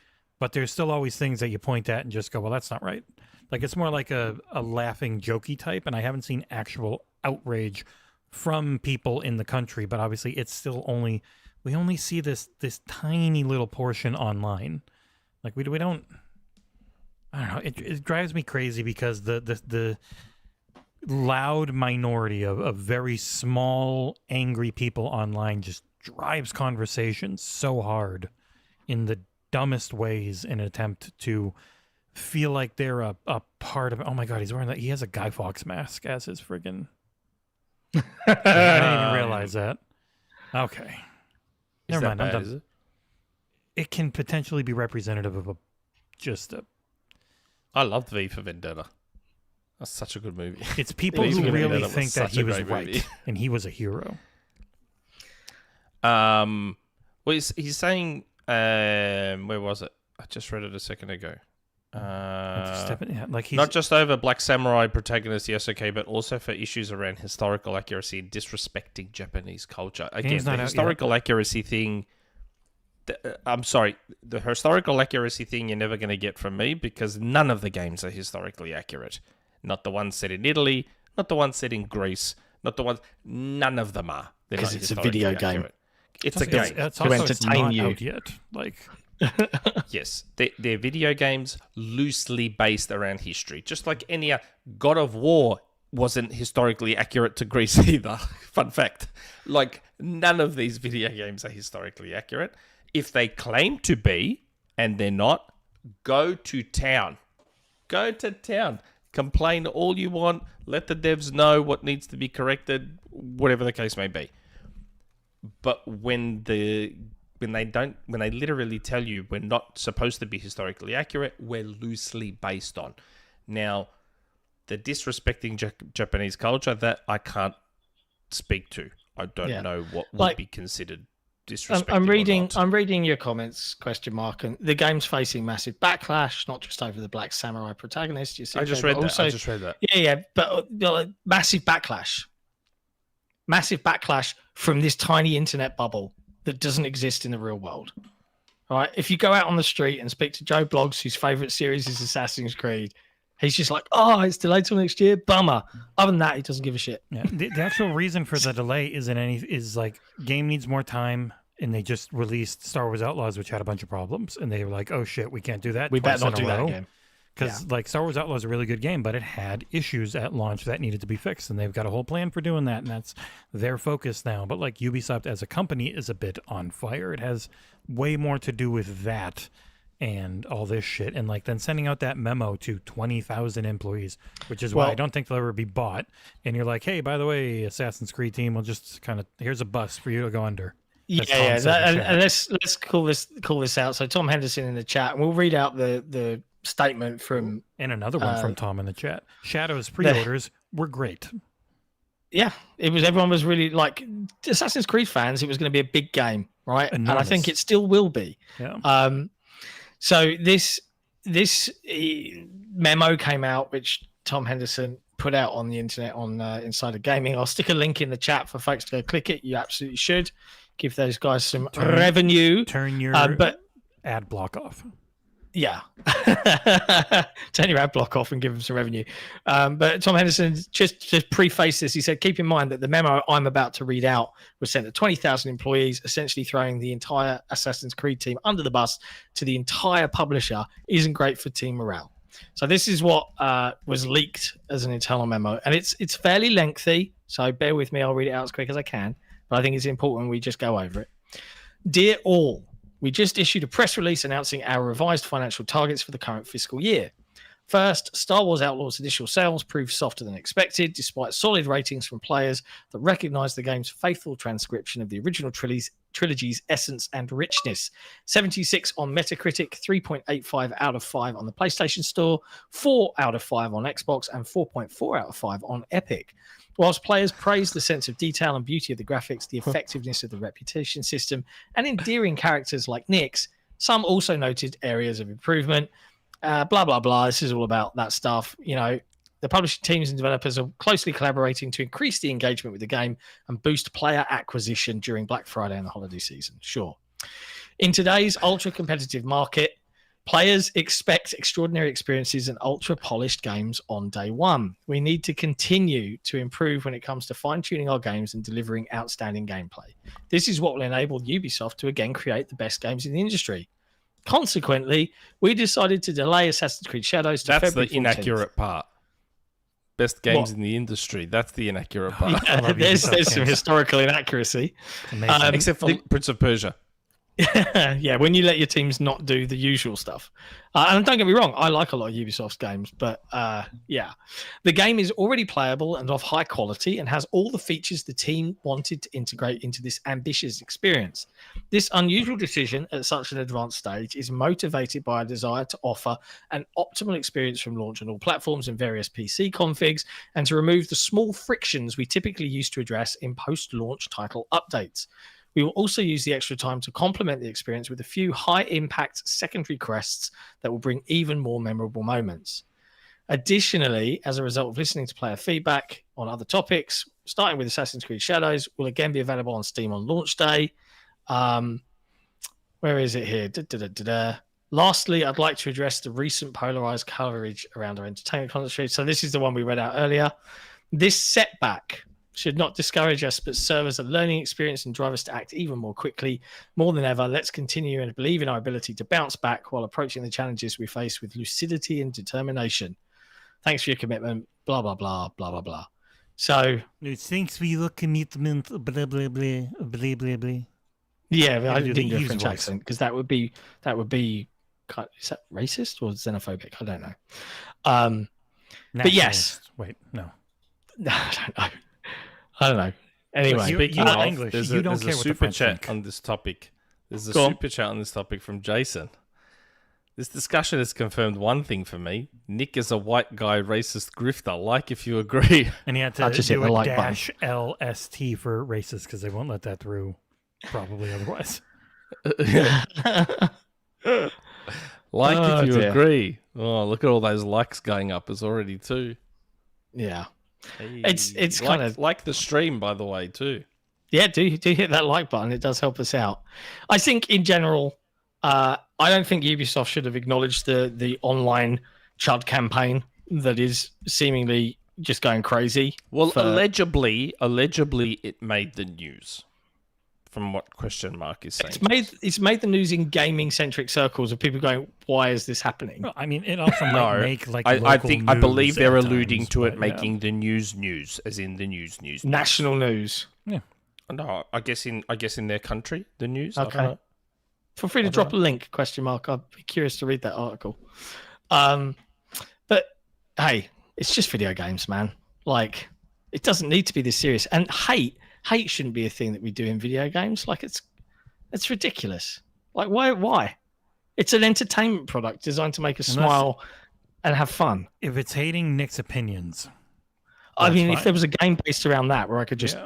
but there's still always things that you point at and just go, well, that's not right. Like it's more like a laughing, jokey type. And I haven't seen actual outrage from people in the country, but obviously it's still we only see this tiny little portion online. Like we don't, I don't know. It drives me crazy because the loud minority of very small, angry people online just drives conversations so hard in the dumbest ways in an attempt to feel like they're a part of it. Oh my God, he's wearing that. He has a Guy Fawkes mask as his friggin'. I didn't even realize that. Okay. Never mind. I'm done. It can potentially be representative of I loved V for Vendetta. That's such a good movie. It's people who really think that he was right and he was a hero. Well, he's saying, where was it? I just read it a second ago. Not just over Black Samurai protagonist, yes, okay, but also for issues around historical accuracy and disrespecting Japanese culture. Again, the historical accuracy thing. I'm sorry, the historical accuracy thing you're never going to get from me because none of the games are historically accurate. Not the ones set in Italy, not the ones set in Greece, none of them are. Because it's a video game. It's a game. It's also entertain not you. Out yet. Like, yes, they're video games loosely based around history. Just like any God of War wasn't historically accurate to Greece either. Fun fact. Like, none of these video games are historically accurate. If they claim to be, and they're not, go to town. Go to town. Complain all you want. Let the devs know what needs to be corrected, whatever the case may be. But when they literally tell you we're not supposed to be historically accurate, we're loosely based on. Now, the disrespecting Japanese culture, that I can't speak to. I don't know what would be considered disrespecting. I'm reading your comments, ? And the game's facing massive backlash, not just over the Black Samurai protagonist. I just read that. Yeah, but massive backlash. Massive backlash from this tiny internet bubble that doesn't exist in the real world. All right, if you go out on the street and speak to Joe Bloggs, whose favorite series is Assassin's Creed, he's just like, "Oh, it's delayed till next year. Bummer." Other than that, he doesn't give a shit. Yeah, the actual reason for the delay is like game needs more time, and they just released Star Wars Outlaws, which had a bunch of problems, and they were like, "Oh shit, we can't do that. We better not do that again." Because like Star Wars Outlaws is a really good game, but it had issues at launch that needed to be fixed, and they've got a whole plan for doing that, and that's their focus now. But like Ubisoft as a company is a bit on fire. It has way more to do with that and all this shit, and like then sending out that memo to 20,000 employees, which is why I don't think they'll ever be bought. And you're like, hey, by the way, Assassin's Creed team, we'll just kind of here's a bus for you to go under. And let's call this out. So Tom Henderson in the chat, and we'll read out the statement from and another one from Tom in the chat. Shadow's pre-orders were great. Yeah, it was. Everyone was really like Assassin's Creed fans. It was going to be a big game, right? Enormous. And I think it still will be. Yeah. So this memo came out, which Tom Henderson put out on the internet on Insider Gaming. I'll stick a link in the chat for folks to go click it. You absolutely should give those guys some revenue. Turn your ad block off. Yeah. Turn your ad block off and give them some revenue. But Tom Henderson, just preface this, he said, keep in mind that the memo I'm about to read out was sent to 20,000 employees, essentially throwing the entire Assassin's Creed team under the bus to the entire publisher isn't great for team morale. So this is what was leaked as an internal memo, and it's fairly lengthy, so bear with me. I'll read it out as quick as I can, but I think it's important we just go over it. Dear all, we just issued a press release announcing our revised financial targets for the current fiscal year. First, Star Wars Outlaws initial sales proved softer than expected, despite solid ratings from players that recognize the game's faithful transcription of the original trilogy's essence and richness. 76 on Metacritic, 3.85 out of 5 on the PlayStation Store, 4 out of 5 on Xbox, and 4.4 out of 5 on Epic. Whilst players praised the sense of detail and beauty of the graphics, the effectiveness of the reputation system, and endearing characters like Nyx, some also noted areas of improvement. Blah, blah, blah. This is all about that stuff. You know, the publishing teams and developers are closely collaborating to increase the engagement with the game and boost player acquisition during Black Friday and the holiday season. Sure. In today's ultra-competitive market, players expect extraordinary experiences and ultra-polished games on day one. We need to continue to improve when it comes to fine-tuning our games and delivering outstanding gameplay. This is what will enable Ubisoft to again create the best games in the industry. Consequently, we decided to delay Assassin's Creed Shadows to That's February the inaccurate part. Best games in the industry. That's the inaccurate part. Yeah, there's some historical inaccuracy. Except for Prince of Persia. Yeah, when you let your teams not do the usual stuff. And don't get me wrong, I like a lot of Ubisoft's games, but yeah. The game is already playable and of high quality and has all the features the team wanted to integrate into this ambitious experience. This unusual decision at such an advanced stage is motivated by a desire to offer an optimal experience from launch on all platforms and various PC configs, and to remove the small frictions we typically use to address in post-launch title updates. We will also use the extra time to complement the experience with a few high-impact secondary quests that will bring even more memorable moments. Additionally, as a result of listening to player feedback on other topics, starting with Assassin's Creed Shadows, will again be available on Steam on launch day. Where is it here? Lastly, I'd like to address the recent polarized coverage around our entertainment industry. So this is the one we read out earlier. This setback should not discourage us, but serve as a learning experience and drive us to act even more quickly. More than ever, let's continue and believe in our ability to bounce back while approaching the challenges we face with lucidity and determination. Thanks for your commitment, blah, blah, blah, blah, blah, blah. So... Thanks for your commitment, blah, blah, blah, blah, blah, blah. Yeah, but I didn't do a French accent, because that would be... Is that racist or xenophobic? I don't know. But yes. Wait, no. I don't know. Anyway, speaking you of, are English. There's You a, don't there's care a what the super French chat think. on this topic. There's a Go on. super chat on this topic from Jason. This discussion has confirmed one thing for me. Nick is a white guy racist grifter. Like if you agree. And he had I'll to just hit do the a like dash LST for racist because they won't let that through. Probably otherwise. Like Oh, if you dear. agree. Oh, look at all those likes going up as already too. yeah. Hey, It's like, kind of... like the stream, by the way, too. Yeah, do hit that like button. It does help us out. I think in general, I don't think Ubisoft should have acknowledged the online chud campaign that is seemingly just going crazy. Well, for- allegedly, it made the news. From what question mark is saying. It's made the news in gaming centric circles of people going, "Why is this happening?" Well, I mean, it also might No, make like I local believe news they're at alluding times, to it but, making the news, as in the news. National news. No, I guess in their country, the news. I don't Okay. know. Feel free to drop a link? Question mark. I'd be curious to read that article. But hey, it's just video games, man. Like, it doesn't need to be this serious. And hate shouldn't be a thing that we do in video games. Like, it's ridiculous. Like, why? It's an entertainment product designed to make us smile and have fun. If it's hating Nick's opinions, I mean, fine. if there was a game based around that where I could just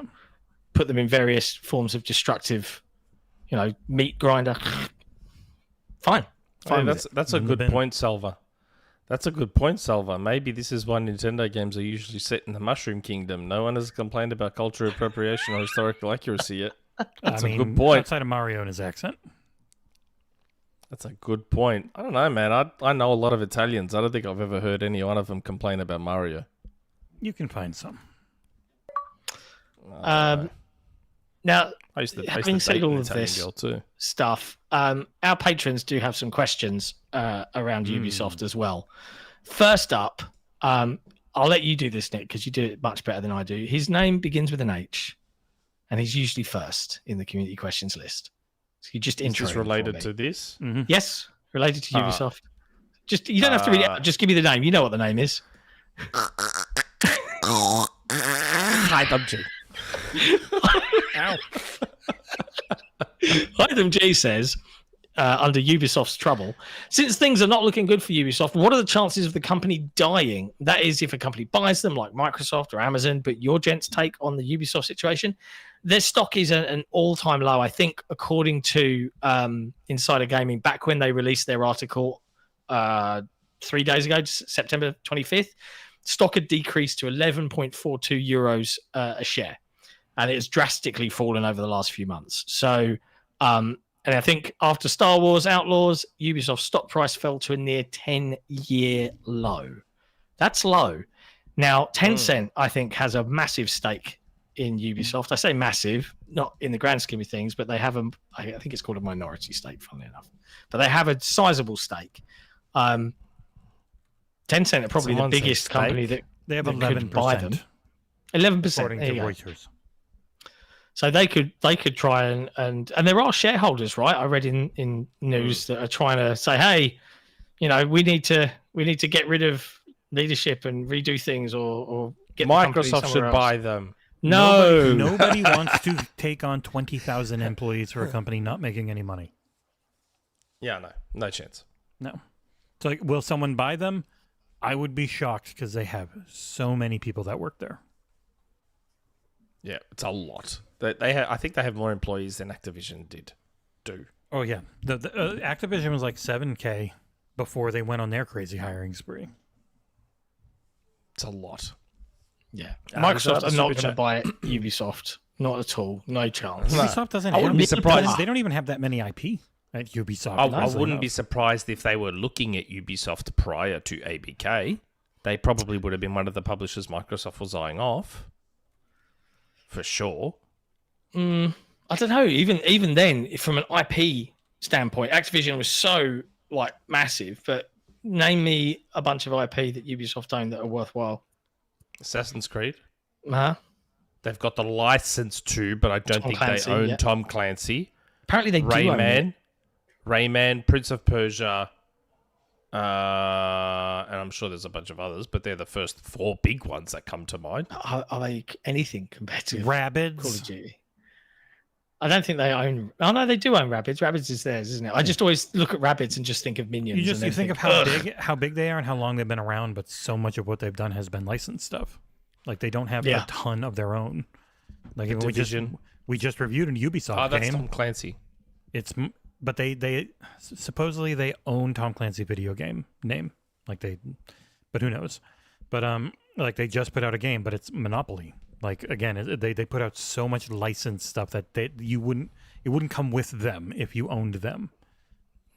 put them in various forms of destructive, meat grinder, fine. Hey, With that's a In the good bin. point, Salva. That's a good point, Salva. Maybe this is why Nintendo games are usually set in the Mushroom Kingdom. No one has complained about cultural appropriation or historical accuracy yet. That's a good point. Outside of Mario and his accent. That's a good point. I don't know, man. I know a lot of Italians. I don't think I've ever heard any one of them complain about Mario. You can find some. Now, I used to having date said an all of Italian this girl too. stuff, our patrons do have some questions around Ubisoft as well. First up, I'll let you do this, Nick, because you do it much better than I do. His name begins with an H, and he's usually first in the community questions list. So you just intro. Is this related to this? Mm-hmm. Yes, related to Ubisoft. Just you don't have to read it out. Just give me the name. You know what the name is. Hytham G. Ow. Hytham G says, under Ubisoft's trouble, since things are not looking good for Ubisoft, what are the chances of the company dying? That is, if a company buys them like Microsoft or Amazon. But your gents' take on the Ubisoft situation? Their stock is an all-time low, I think, according to Insider Gaming, back when they released their article 3 days ago, September 25th. Stock had decreased to 11.42 euros a share, and it has drastically fallen over the last few months. So, and I think after Star Wars Outlaws, Ubisoft's stock price fell to a near 10-year low. That's low. Now, Tencent, I think, has a massive stake in Ubisoft. I say massive, not in the grand scheme of things, but they have I think it's called a minority stake, funnily enough. But they have a sizable stake. Tencent are probably the biggest company that They have that 11%. could buy them. 11%. According There to you go. Reuters. So they could try and there are shareholders, right? I read in news that are trying to say, hey, we need to get rid of leadership and redo things or get the company Microsoft should somewhere else. buy them. No, Nobody wants to take on 20,000 employees for a company not making any money. Yeah, no chance. No. It's like, will someone buy them? I would be shocked because they have so many people that work there. Yeah, it's a lot. I think they have more employees than Activision do. Oh, yeah. The Activision was like 7K before they went on their crazy hiring spree. It's a lot. Yeah, Microsoft Microsoft are not going to Superchat. buy Ubisoft. Not at all. No chance. Ubisoft doesn't I wouldn't be surprised. They don't even have that many IP at Ubisoft. I honestly. wouldn't be surprised if they were looking at Ubisoft prior to ABK. They probably would have been one of the publishers Microsoft was eyeing off. For sure. I don't know. Even then, from an IP standpoint, Activision was so massive. But name me a bunch of IP that Ubisoft own that are worthwhile. Assassin's Creed. Huh? They've got the license to, but I don't think Clancy, they own yeah. Tom Clancy. Apparently they do own it. Rayman, Prince of Persia, and I'm sure there's a bunch of others, but they're the first 4 big ones that come to mind. Are they anything compared to Call of Rabbids. Duty? I don't think they own. Oh no, they do own Rabbids. Rabbids is theirs, isn't it? I just always look at Rabbids and just think of Minions. You and then think of "Ugh." how big they are and how long they've been around, but so much of what they've done has been licensed stuff. Like they don't have Yeah. a ton of their own. Like even Division. we just reviewed a Ubisoft Oh, that's game. Tom Clancy. But they supposedly they own Tom Clancy video game name. But who knows? But like they just put out a game, but it's Monopoly. Like again, they put out so much licensed stuff that it wouldn't come with them if you owned them.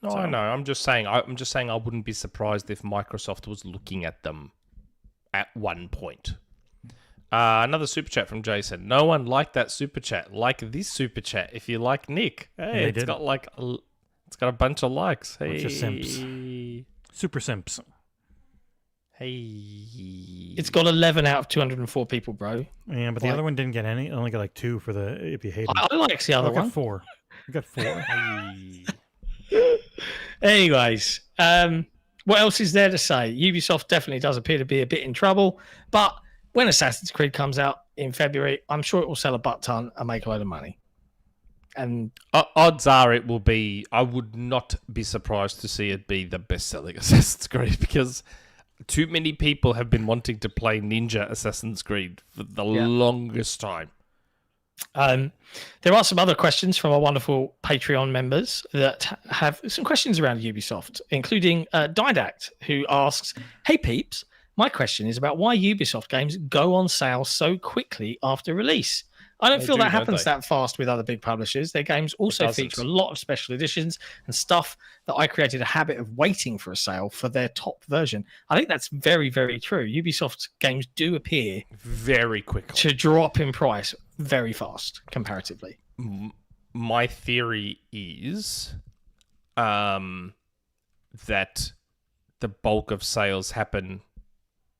No, I know. I'm just saying I wouldn't be surprised if Microsoft was looking at them at one point. Another super chat from Jason. No one liked that super chat. Like this super chat if you like Nick. Hey, it's got a bunch of likes. Hey, Bunch of simps. Super simps. Hey, It's got 11 out of 204 people, bro. Yeah, but the other one didn't get any. It only got like 2 for the if you hate it. I like the other I got one. 4. I got 4. Anyways, what else is there to say? Ubisoft definitely does appear to be a bit in trouble, but when Assassin's Creed comes out in February, I'm sure it will sell a butt ton and make a load of money. And odds are it will be. I would not be surprised to see it be the best-selling Assassin's Creed because too many people have been wanting to play Ninja Assassin's Creed for the longest time. there are some other questions from our wonderful Patreon members that have some questions around Ubisoft, including Didact, who asks, "Hey peeps, my question is about why Ubisoft games go on sale so quickly after release. I don't They feel do, that don't happens they? that fast with other big publishers. Their games also doesn't. feature a lot of special editions and stuff that I created a habit of waiting for a sale for their top version. I think that's very, very true. Ubisoft games do appear Very quickly. to drop in price very fast comparatively. My theory is that the bulk of sales happen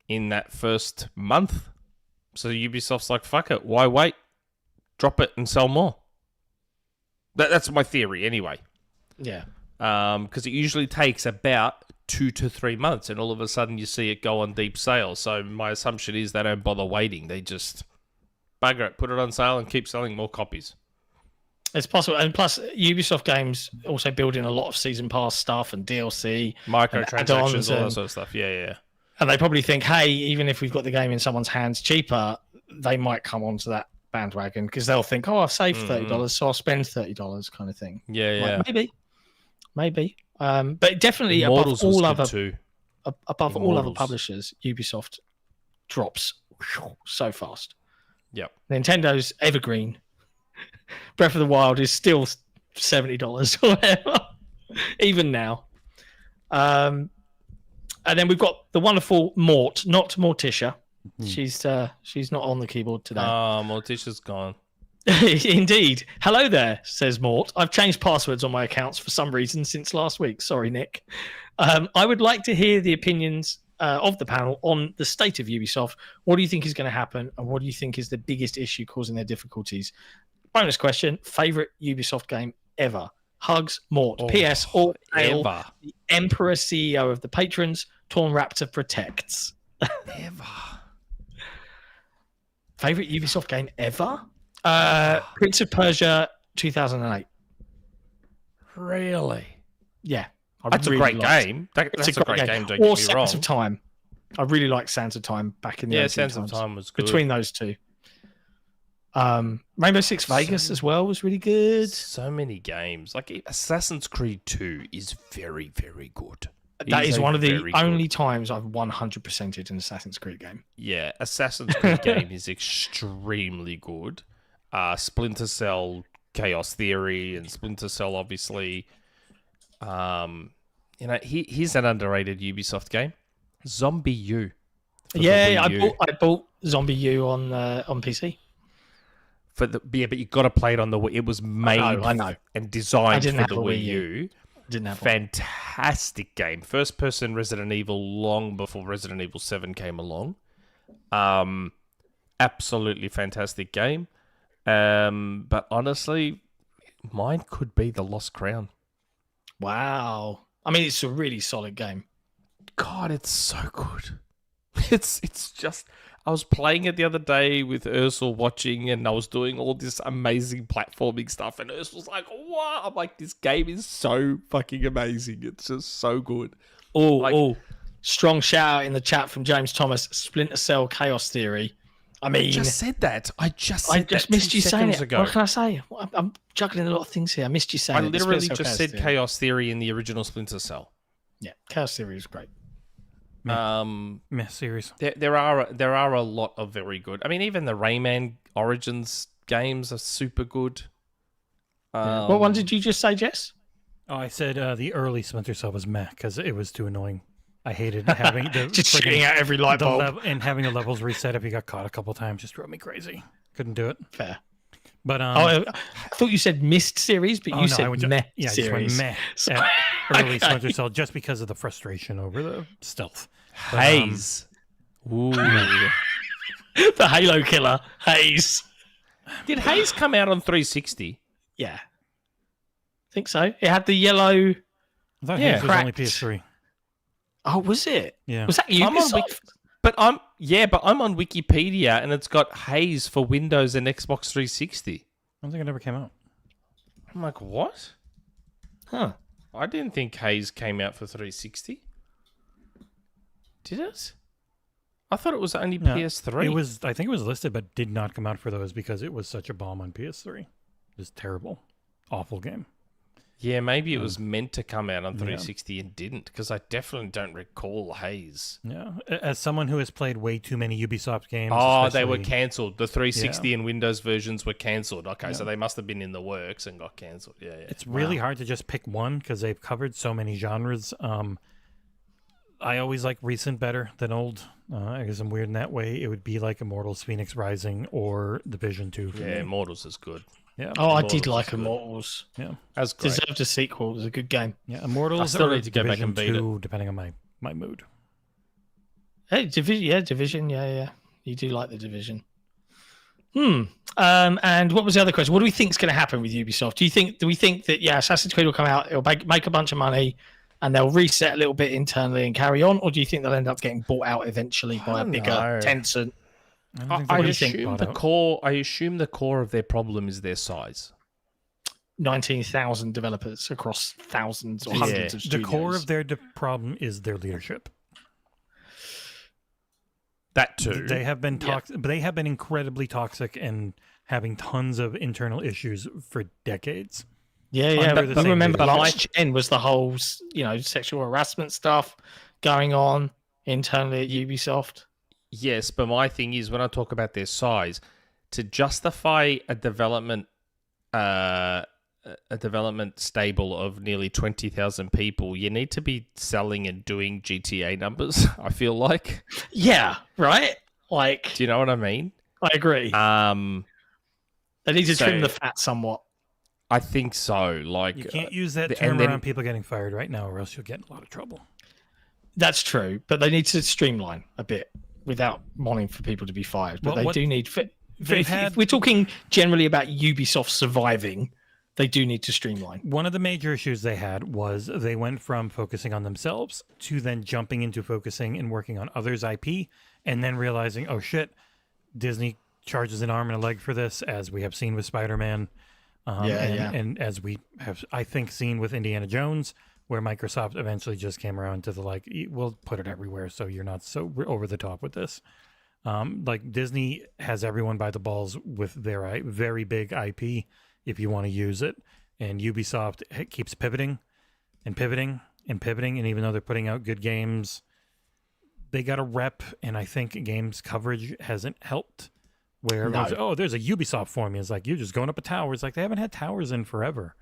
in that first month. So Ubisoft's like, fuck it, why wait? Drop it and sell more. That's my theory anyway. Yeah. Because it usually takes about 2 to 3 months, and all of a sudden you see it go on deep sale. So my assumption is they don't bother waiting. They just bugger it, put it on sale, and keep selling more copies. It's possible. And plus, Ubisoft games also build in a lot of season pass stuff and DLC. Microtransactions, add-ons all that and- sort of stuff. Yeah. And they probably think, hey, even if we've got the game in someone's hands cheaper, they might come onto that bandwagon because they'll think, oh, I've saved $30, so I'll spend $30 kind of thing. Yeah. Like, maybe. But definitely Immortals above all was other good too. above all other Immortals. publishers, Ubisoft drops so fast. Yep. Nintendo's evergreen. Breath of the Wild is still $70 or whatever, even now. And then we've got the wonderful Mort, not Morticia. She's not on the keyboard today. Morticia's gone. Indeed. Hello there, says Mort. I've changed passwords on my accounts for some reason since last week. Sorry, Nick. I would like to hear the opinions of the panel on the state of Ubisoft. What do you think is going to happen, and what do you think is the biggest issue causing their difficulties? Bonus question: favorite Ubisoft game ever? Hugs, Mort. P.S. All hail Ever. the Emperor CEO of the Patrons. Torn Raptor protects. Ever. Favorite Ubisoft game ever? Prince of Persia 2008. Really? Yeah. I That's really a great liked it. game. That's It's a great game, don't Or get me wrong. Sands of Time. I really liked Sands of Time back in the Yeah, 18 Sands of times. Time was good. Between those two. Rainbow Six Vegas as well was really good. So many games. Like Assassin's Creed 2 is very, very good. That It is a one of the very good- only times I've 100%ed an Assassin's Creed game. Yeah, Assassin's Creed game is extremely good. Splinter Cell, Chaos Theory, and Splinter Cell, obviously. Here's an underrated Ubisoft game, Zombie U. for the Yeah, Wii U. I bought Zombie U on PC. But you got to play it on the Wii. It was made I know. and I designed didn't for have the a Wii Wii U. U. Didn't have one. Fantastic game. First person Resident Evil long before Resident Evil 7 came along. Absolutely fantastic game. But honestly, mine could be The Lost Crown. Wow. I mean, it's a really solid game. God, it's so good. It's just... I was playing it the other day with Ursel watching, and I was doing all this amazing platforming stuff, and Ursel's like, wow. I'm like, this game is so fucking amazing. It's just so good. Oh, strong shout out in the chat from James Thomas. Splinter Cell Chaos Theory. I mean, I just said that. I just missed you saying it. ago. What can I say? I'm juggling a lot of things here. I missed you saying I it. literally Splinter Cell just said Theory. Chaos Theory in the original Splinter Cell. Yeah, Chaos Theory is great. Meh series. There are a lot of very good. I mean, even the Rayman Origins games are super good. What one did you just say, Jess? Oh, I said the early Splinter Cell was meh because it was too annoying. I hated having the Just friggin- shooting out every light bulb. and having the levels reset if you got caught a couple times just drove me crazy. Couldn't do it. Fair. But I thought you said missed series, but you said meh yeah, I just series. went meh So- at early Okay. Splinter Cell just because of the frustration over the stealth. But, Haze. Ooh. The Halo killer, Haze. Did Haze come out on 360? Yeah. Think so. It had the yellow. I thought Yeah. Haze was only Cracked. PS3. Oh, was it? Yeah. Was that you? I'm on But I'm on Wikipedia, and it's got Haze for Windows and Xbox 360. I don't think it ever came out. I'm like, what? Huh. I didn't think Haze came out for 360. Did it? I thought it was only No, PS3. It was. I think it was listed, but did not come out for those because it was such a bomb on PS3. It was terrible, awful game. Yeah, maybe it was meant to come out on 360 and didn't, because I definitely don't recall Haze. Yeah, as someone who has played way too many Ubisoft games. Oh, they were cancelled. The 360 Yeah. and Windows versions were cancelled. Okay, so they must have been in the works and got cancelled. Yeah. It's really hard to just pick one because they've covered so many genres. I always like recent better than old. I guess I'm weird in that way. It would be like Immortals, Phoenix Rising, or Division 2 for me. Immortals is good. Yeah. Oh, I Immortals did like is good. Immortals. Yeah. That's great. Deserved a sequel. It was a good game. Yeah. Immortals. I still or need to go back Division and beat 2, depending on my mood. Hey, Division. Yeah. You do like the Division. And what was the other question? What do we think is going to happen with Ubisoft? Do we think that Assassin's Creed will come out, it'll make a bunch of money, and they'll reset a little bit internally and carry on, or do you think they'll end up getting bought out eventually by a bigger Tencent? I assume the core of their problem is their size. 19,000 developers across thousands or hundreds of The studios. core of their problem is their leadership. That too. They have been toxic, but they have been incredibly toxic and having tons of internal issues for decades. But the same remember, leadership. last gen was the whole, sexual harassment stuff going on internally at Ubisoft. Yes, but my thing is when I talk about their size, to justify a development stable of nearly 20,000 people, you need to be selling and doing GTA numbers. I feel like. Yeah, right. Like, Do you know what I mean? I agree. They need to trim the fat somewhat. I think so. Like You can't use that term around people getting fired right now, or else you'll get in a lot of trouble. That's true, but they need to streamline a bit without wanting for people to be fired. But Well, they do need. If we're talking generally about Ubisoft surviving, they do need to streamline. One of the major issues they had was they went from focusing on themselves to then jumping into focusing and working on others' IP, and then realizing, oh shit, Disney charges an arm and a leg for this, as we have seen with Spider-Man. And as we have, I think, seen with Indiana Jones, where Microsoft eventually just came around to the we'll put it everywhere, so you're not so over the top with this. Disney has everyone by the balls with their very big IP if you want to use it, and Ubisoft keeps pivoting, and even though they're putting out good games, they got a rep, and I think games coverage hasn't helped. Where there's a Ubisoft formula. It's like you're just going up a tower. It's like they haven't had towers in forever.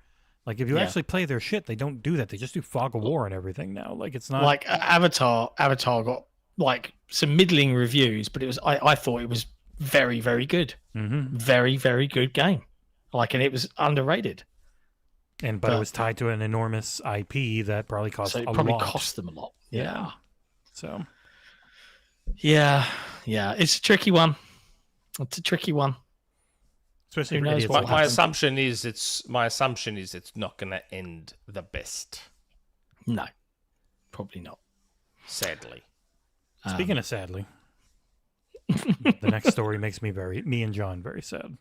Like if you actually play their shit, they don't do that. They just do Fog of War and everything now. Like it's not like Avatar. Avatar got like some middling reviews, but it was I thought it was very, very good. Mm-hmm. Very, very good game. And it was underrated. But it was tied to an enormous IP that probably cost a lot. Cost them a lot. Yeah. So. Yeah. It's a tricky one. Especially Who knows for what idiots My like us. assumption is it's not going to end the best. No, probably not. Sadly. Speaking of sadly, the next story makes me and John very sad.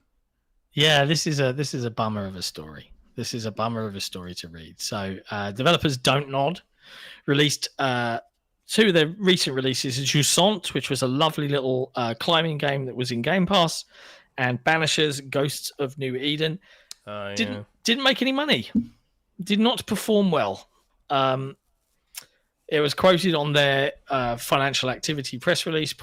Yeah, this is a bummer of a story. This is a bummer of a story to read. So, developers Don't Nod released two of their recent releases: Jusant, which was a lovely little climbing game that was in Game Pass, and Banisher's Ghosts of New Eden. Didn't make any money. Did not perform well. It was quoted on their financial activity press release.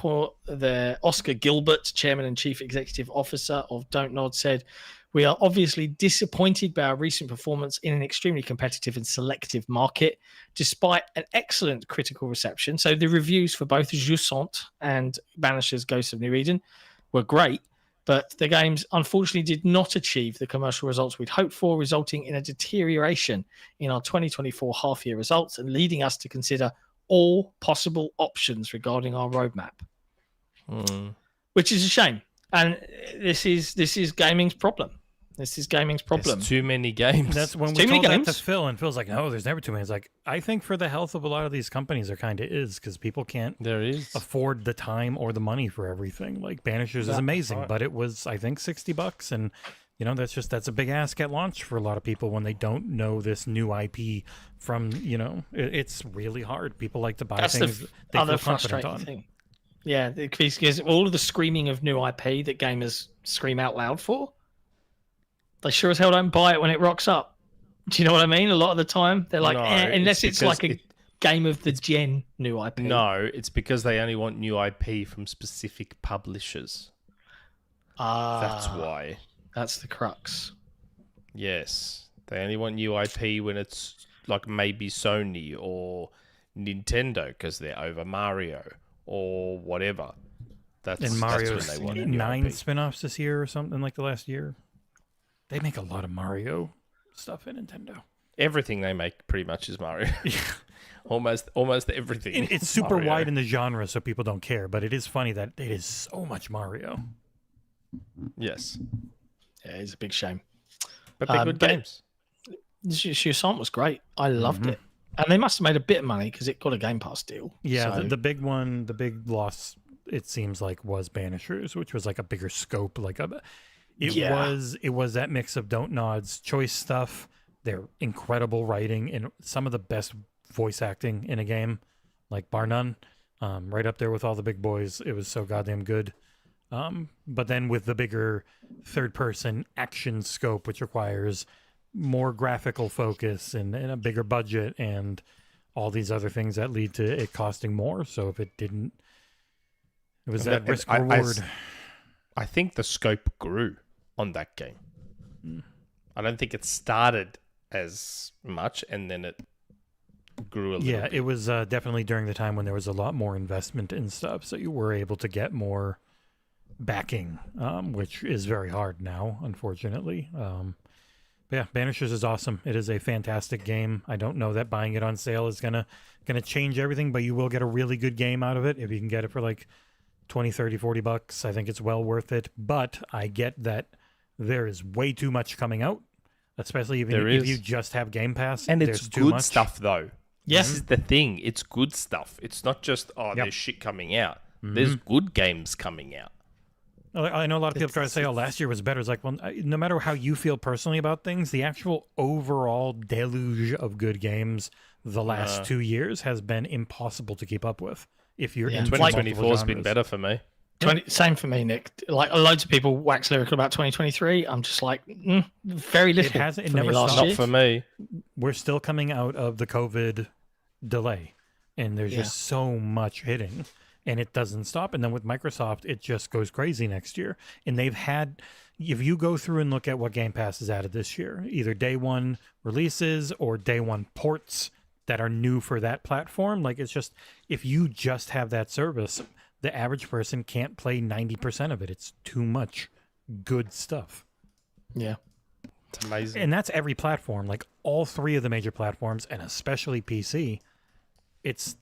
Their Oscar Gilbert, chairman and chief executive officer of Don't Nod, said, "We are obviously disappointed by our recent performance in an extremely competitive and selective market, despite an excellent critical reception." So the reviews for both Jusant and Banisher's Ghosts of New Eden were great, but the games unfortunately did not achieve the commercial results we'd hoped for, resulting in a deterioration in our 2024 half-year results and leading us to consider all possible options regarding our roadmap, which is a shame. And this is gaming's problem. There's too many games. That's when Too we many told that games. to Phil, and Phil's like, "No, there's never too many." It's like, I think for the health of a lot of these companies, there kind of is, because people can't afford the time or the money for everything. Like Banishers is amazing, but it was, I think, $60, and that's a big ask at launch for a lot of people when they don't know this new IP from. It's really hard. People like to buy things they other feel confident frustrating on. thing. Yeah, because all of the screaming of new IP that gamers scream out loud for, they sure as hell don't buy it when it rocks up. Do you know what I mean? A lot of the time, they're like, No, unless it's because like a game of the gen new IP. No, it's because they only want new IP from specific publishers. That's why. That's the crux. Yes. They only want new IP when it's like maybe Sony or Nintendo because they're over Mario or whatever. And Mario's that's when they want a new 9 IP. spin-offs this year or something like the last year. They make a lot of Mario stuff at Nintendo. Everything they make pretty much is Mario. almost everything. It's super Mario. wide in the genre, so people don't care. But it is funny that it is so much Mario. Yes. Yeah, it's a big shame. But they're good but- games. Shusan was great. I loved it. And they must have made a bit of money because it got a Game Pass deal. Yeah, So- the big one, the big loss, it seems like, was Banishers, which was like a bigger scope. It was that mix of Don't Nod's choice stuff, their incredible writing, and some of the best voice acting in a game, like bar none. Right up there with all the big boys. It was so goddamn good. But then with the bigger third-person action scope, which requires more graphical focus and a bigger budget and all these other things that lead to it costing more. So if it didn't, it was that risk reward. I think the scope grew on that game. I don't think it started as much and then it grew a little Yeah, bit. it was definitely during the time when there was a lot more investment in stuff. So you were able to get more backing, which is very hard now, unfortunately. But yeah, Banishers is awesome. It is a fantastic game. I don't know that buying it on sale is gonna change everything, but you will get a really good game out of it if you can get it for like 20, 30, 40 bucks. I think it's well worth it. But I get that there is way too much coming out, especially even if you just have Game Pass. And it's there's too good much. stuff, though. Yeah. This is the thing. It's good stuff. It's not just, there's shit coming out. There's good games coming out. I know a lot of people try to say, last year was better. It's like, well, no matter how you feel personally about things, the actual overall deluge of good games the last 2 years has been impossible to keep up with. If you're in 2024 has been better for me. Same for me, Nick. Like loads of people wax lyrical about 2023. I'm just like, very little. It for me never last stopped. year. Not for me. We're still coming out of the COVID delay, and there's just so much hitting, and it doesn't stop. And then with Microsoft, it just goes crazy next year. And they've had, if you go through and look at what Game Pass has added this year, either day one releases or day one ports that are new for that platform, like it's just, if you just have that service, the average person can't play 90% of it. It's too much good stuff. Yeah. It's amazing. And that's every platform, like all 3 of the major platforms, and especially PC. It's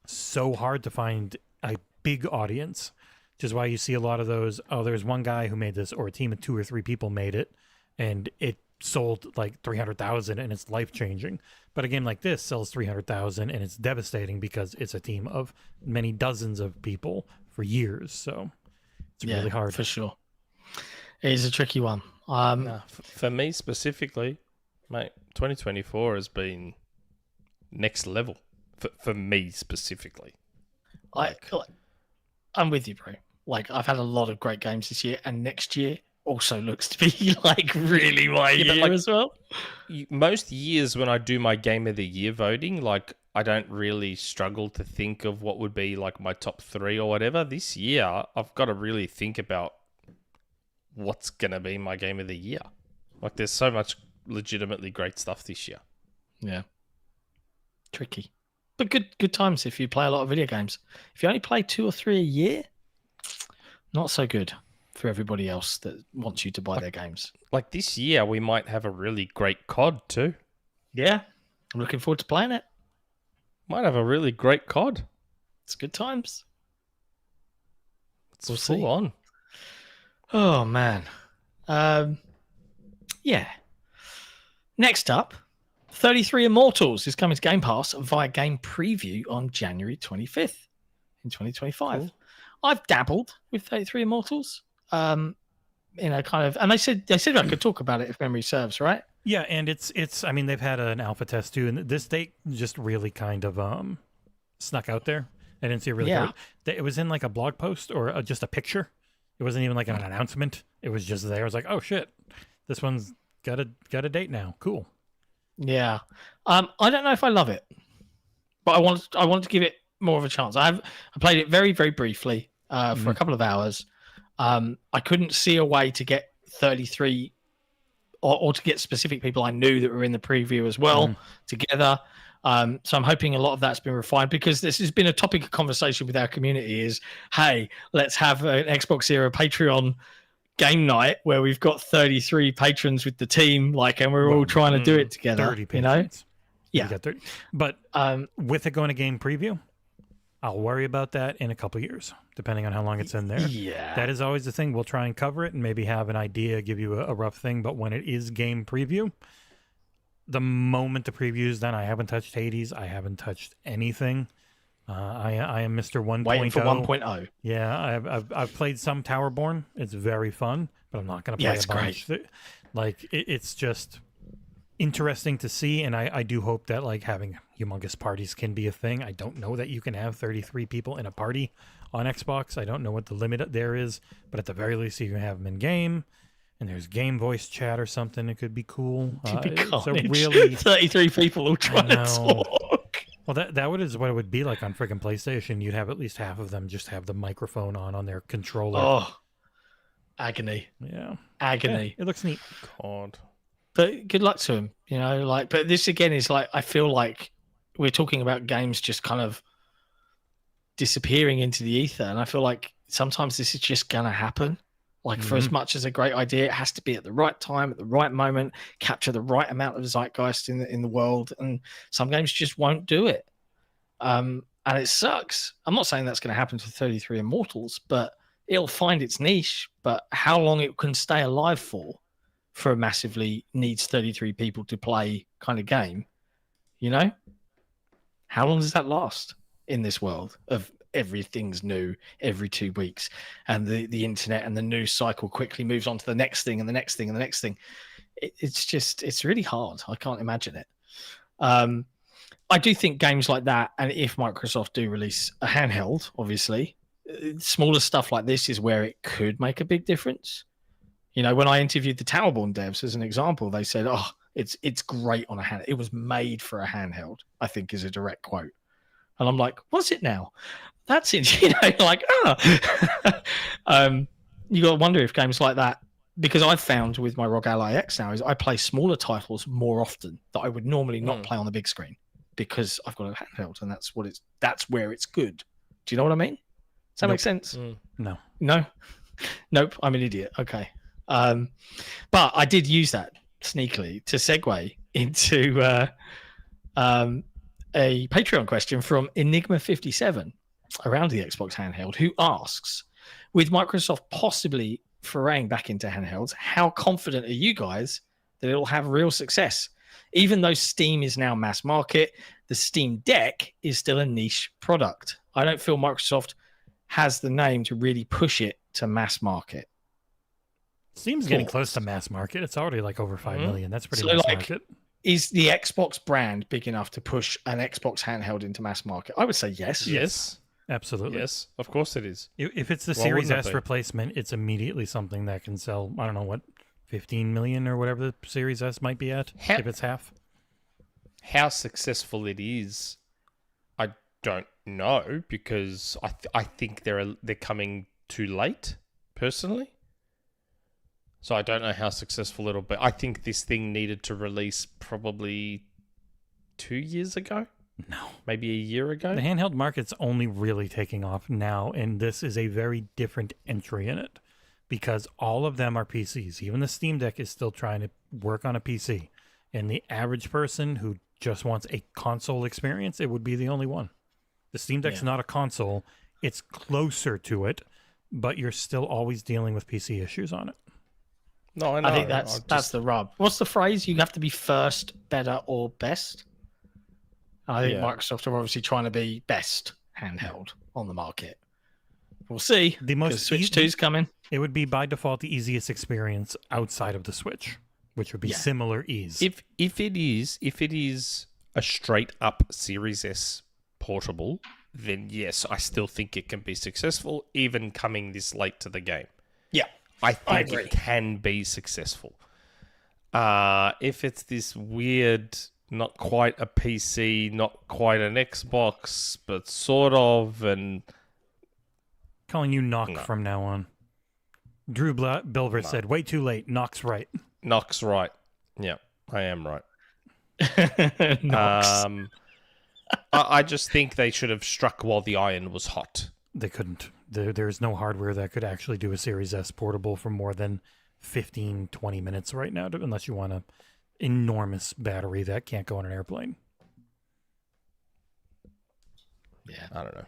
so hard to find a big audience, which is why you see a lot of those. Oh, there's one guy who made this, or a team of 2 or 3 people made it, and it sold like 300,000, and it's life changing. But a game like this sells 300,000, and it's devastating because it's a team of many dozens of people for years. So it's really hard for sure. It is a tricky one. For me specifically, mate, 2024 has been next level for me specifically. I'm with you, bro. Like, I've had a lot of great games this year, and next year also looks to be like really my year as well. Most years when I do my Game of the Year voting, like I don't really struggle to think of what would be like my top 3 or whatever. This year, I've got to really think about what's going to be my Game of the Year. Like there's so much legitimately great stuff this year. Yeah. Tricky. But good times if you play a lot of video games. If you only play 2 or 3 a year, not so good for everybody else that wants you to buy their games. Like this year, we might have a really great COD too. Yeah. I'm looking forward to playing it. Might have a really great COD. It's good times. It's We'll full see. on. Oh, man. Yeah. Next up, 33 Immortals is coming to Game Pass via Game Preview on January 25th in 2025. Cool. I've dabbled with 33 Immortals. Kind of, and they said I could talk about it if memory serves, right? Yeah, and it's. I mean, they've had an alpha test too, and this date just really kind of snuck out there. I didn't see it really. Yeah. It was in like a blog post or just a picture. It wasn't even like an announcement. It was just there. I was like, oh shit, this one's got a date now. Cool. Yeah. I don't know if I love it, but I want to give it more of a chance. I played it very, very briefly for a couple of hours. I couldn't see a way to get 33 or to get specific people I knew that were in the preview as well together. So I'm hoping a lot of that's been refined, because this has been a topic of conversation with our community is, hey, let's have an XboxEra Patreon game night where we've got 33 patrons with the team, and we're all trying to do it together. 30 patrons. Yeah. You got 30. But with it going to game preview, I'll worry about that in a couple of years, depending on how long it's in there. Yeah. That is always the thing. We'll try and cover it and maybe have an idea, give you a rough thing. But when it is game preview, the moment the preview is done, I haven't touched Hades. I haven't touched anything. I am Mr. 1.0. Waiting for 1.0. Yeah, I've played some Towerborn. It's very fun, but I'm not going to play a bunch. Great. It's just interesting to see, and I do hope that having humongous parties can be a thing. I don't know that you can have 33 people in a party on Xbox. I don't know what the limit there is, but at the very least you can have them in game, and there's game voice chat or something. It could be cool. So really 33 people all trying to talk. Well, that is what it would be like on freaking PlayStation. You'd have at least half of them just have the microphone on their controller. Oh, agony. Yeah. Agony. Yeah, it looks neat. God. But good luck to him, but this again is I feel like we're talking about games just kind of disappearing into the ether. And I feel like sometimes this is just going to happen. For as much as a great idea, it has to be at the right time, at the right moment, capture the right amount of zeitgeist in the world. And some games just won't do it. And it sucks. I'm not saying that's going to happen to 33 Immortals, but it'll find its niche. But how long it can stay alive for a massively needs 33 people to play kind of game, How long does that last in this world of everything's new every 2 weeks, and the internet and the news cycle quickly moves on to the next thing and the next thing and the next thing? It's really hard. I can't imagine it. I do think games like that, and if Microsoft do release a handheld, obviously, smaller stuff like this is where it could make a big difference. When I interviewed the Towerborn devs as an example, they said, "Oh, it's great on a handheld. It was made for a handheld," I think is a direct quote. And I'm like, "Was it now?" That's it. You got to wonder if games like that, because I've found with my ROG Ally X now is I play smaller titles more often that I would normally not play on the big screen, because I've got a handheld, and that's where it's good. Do you know what I mean? Does that make sense? No. Nope. I'm an idiot. Okay. But I did use that sneakily to segue into a Patreon question from Enigma57 around the Xbox handheld, who asks, with Microsoft possibly foraying back into handhelds, how confident are you guys that it'll have real success? Even though Steam is now mass market, the Steam Deck is still a niche product. I don't feel Microsoft has the name to really push it to mass market. Steam's getting close to mass market. It's already over 5 million. That's pretty mass market. Is the Xbox brand big enough to push an Xbox handheld into mass market? I would say yes. Yes. Absolutely. Yes, of course it is. If it's the Series S replacement, it's immediately something that can sell, I don't know what, 15 million or whatever the Series S might be at, if it's half. How successful it is, I don't know, because I think they're coming too late, personally. So I don't know how successful it'll be. I think this thing needed to release probably 2 years ago. No. Maybe a year ago. The handheld market's only really taking off now, and this is a very different entry in it, because all of them are PCs. Even the Steam Deck is still trying to work on a PC. And the average person who just wants a console experience, it would be the only one. The Steam Deck's not a console. It's closer to it, but you're still always dealing with PC issues on it. No, I know. I think that's the rub. What's the phrase? You have to be first, better, or best? I think Microsoft are obviously trying to be best handheld on the market. We'll see. The most Switch 2 is coming. It would be by default the easiest experience outside of the Switch, which would be similar ease. If it is a straight up Series S portable, then yes, I still think it can be successful, even coming this late to the game. Yeah, I think it can be successful. If it's this weird not quite a PC, not quite an Xbox, but sort of, and Calling you Knock from now on. Drew Bilver said, way too late. Knock's right. Knock's right. Yeah, I am right. Knox. I just think they should have struck while the iron was hot. They couldn't. There's no hardware that could actually do a Series S portable for more than 15, 20 minutes right now, unless you want an enormous battery that can't go on an airplane. Yeah. I don't know.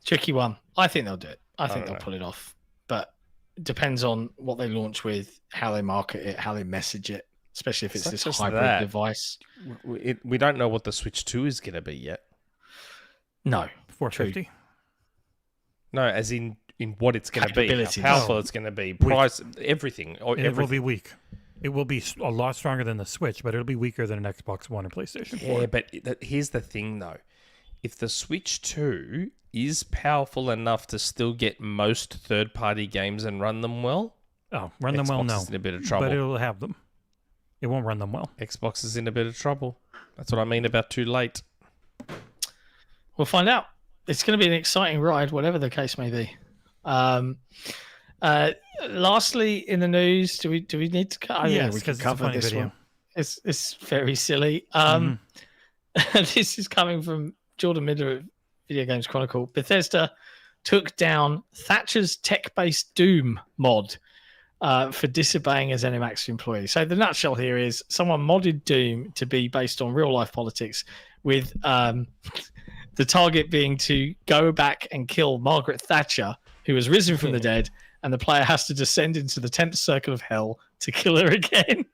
Tricky one. I think they'll do it. I think don't they'll know. pull it off. But it depends on what they launch with, how they market it, how they message it, especially if it's It's this not just hybrid that. device. We don't know what the Switch 2 is going to be yet. No. 450. No, as in what it's going to be, how Capabilities. powerful it's going to be, price, everything. It will Everything. be weak. It will be a lot stronger than the Switch, but it'll be weaker than an Xbox One or PlayStation 4. Yeah, but here's the thing, though. If the Switch 2 is powerful enough to still get most third-party games and run them well, Oh, run them well, Xbox no. is in a bit of trouble. But it'll have them. It won't run them well. Xbox is in a bit of trouble. That's what I mean about too late. We'll find out. It's going to be an exciting ride, whatever the case may be. Lastly, in the news, do we need to cover? Yes, we can 'cause it's a cover funny this video. one. It's very silly. This is coming from Jordan Miller at Video Games Chronicle. Bethesda took down Thatcher's tech-based Doom mod for disobeying a ZeniMax employee. So the nutshell here is someone modded Doom to be based on real-life politics, with the target being to go back and kill Margaret Thatcher, who has risen from the dead, and the player has to descend into the 10th circle of hell to kill her again.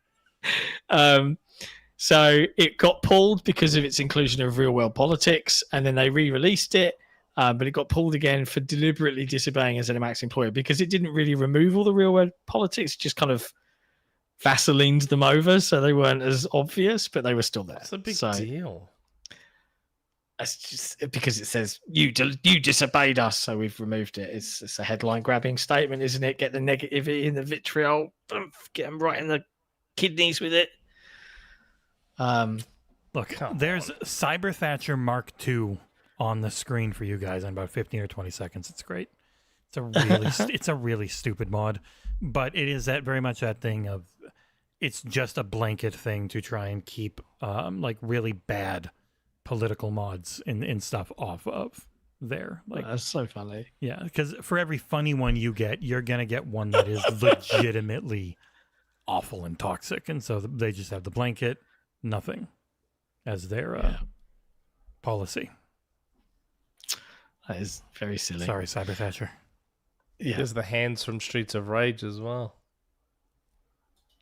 So it got pulled because of its inclusion of real-world politics, and then they re-released it, but it got pulled again for deliberately disobeying a ZeniMax employer because it didn't really remove all the real-world politics, it just kind of Vaselined them over so they weren't as obvious, but they were still there. It's a big So deal. It's just because it says you disobeyed us, so we've removed it. It's a headline-grabbing statement, isn't it? Get the negativity and the vitriol, get them right in the kidneys with it. Look, there's Cyber Thatcher Mark II on the screen for you guys in about 15 or 20 seconds. It's great. It's a really it's a really stupid mod, but it is that very much that thing of it's just a blanket thing to try and keep like really bad political mods and stuff off of there. Like That's so funny. yeah, because for every funny one you get, you're gonna get one that is legitimately awful and toxic, and so they just have the blanket nothing as their policy. That is very silly. Sorry, Cyber Thatcher. Yeah. There's the hands from Streets of Rage as well.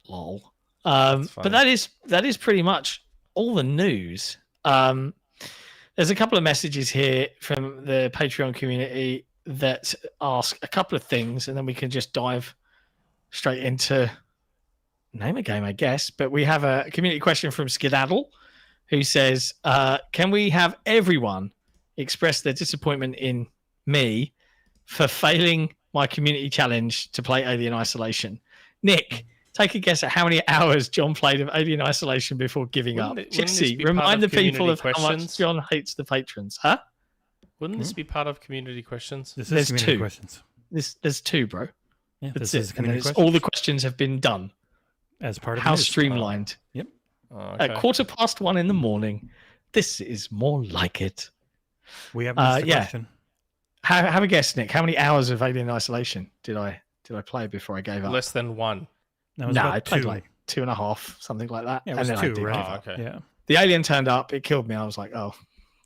Lol. funny. But that is pretty much all the news. There's a couple of messages here from the Patreon community that ask a couple of things, and then we can just dive straight into name a game, I guess. But we have a community question from Skedaddle, who says, can we have everyone express their disappointment in me for failing my community challenge to play Alien Isolation? Nick, take a guess at how many hours John played of Alien Isolation before giving up. Wouldn't this Jixie, be part remind the of people of community how much questions? John hates the patrons. Huh? Wouldn't this be part of community questions? This There's is community two. questions. There's two, bro. Yeah, That's this is it. And then community it's questions all the questions have been done. as part of How the news. streamlined. Yep. Oh, okay. At 1:15 in the morning. This is more like it. We have missed the yeah. question. Have a guess, Nick. How many hours of Alien Isolation did I play before I gave up? Less than one. That was No, about I played two. like 2.5, something like that. Yeah, it was then I two, did right? give Oh, up. okay. Yeah. The alien turned up. It killed me. I was like, oh,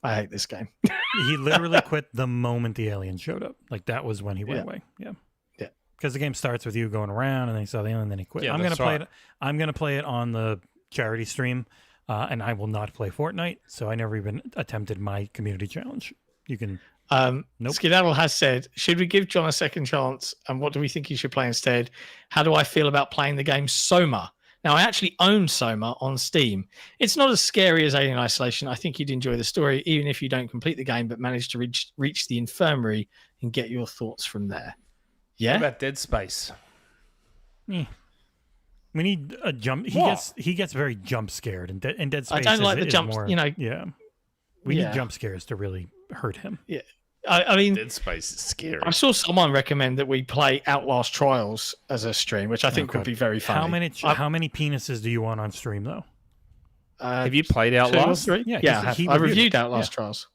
I hate this game. He literally quit the moment the alien showed up. Like that was when he went Yeah. away. Yeah. Yeah. Because the game starts with you going around and then he saw the alien and then he quit. Yeah, I'm gonna that's play right. it. I'm gonna play it on the charity stream, and I will not play Fortnite. So I never even attempted my community challenge. You can Nope. Skedaddle has said, should we give John a second chance? And what do we think he should play instead? How do I feel about playing the game Soma? Now, I actually own Soma on Steam. It's not as scary as Alien Isolation. I think you'd enjoy the story, even if you don't complete the game, but manage to reach the infirmary and get your thoughts from there. What Yeah? about Dead Space? me We need a jump. He gets very jump scared, and Dead Space. I don't like the jumps. More, yeah. We need jump scares to really hurt him. Yeah. I mean, Dead Space is scary. I saw someone recommend that we play Outlaws Trials as a stream, which I think would be very funny. How many penises do you want on stream though? Have you played Outlaws? 2 or 3? Yeah, I reviewed Outlaws Trials.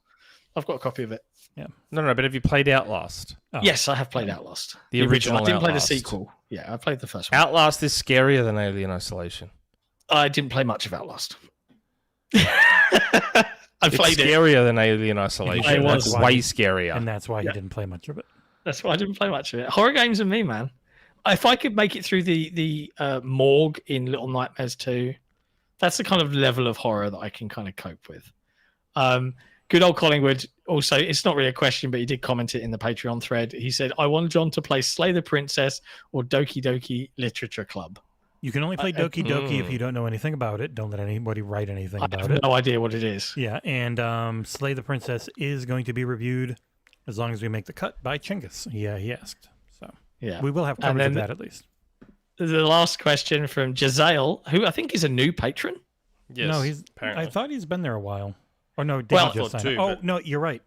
I've got a copy of it. Yeah. No, but have you played Outlast? Oh. Yes, I have played Outlast. The original I didn't play the Outlast. sequel. Yeah, I played the first one. Outlast is scarier than Alien Isolation. I didn't play much of Outlast. It's scarier than Alien Isolation. It was. Like, way scarier. And that's why he didn't play much of it. That's why I didn't play much of it. Horror games and me, man. If I could make it through the morgue in Little Nightmares 2, that's the kind of level of horror that I can kind of cope with. Good old Collingwood. Also, it's not really a question, but he did comment it in the Patreon thread. He said, I want John to play Slay the Princess or Doki Doki Literature Club. You can only play Doki Doki if you don't know anything about it. Don't let anybody write anything about it. I have no idea what it is. Yeah, and Slay the Princess is going to be reviewed as long as we make the cut by Chinggis. Yeah, he asked. So yeah, we will have coverage of that at least. The last question from Jazail, who I think is a new patron. Yes, no, apparently. I thought he's been there a while. Or no, did he just sign up? Oh, no, you're right.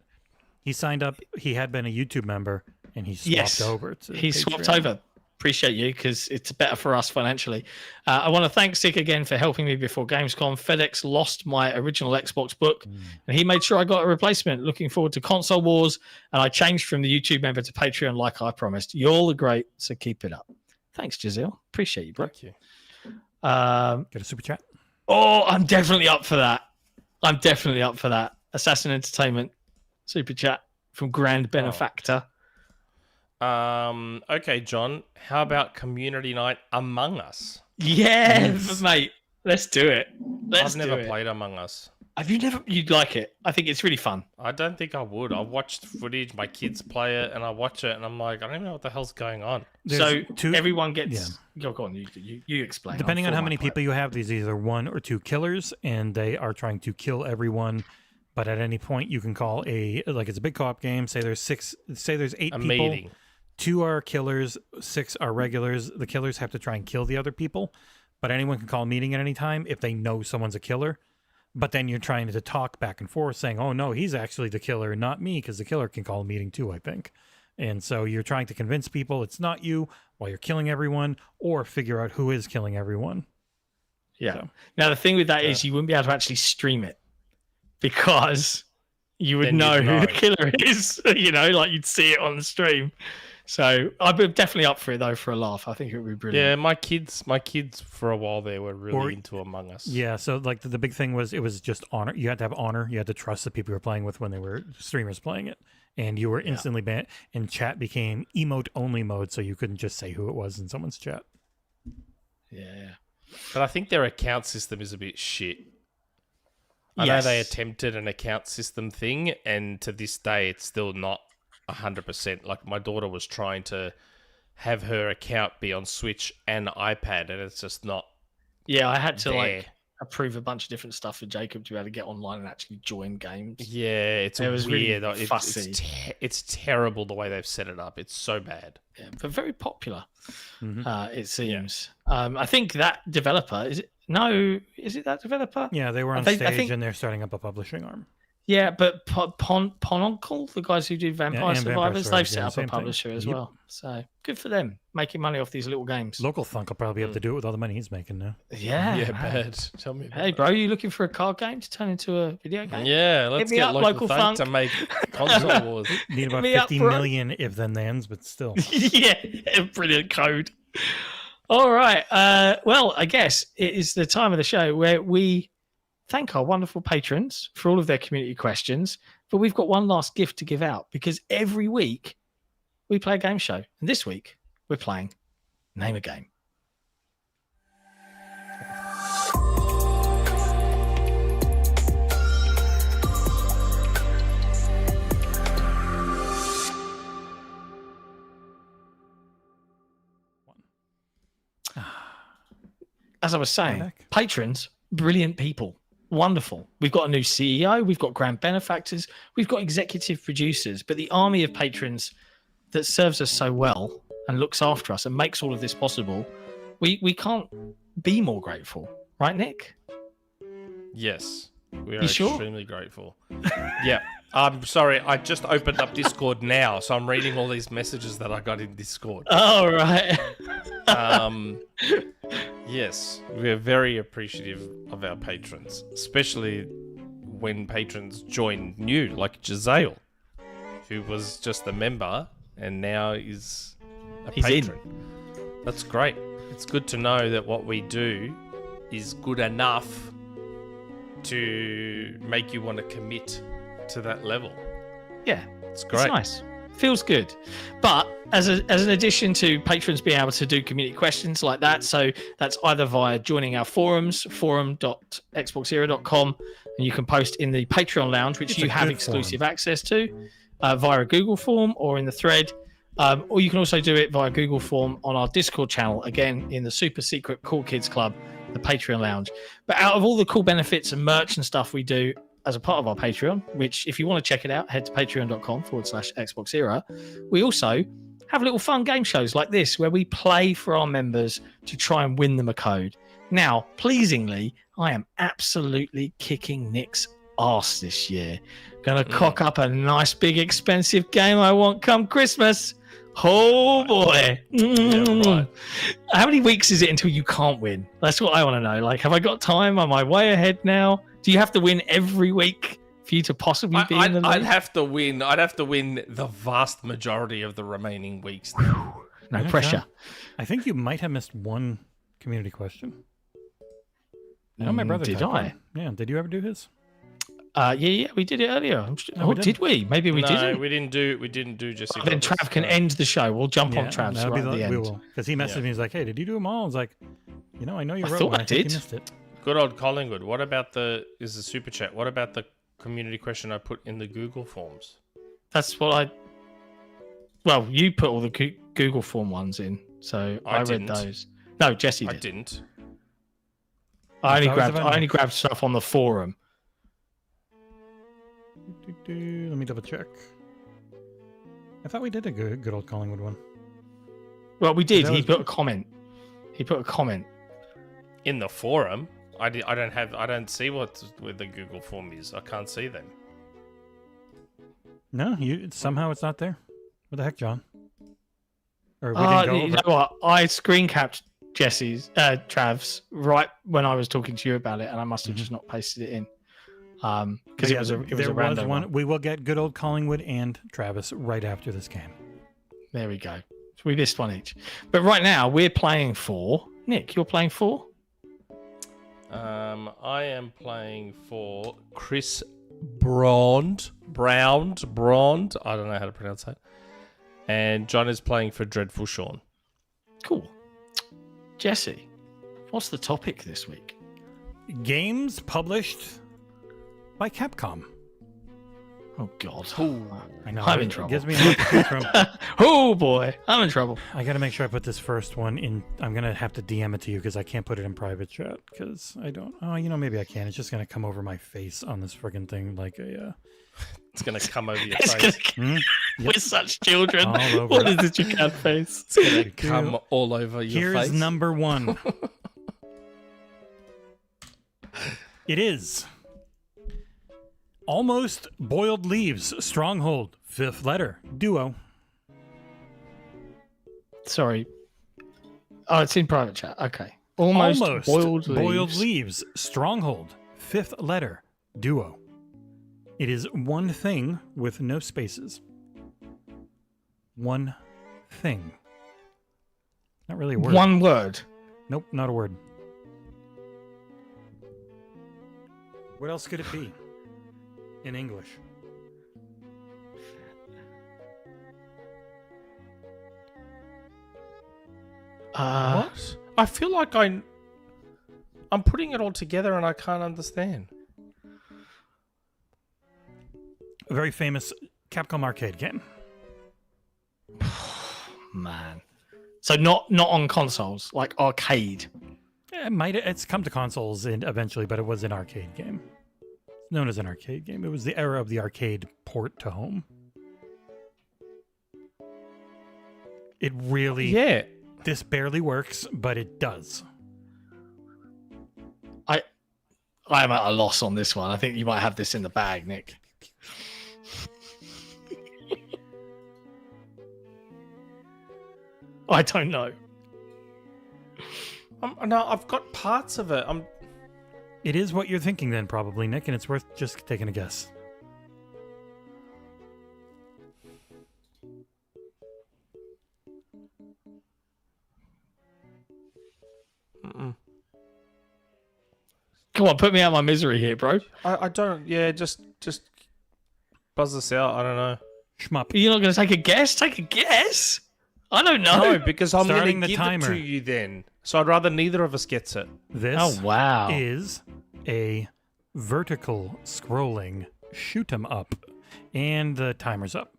He signed up. He had been a YouTube member, and he swapped over. He swapped over. Appreciate you, because it's better for us financially. I want to thank Sick again for helping me before Gamescom. FedEx lost my original Xbox book, and he made sure I got a replacement. Looking forward to console wars, and I changed from the YouTube member to Patreon like I promised. You all are great, so keep it up. Thanks, Jazail. Appreciate you, bro. Thank you. Get a super chat. Oh, I'm definitely up for that. Ass4ssin Entertainment super chat from Grand Benefactor. Okay, John. How about community night Among Us? Yeah, mate. Let's do it. I've never played Among Us. Have you never? You'd like it. I think it's really fun. I don't think I would. I watched footage. My kids play it, and I watch it, and I'm like, I don't even know what the hell's going on. Everyone gets. Yeah. Go on. You explain. Depending on how many people you have, there's either 1 or 2 killers, and they are trying to kill everyone. But at any point, you can call it's a big co-op game. Say there's 8 people. Meeting. 2 are killers, 6 are regulars. The killers have to try and kill the other people, but anyone can call a meeting at any time if they know someone's a killer. But then you're trying to talk back and forth saying, oh, no, he's actually the killer, not me, because the killer can call a meeting too, I think. And so you're trying to convince people it's not you while you're killing everyone, or figure out who is killing everyone. Yeah. So, now, the thing with that is you wouldn't be able to actually stream it, because you would know who the killer is. Like you'd see it on the stream. So I'd be definitely up for it, though, for a laugh. I think it would be brilliant. Yeah, my kids for a while there were really into Among Us. Yeah, so like the big thing was it was just honor. You had to have honor. You had to trust the people you were playing with when they were streamers playing it. And you were instantly banned. And chat became emote-only mode, so you couldn't just say who it was in someone's chat. Yeah. But I think their account system is a bit shit. I know they attempted an account system thing, and to this day, it's still not 100%. Like my daughter was trying to have her account be on Switch and iPad, and it's just not. Yeah, I had to approve a bunch of different stuff for Jacob to be able to get online and actually join games. Yeah, it was weird. Really fussy. It's terrible the way they've set it up. It's so bad. Yeah, but very popular. It seems. Yeah. I think that developer is it that developer? Yeah, they were on stage and they're starting up a publishing arm. Yeah, but Pononcle, the guys who do Vampire Survivors, they've set up a publisher as well. So good for them, making money off these little games. Local Thunk will probably be able to do it with all the money he's making now. Yeah, bad. Tell me. Hey, bro, you looking for a card game to turn into a video game? Yeah, let's get Local Thunk to make console wars. Need about 50 million if then ends, but still. Yeah, brilliant code. All right. Well, I guess it is the time of the show where we thank our wonderful patrons for all of their community questions. But we've got one last gift to give out, because every week we play a game show. And this week we're playing Name a Game. As I was saying, patrons, brilliant people. Wonderful. We've got a new CEO. We've got grand benefactors. We've got executive producers. But the army of patrons that serves us so well and looks after us and makes all of this possible, we can't be more grateful, right, Nick? Yes, we are You sure? extremely grateful. Yeah, I'm sorry. I just opened up Discord now, so I'm reading all these messages that I got in Discord. Oh, right. Yes, we're very appreciative of our patrons, especially when patrons join new, like Jazail, who was just a member and now is a He's patron. That's great. It's good to know that what we do is good enough to make you want to commit to that level. Yeah, It's great. it's nice. Feels good. But as an addition to patrons being able to do community questions like that, so that's either via joining our forums, forum.xboxera.com, and you can post in the Patreon lounge, which It's you a have good exclusive forum. access to, via a Google form or in the thread. Or you can also do it via Google form on our Discord channel, again, in the super secret Cool Kids Club, the Patreon lounge. But out of all the cool benefits and merch and stuff we do as a part of our Patreon, which if you want to check it out, head to patreon.com/XboxEra. We also have little fun game shows like this where we play for our members to try and win them a code. Now, pleasingly, I am absolutely kicking Nick's arse this year. Gonna cock up a nice big expensive game I want come Christmas. Oh boy. right. How many weeks is it until you can't win? That's what I want to know. Like, have I got time? Am I way ahead now? Do you have to win every week for you to possibly be in the I'd league? have to win. I'd have to win the vast majority of the remaining weeks. No Yeah, pressure. John, I think you might have missed one community question. I know my brother Did typed I? one. Yeah, did you ever do his? Yeah, we did it earlier. No, we Did didn't. we? Maybe we No, didn't. we didn't do just. Then Trav can end the show. We'll jump on Yeah, Trav's that'll right be at the we end. will. Because he messaged me, he's like, hey, did you do them all? I was like, I know you I wrote thought one. I I think did. you missed it. Good old Collingwood. What about the super chat? What about the community question I put in the Google Forms? That's what Well, you put all the Google form ones in, so I read didn't. those. No, Jesse I did. didn't. I only That was grabbed. about I only Nick. grabbed stuff on the forum. Let me double check. I thought we did a good old Collingwood one. Well, we did. That He was- put a comment. He put a comment. In the forum, I don't see where the Google form is. I can't see them. No, somehow it's not there. What the heck, John? Or we didn't go You over know it. what? I screen capped Trav's right when I was talking to you about it, and I must have just not pasted it in. Because Yeah, it was a there random one. We will get good old Collingwood and Travis right after this game. There we go. So we missed one each. But right now we're playing for Nick. You're playing for. I am playing for Chris Brond. I don't know how to pronounce that. And John is playing for Dreadful Sean. Cool. Jesse, what's the topic this week? Games published by Capcom. Oh God. I know. I'm in it trouble. Gives me a lot to choose from. Oh boy, I'm in trouble. I got to make sure I put this first one in. I'm going to have to DM it to you because I can't put it in private chat because I don't. Oh, maybe I can. It's just going to come over my face on this friggin' thing like a. It's going to come over your It's face. gonna, We're such children. All over What it. is it you can't face? It's going to come all over your Here's face. number one. It is Almost Boiled Leaves, Stronghold, fifth letter, duo. Sorry. Oh, it's in private chat. Okay. Almost boiled leaves. Stronghold, fifth letter, duo. It is one thing with no spaces. One thing. Not really a word. One word. Nope, not a word. What else could it be in English? What? I feel like I'm putting it all together and I can't understand. A very famous Capcom arcade game. Man. So not on consoles, like arcade. It's come to consoles eventually, but it was an arcade game. It's known as an arcade game. It was the era of the arcade port to home. It really... Yeah. This barely works, but it does. I'm at a loss on this one. I think you might have this in the bag, Nick. I don't know. No, I've got parts of it. It is what you're thinking then, probably, Nick, and it's worth just taking a guess. Come on, put me out of my misery here, bro. I don't. Yeah, just buzz us out. I don't know. Shmup. You're not going to take a guess? Take a guess? I don't know. No, because I'm going Starting to the give timer. it to you then. So I'd rather neither of us gets it. This Oh, wow. is a vertical scrolling shoot 'em up. And the timer's up.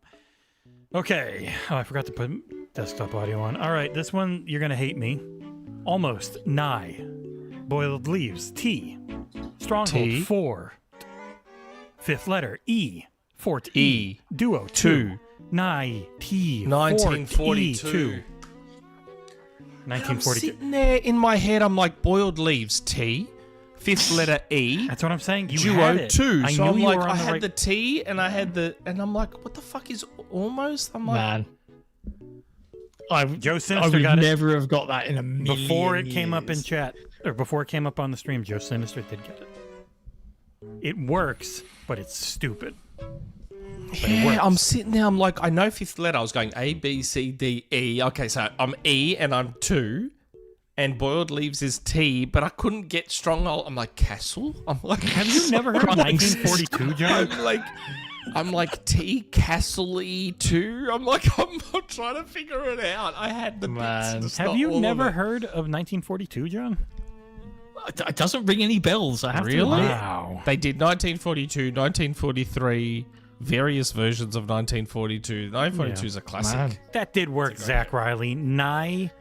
Okay. Oh, I forgot to put desktop audio on. All right, this one, you're going to hate me. Almost. Nigh. Boiled leaves. T. Stronghold. T. 4. Fifth letter. E. Fort. E. Duo. 2. Nigh. T. 1942. 1942. Sitting there in my head, I'm like, boiled leaves, T. Fifth letter E. That's what I'm saying. You Duo had it. 2. I So knew I'm you like, were I on the had right. the T and I had the, and I'm like, what the fuck is almost? I'm like, Man. Joe I Sinister would got it never have got that in a million before it came up in years. chat, or before it came up on the stream. Joe Sinister did get it. It works, but it's stupid. yeah, I'm sitting there, I'm like, I know fifth letter. I was going A, B, C, D, E. Okay, so I'm E and I'm 2. And boiled leaves is T, but I couldn't get stronghold. I'm like, castle? I'm like, Have you never heard of 1942, John? I'm like T Castle-y 2. I'm like, I'm not trying to figure it out. I had the Man. bits. Have you never heard of 1942, John? It doesn't ring any bells. I have to Really? admit. Wow. They did 1942, 1943, various versions of 1942. 1942 is a classic. Man. That did work, Zach Riley. Nigh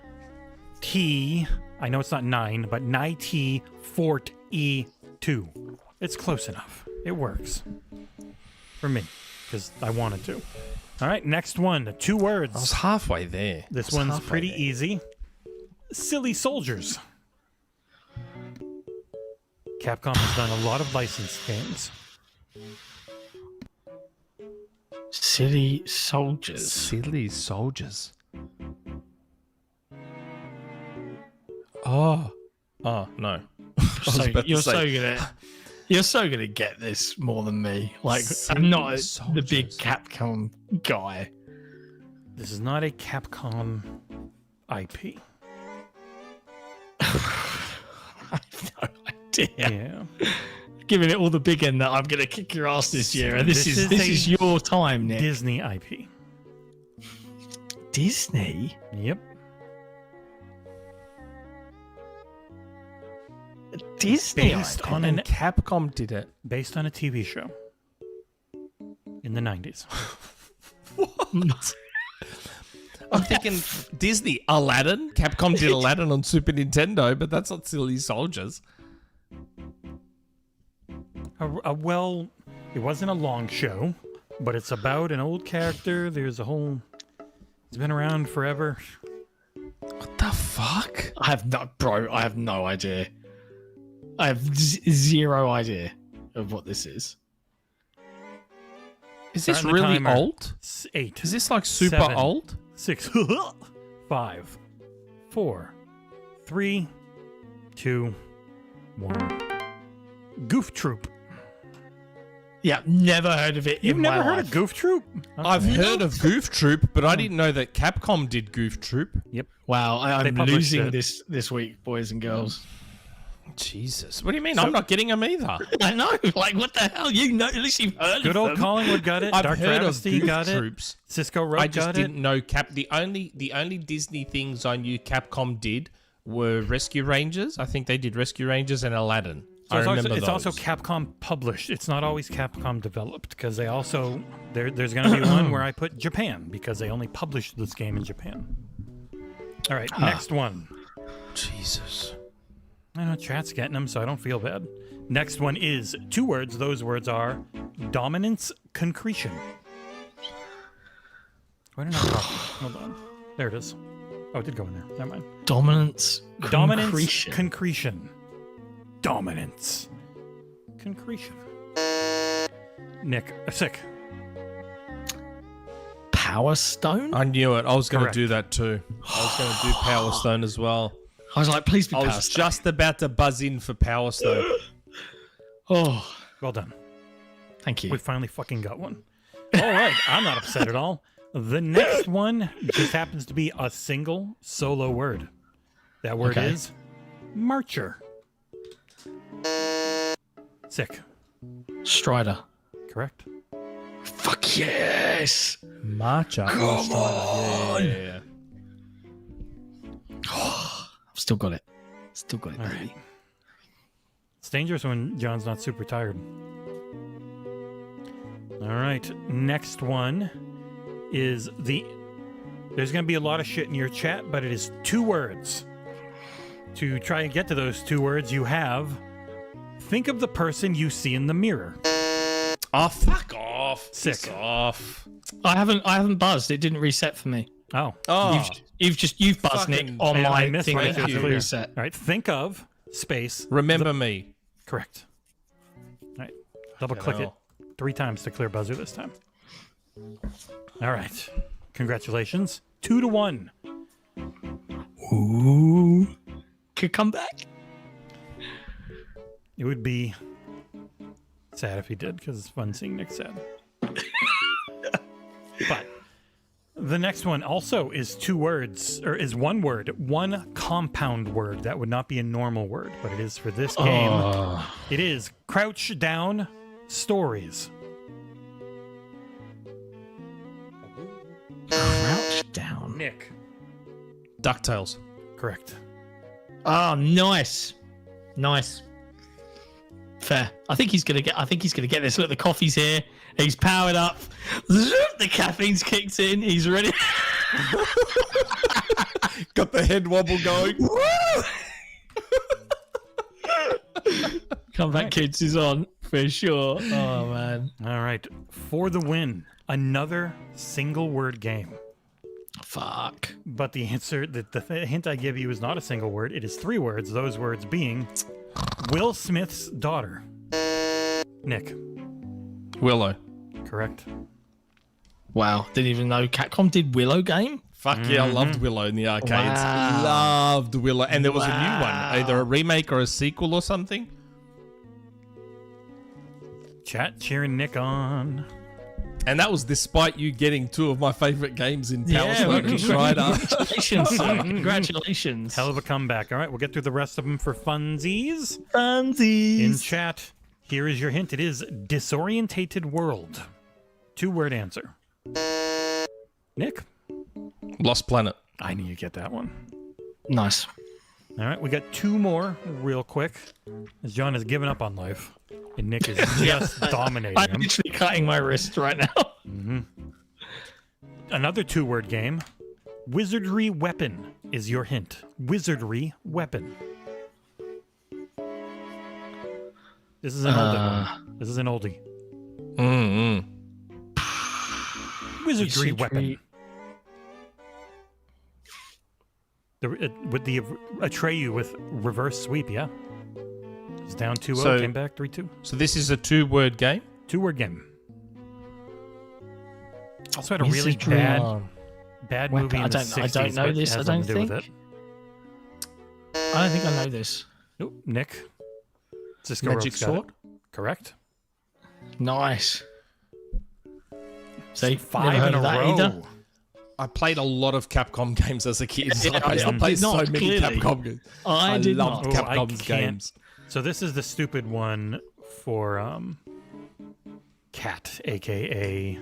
T. I know it's not 9, but Nigh T Fort E2. It's close enough. It works. For me, because I wanted to. All right, next one. 2 words. I was halfway there. This I was one's halfway pretty there. easy. Silly Soldiers. Capcom has done a lot of licensed games. Silly soldiers. Silly soldiers. Oh. Oh, no. You're so gonna get this more than me. Like, Silly I'm not the soldiers. big Capcom guy. This is not a Capcom IP. I have no idea. Yeah. Giving it all the big end that I'm gonna kick your ass this year, and this is your time, Nick. Disney IP. Disney? Yep. Disney? Based on And an Capcom did it. based on a TV show in the 90s. I'm thinking Disney. Aladdin? Capcom did Aladdin on Super Nintendo, but that's not Silly Soldiers. Well, it wasn't a long show, but it's about an old character. There's a whole. It's been around forever. What the fuck? I have no idea. I have zero idea of what this is. Is this Starting the really timer. old? 8. Is this like super 7, old? 6, 5, 4, 3, 2, 1. Goof Troop. Yeah, never heard of it. You've in my never heard life. of Goof Troop? I've heard of Goof Troop, but I didn't know that Capcom did Goof Troop. Yep. Wow, They I'm published losing it. this week, boys and girls. Jesus. What do you mean? I'm not getting them either. I know, like what the hell? You know, at least you've heard Good of old them. Collingwood got it. I've Dark heard Travesty of Goof got it. Troops. Cisco Road I just got didn't it. know the only Disney things I knew Capcom did were Rescue Rangers. I think they did Rescue Rangers and Aladdin. So I it's remember also, it's those. also Capcom published. It's not always Capcom developed because they also there's going to be one where I put Japan because they only published this game in Japan. All right, next one. Jesus. I know chat's getting them, so I don't feel bad. Next one is 2 words. Those words are dominance concretion. Why did I drop it? Hold on. There it is. Oh, it did go in there. Never mind. Dominance. Dominance concretion. concretion. Dominance concretion. Nick, sick. Power Stone? I knew it. I was going to Correct. do that too. I was going to do Power Stone as well. I was like, please be I Power was Stone. just about to buzz in for Power Stone. Oh, Well done. thank you. We finally fucking got one. All right, I'm not upset at all. The next one just happens to be a single solo word. That word Okay. is marcher. Sick. Strider. Correct. Fuck yes. Marcher. Come on. Yeah. I've still got it. Still got it, All baby. right. It's dangerous when John's not super tired. All right, next one is there's going to be a lot of shit in your chat, but it is 2 words. To try and get to those 2 words, you have think of the person you see in the mirror. Oh, fuck off. Sick. Piss off. I haven't buzzed. It didn't reset for me. Oh, Oh. You've buzzed Nick Fucking- on I my missed thing. when it It Thank was hasn't you. clear. reset. All right, think of space. Remember me. Correct. All right, double click it hell. 3 times to clear buzzer this time. All right, congratulations. 2-1. Ooh. Could come back. It would be sad if he did, because it's fun seeing Nick sad. But the next one also is 2 words, or is 1 word, 1 compound word. That would not be a normal word, but it is for this game. It is Crouch Down Stories. Crouch down. Nick. DuckTales. Correct. Oh, nice. Nice. Fair. I think he's gonna get this. Look, the coffee's here. He's powered up. The caffeine's kicked in. He's ready. Got the head wobble going. Come back, kids is on for sure. Oh man. All right. For the win, another single word game. Fuck. But the answer, the hint I give you is not a single word. It is 3 words. Those words being Will Smith's daughter. Nick. Willow. Correct. Wow. Didn't even know Capcom did Willow game. Fuck yeah, I loved Willow in the arcades. Wow. Loved Willow. And there was a new one, Wow. either a remake or a sequel or something. Chat cheering Nick on. And that was despite you getting 2 of my favorite games in Power well, Stone and Strider. Congratulations, son. Congratulations. Hell of a comeback. All right, we'll get through the rest of them for funsies. In Funsies. chat, here is your hint. It is Disorientated World. 2-word answer. Nick? Lost Planet. I knew you'd get that one. Nice. All right, we got 2 more real quick, as John has given up on life, and Nick is just dominating I'm him. literally cutting my wrist right now. Another 2-word game. Wizardry Weapon is your hint. Wizardry Weapon. This is an oldie one. This is an oldie. Mm-hmm. Wizardry Weapon. With the Atreyu with reverse sweep, yeah? It's down 2-0, So- came back 3-2. So this is a 2-word game? 2-word game. Also had a really Wizardry bad Weapon. movie in I the don't- 60s. I don't know but this, has I nothing to don't do with think. it. I don't think I know this. Nope, Nick. Cisco Magic Rogue's got it. Sword? Correct. Nice. See, 5 never in heard a of that row. either. I played a lot of Capcom games as a kid. Yeah, I I played did so not, many clearly. Capcom games. I did loved not. Oh, I Capcom's can't. games. So this is the stupid one for Cat, aka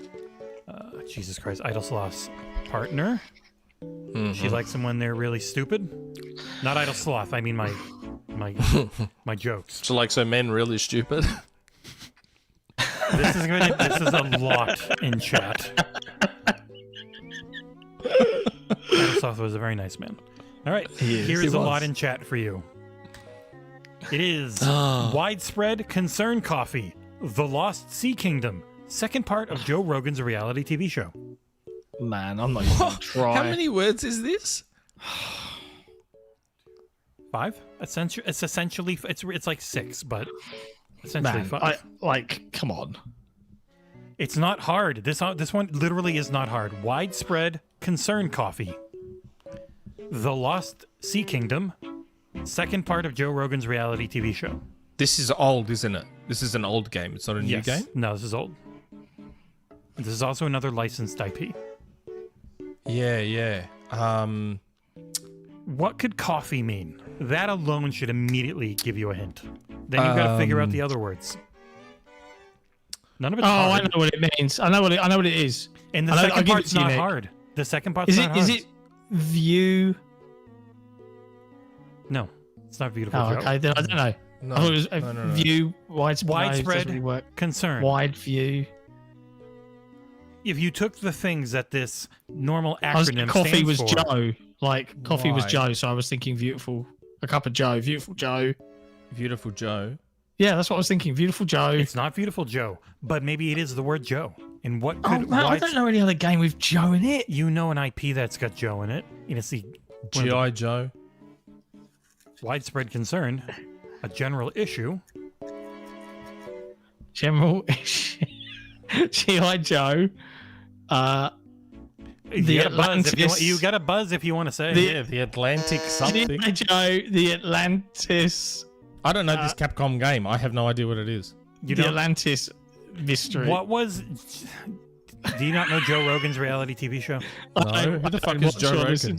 Jesus Christ, Idle partner. She likes him when they're really stupid. Not Idle Sloth. I mean my jokes. So like, so men really stupid? This is a lot in chat. Idle Sloth was a very nice man. All right, here is a lot in chat for you. It is Widespread Concern Coffee, The Lost Sea Kingdom, second part of Joe Rogan's reality TV show. Man, I'm not even going to try. How many words is this? 5? It's essentially it's like 6, but Essentially Man, 5. come on. It's not hard. This one literally is not hard. Widespread concern coffee. The Lost Sea Kingdom. Second part of Joe Rogan's reality TV show. This is old, isn't it? This is an old game. It's not a new game? No, this is old. This is also another licensed IP. Yeah. What could coffee mean? That alone should immediately give you a hint. Then you've got to figure out the other words. None of it's hard. I know what it means. I know what it is. And the second part's not hard. The second part's not hard. Is it view? No, it's not beautiful. Oh, Joe. okay. Then I don't know. No, I thought it was no. view, widespread concern. Wide view. If you took the things that this normal acronym Coffee was stands for, Joe. Coffee was Why? Joe, so I was thinking beautiful. A cup of Joe. Beautiful Joe. Beautiful Joe. Yeah, that's what I was thinking. Beautiful Joe. It's not beautiful Joe, but maybe it is the word Joe. And what Oh, could man, I don't know any other game with Joe in it. You know an IP that's got Joe in it. And it's the G.I. Joe. widespread concern, a general issue. General G.I. Joe. You got a buzz if you want to say. The Atlantic something. G.I. Joe, the Atlantis. I don't know this Capcom game. I have no idea what it is. The Atlantis mystery. What was? Do you not know Joe Rogan's reality TV show? No, who the fuck is Joe Rogan?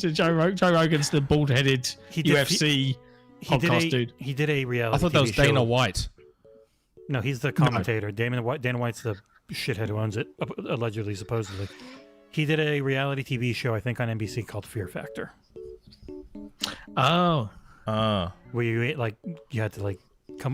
Joe Rogan's the bald-headed UFC podcast dude. He did a reality. I thought that was TV show. Dana White. No, he's the commentator. Dana White's the shithead who owns it, allegedly, supposedly. He did a reality TV show, I think, on NBC called Fear Factor. Oh. Where you had to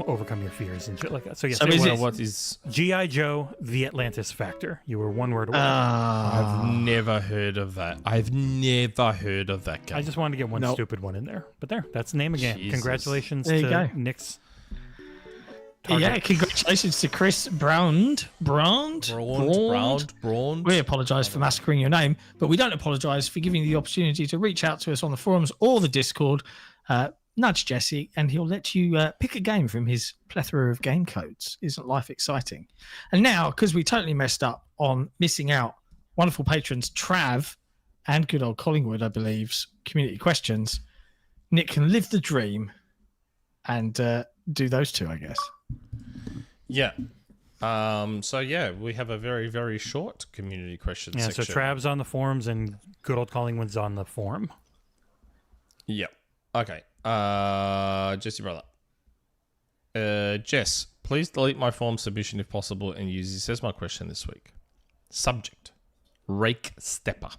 overcome your fears and shit like that. So yes, What is G.I. Joe, the Atlantis Factor. You were one word away. I've never heard of that. I've never heard of that game. I just wanted to get one stupid one in there. But that's the name again. Jesus. Congratulations there you to go. Nick's Yeah, target. congratulations to Chris Brand. Braund. We apologise for massacring your name, but we don't apologise for giving you the opportunity to reach out to us on the forums or the Discord. Nudge Jesse, and he'll let you pick a game from his plethora of game codes. Isn't life exciting? And now, because we totally messed up on missing out wonderful patrons Trav and good old Collingwood, I believe's community questions, Nick can live the dream and do those two, I guess. Yeah. We have a very, very short community question section. So Trav's on the forums and good old Collingwood's on the forum. Yeah. Okay. Jesse brother. Jess, please delete my form submission if possible and use this as my question this week. Subject: Rake Stepper.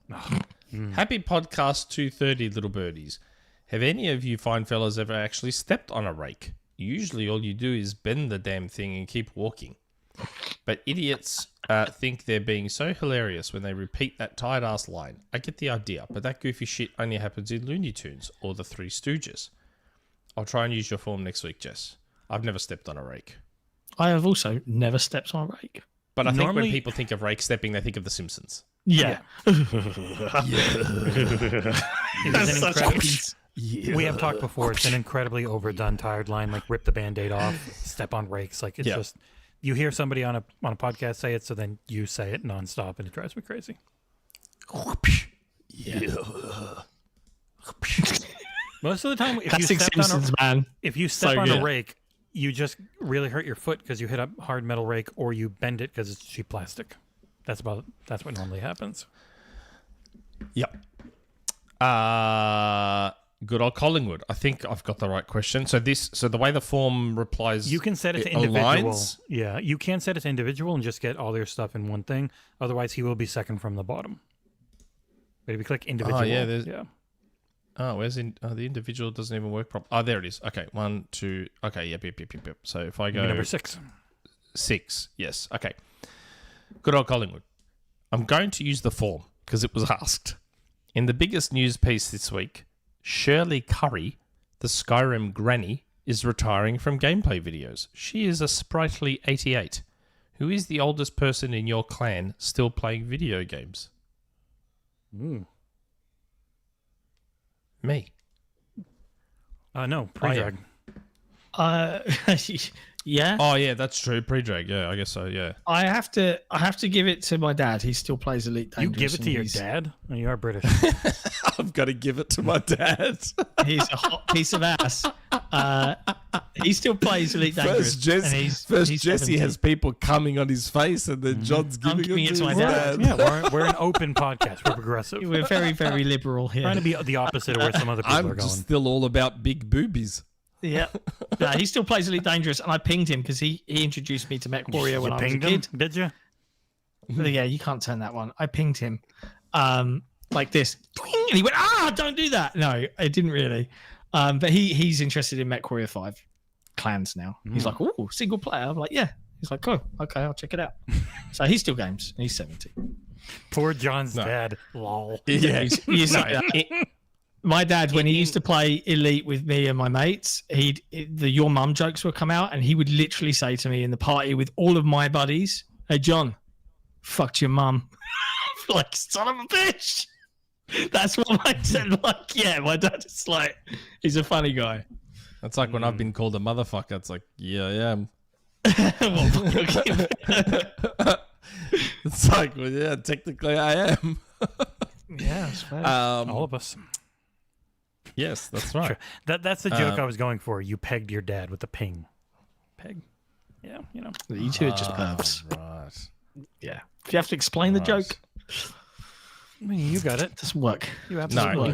Happy podcast 230, little birdies. Have any of you fine fellas ever actually stepped on a rake? Usually all you do is bend the damn thing and keep walking. But idiots think they're being so hilarious when they repeat that tired-ass line. I get the idea, but that goofy shit only happens in Looney Tunes or the Three Stooges. I'll try and use your form next week, Jess. I've never stepped on a rake. I have also never stepped on a rake. But I think Normally- when people think of rake stepping, they think of The Simpsons. Yeah. We have talked before. It's an incredibly overdone, tired line, like rip the Band-Aid off, step on rakes. Like it's just you hear somebody on a podcast say it, so then you say it nonstop, and it drives me crazy. Most of the time, if Classic you step Simpsons, man. on good. a rake, you just really hurt your foot because you hit a hard metal rake, or you bend it because it's cheap plastic. That's what normally happens. Yep. Good old Collingwood. I think I've got the right question. So the way the form replies, You can set it to individual. Yeah, you can set it to individual and just get all your stuff in one thing. Otherwise, he will be second from the bottom. But if you click individual, where's the individual doesn't even work properly. Oh, there it is. Okay, 1, 2. Okay, yep. So if I go number 6. 6, yes. Okay. Good old Collingwood. I'm going to use the form because it was asked. In the biggest news piece this week, Shirley Curry, the Skyrim granny, is retiring from gameplay videos. She is a sprightly 88. Who is the oldest person in your clan still playing video games? Me. No, pre-drag. Yeah. Oh yeah, that's true. Pre-drag. Yeah, I guess so. Yeah. I have to give it to my dad. He still plays Elite You Dangerous. give it to your dad? Oh, you are British. I've got to give it to my dad. He's a hot piece of ass. He still plays Elite Dangerous. First Jesse 70. has people coming on his face, and then John's I'm giving it to my his dad. dad. Yeah, we're an open podcast. We're progressive. We're very, very liberal here. Trying to be the opposite of where some other people are I'm going. just still all about big boobies. Yeah. No, he still plays Elite Dangerous, and I pinged him because he introduced me to Mechwarrior when I was a pinged kid. him, did you? Yeah, you can't turn that one. I pinged him like this. And he went, don't do that. No, I didn't really. But he's interested in Mechwarrior 5 clans now. He's like, oh, single player. I'm like, yeah. He's like, oh, okay, I'll check it out. So he still games. He's 70. Poor John's dad. Lol. Yeah. He's my dad, when he used to play Elite with me and my mates, the your mum jokes would come out, and he would literally say to me in the party with all of my buddies, "Hey John, fucked your mum." Like, son of a bitch. That's what my dad like. Yeah, my dad is like, he's a funny guy. That's like when I've been called a motherfucker. It's like, yeah, I am. It's like, well, yeah, technically I am. Yeah, I suppose. All of us. Yes, that's right. Sure. That's the joke I was going for. You pegged your dad with a ping. Peg. Yeah, you know. You two are just pervs. Right. Yeah. If you have to explain the joke, I mean, you got it. it doesn't work. You No, absolutely.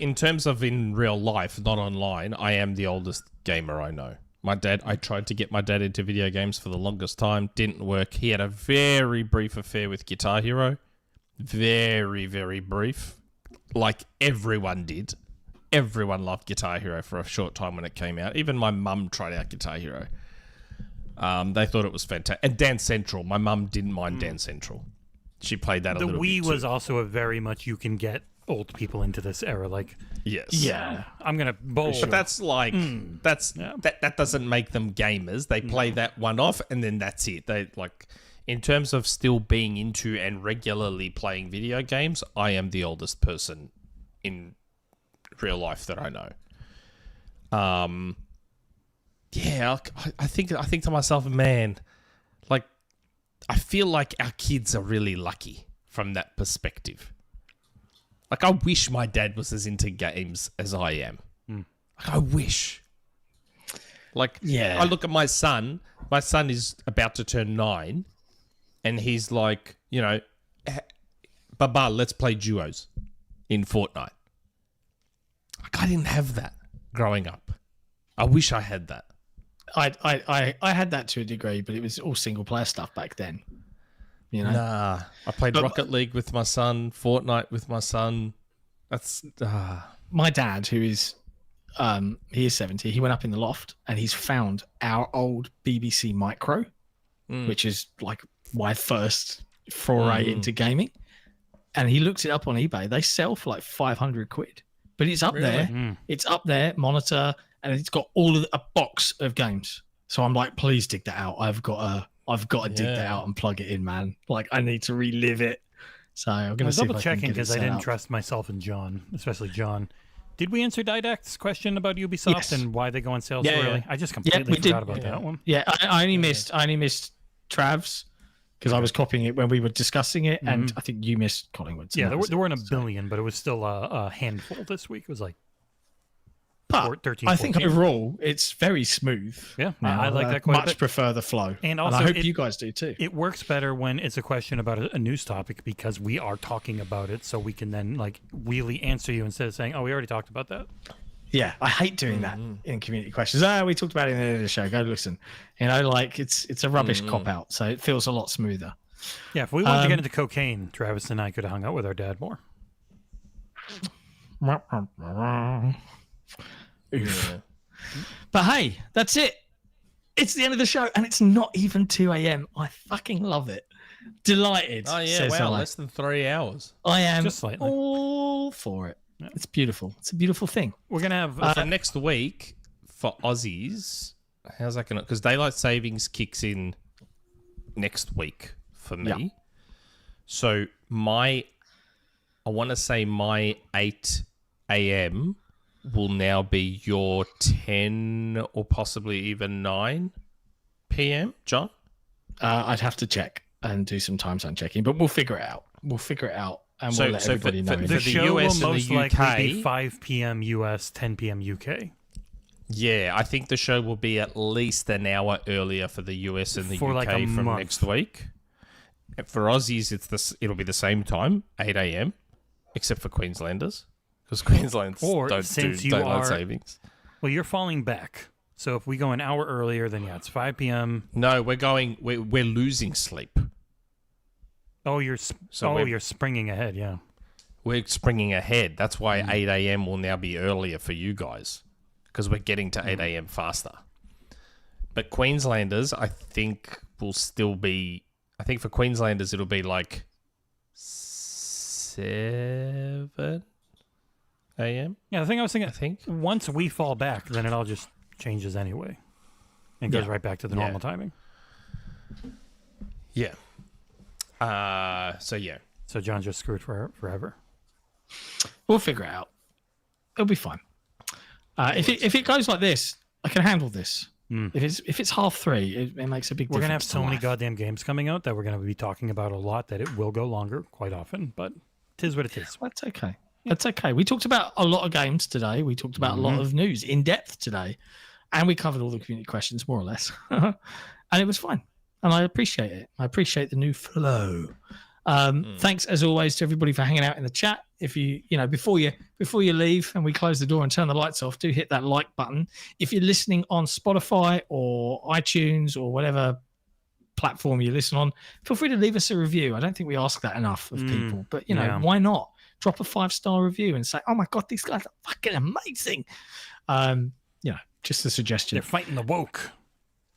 in terms of in real life, not online, I am the oldest gamer I know. My dad, I tried to get my dad into video games for the longest time. Didn't work. He had a very brief affair with Guitar Hero. Very, very brief. Like everyone did. Everyone loved Guitar Hero for a short time when it came out. Even my mum tried out Guitar Hero. They thought it was fantastic. And Dance Central. My mum didn't mind Dance Central. She played that a The little bit Wii too. was also a very much you can get old people into this era. Like, Yes. Yeah. I'm going to bowl. But that's like that doesn't make them gamers. They play that one off and then that's it. They like in terms of still being into and regularly playing video games, I am the oldest person in real life that I know. Yeah, I think to myself, man, like I feel like our kids are really lucky from that perspective. Like I wish my dad was as into games as I am. Like I wish. Like Yeah. I look at my son. My son is about to turn 9, and he's like, you know, Baba, let's play duos in Fortnite. Like I didn't have that growing up. I wish I had that. I had that to a degree, but it was all single player stuff back then. You know? Nah, I played But- Rocket League with my son, Fortnite with my son. That's My dad, who is he is 70, he went up in the loft and he's found our old BBC Micro, which is like my first foray into gaming. And he looked it up on eBay. They sell for like 500 quid. But it's up there. It's up there, monitor, and it's got all of a box of games. So I'm like, please dig that out. I've got to dig that out and plug it in, man. Like I need to relive it. So I'm I gonna was see if double I can checking get it because I set didn't up. trust myself and John, especially John. Did we answer Didact's question about Ubisoft Yes. and why they go on sale so Yeah, early? yeah. I just completely we did. forgot about that one. Yeah, I only missed Trav's because I was copying it when we were discussing it, and I think you missed Collingwood. so Yeah, that was there weren't a it. So- billion, but it was still a handful this week. It was like But 13, I think 14. overall it's very smooth. Yeah, now. I like that quite a much bit. prefer the flow, And I also hope it- you guys do too. it works better when it's a question about a news topic because we are talking about it, so we can then like really answer you instead of saying, "Oh, we already talked about that." Yeah, I hate doing that in community questions. We talked about it in the end of the show. Go listen. You know, like it's a rubbish cop out, so it feels a lot smoother. Yeah, if we wanted to get into cocaine, Travis and I could have hung out with our dad more. Oof. But hey, that's it. It's the end of the show, and it's not even 2 a.m. I fucking love it. Delighted. oh yeah, says wow, I. less than 3 hours. I am Just slightly. all for it. It's beautiful. It's a beautiful thing. We're gonna have For next week for Aussies, how's that gonna? Because daylight savings kicks in next week for me. Yeah. So I want to say my 8 a.m. will now be your 10 or possibly even 9. p.m., John? I'd have to check and do some time zone checking, but we'll figure it out. And we'll let everybody know. for The the show US will and the most likely UK be 5 p.m. US, 10 p.m. UK. Yeah, I think the show will be at least an hour earlier for the US and the For UK like a from month. next week. And for Aussies, it'll be the same time, 8 a.m., except for Queenslanders, because Queenslanders Or don't since do you daylight are- savings. Well, you're falling back. So if we go an hour earlier, then yeah, it's 5 p.m. No, we're losing sleep. Oh, you're we're- you're springing ahead. Yeah. We're springing ahead. That's why Mm. 8 a.m. will now be earlier for you guys, because we're getting to 8 a.m. faster. But Queenslanders, I think, will still be... I think for Queenslanders, it'll be like 7 a.m. Yeah. The thing I was thinking, I think. once we fall back, then it all just changes anyway, and goes right back to the Yeah. normal timing. Yeah. So, yeah. So John's just screwed forever. We'll figure it out. It'll be fine. If it goes like this, I can handle this. If it's 3:30, it makes a big difference. We're gonna have to so many life. goddamn games coming out that we're gonna be talking about a lot. That it will go longer quite often, but tis what it is. That's okay. That's okay. We talked about a lot of games today. We talked about a lot of news in depth today, and we covered all the community questions more or less, and it was fine. And I appreciate it. I appreciate the new flow. Thanks as always to everybody for hanging out in the chat. If you before you leave and we close the door and turn the lights off, do hit that like button. If you're listening on Spotify or iTunes or whatever platform you listen on, feel free to leave us a review. I don't think we ask that enough of people, but why not? Drop a 5-star review and say, "Oh my god, these guys are fucking amazing." Just a suggestion. They're fighting the woke.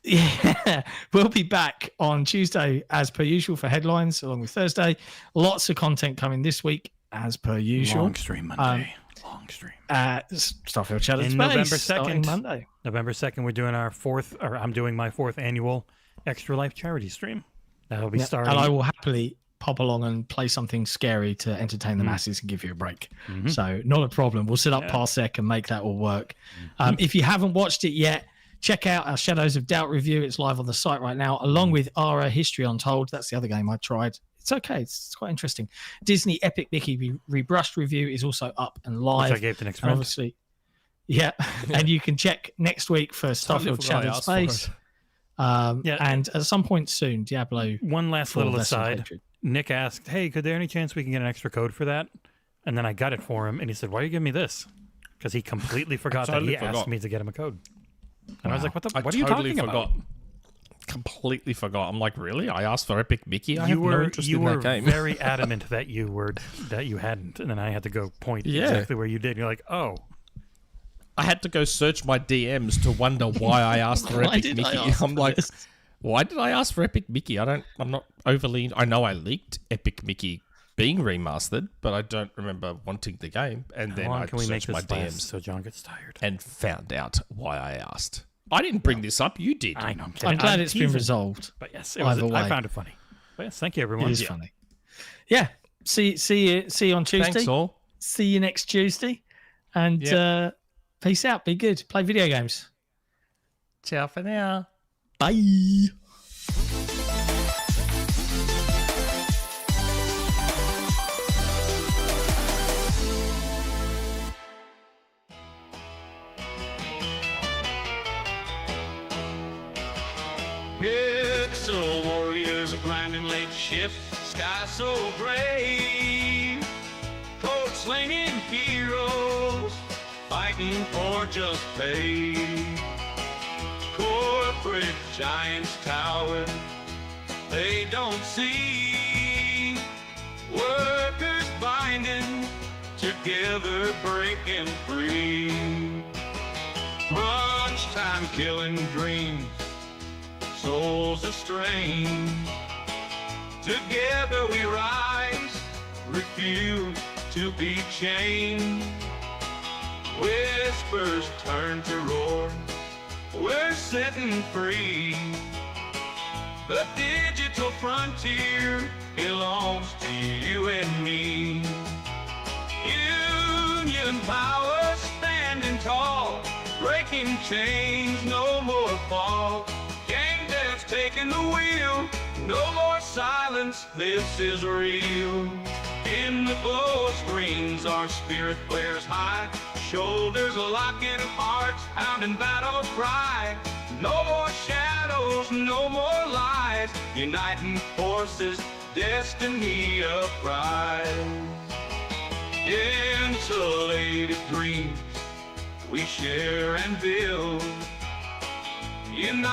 Yeah, we'll be back on Tuesday as per usual for headlines, along with Thursday. Lots of content coming this week as per usual. Long stream Monday. Long stream. Starfield Shadow In Space November starting 2nd. Monday. November 2nd, we're doing I'm doing my 4th annual Extra Life charity stream. That'll be starting. And I will happily pop along and play something scary to entertain the masses and give you a break. So not a problem. We'll set up Parsec and make that all work. If you haven't watched it yet, check out our Shadows of Doubt review. It's live on the site right now, along with Ara History Untold. That's the other game I tried. It's okay. It's quite interesting. Disney Epic Mickey Rebrushed review is also up and live. Which I gave to next and friend. obviously, and you can check next week for Starfield Shattered Space. And at some point soon, Diablo. One last little Less than aside. Hatred. Nick asked, "Hey, could there any chance we can get an extra code for that?" And then I got it for him, and he said, "Why are you giving me this?" Because he completely forgot that he asked me to get him a code. And I was like, "What are you talking about?" Completely forgot. I'm like, really? I asked for Epic Mickey. I have no interest you in were that game. very adamant that you hadn't, and then I had to go point exactly where you did. And you're like, "Oh." I had to go search my DMs to wonder why I asked for Epic Mickey. I'm like, why did I ask for Epic Mickey? I'm not overly. I know I leaked Epic Mickey being remastered, but I don't remember wanting the game. And then I searched my DMs so John gets tired and found out why I asked. I didn't bring this up. You did. I know. I'm glad it's been resolved. But yes, Either way. I found it funny. But yes, thank you, everyone. It is funny. Yeah. See you on Tuesday. Thanks all. See you next Tuesday. And peace out. Be good. Play video games. Ciao for now. Bye. Pixel warriors are grinding late shift, sky so gray. Cold slinging heroes fighting for just pay. Corporate giants tower, they don't see. Workers binding together, breaking free. Crunch time killing dreams, souls astray. Together we rise, refuse to be chained. Whispers turn to roar, we're setting free. The digital frontier belongs to you and me. Union power standing tall, breaking chains, no more fall. Gang spin the wheel. No more silence, this is real. In the glow of screens, our spirit flares high. Shoulders locking, hearts pounding, battles cry. No more shadows, no more lies. Uniting forces, destiny uprise. Insulated dreams we share and build. United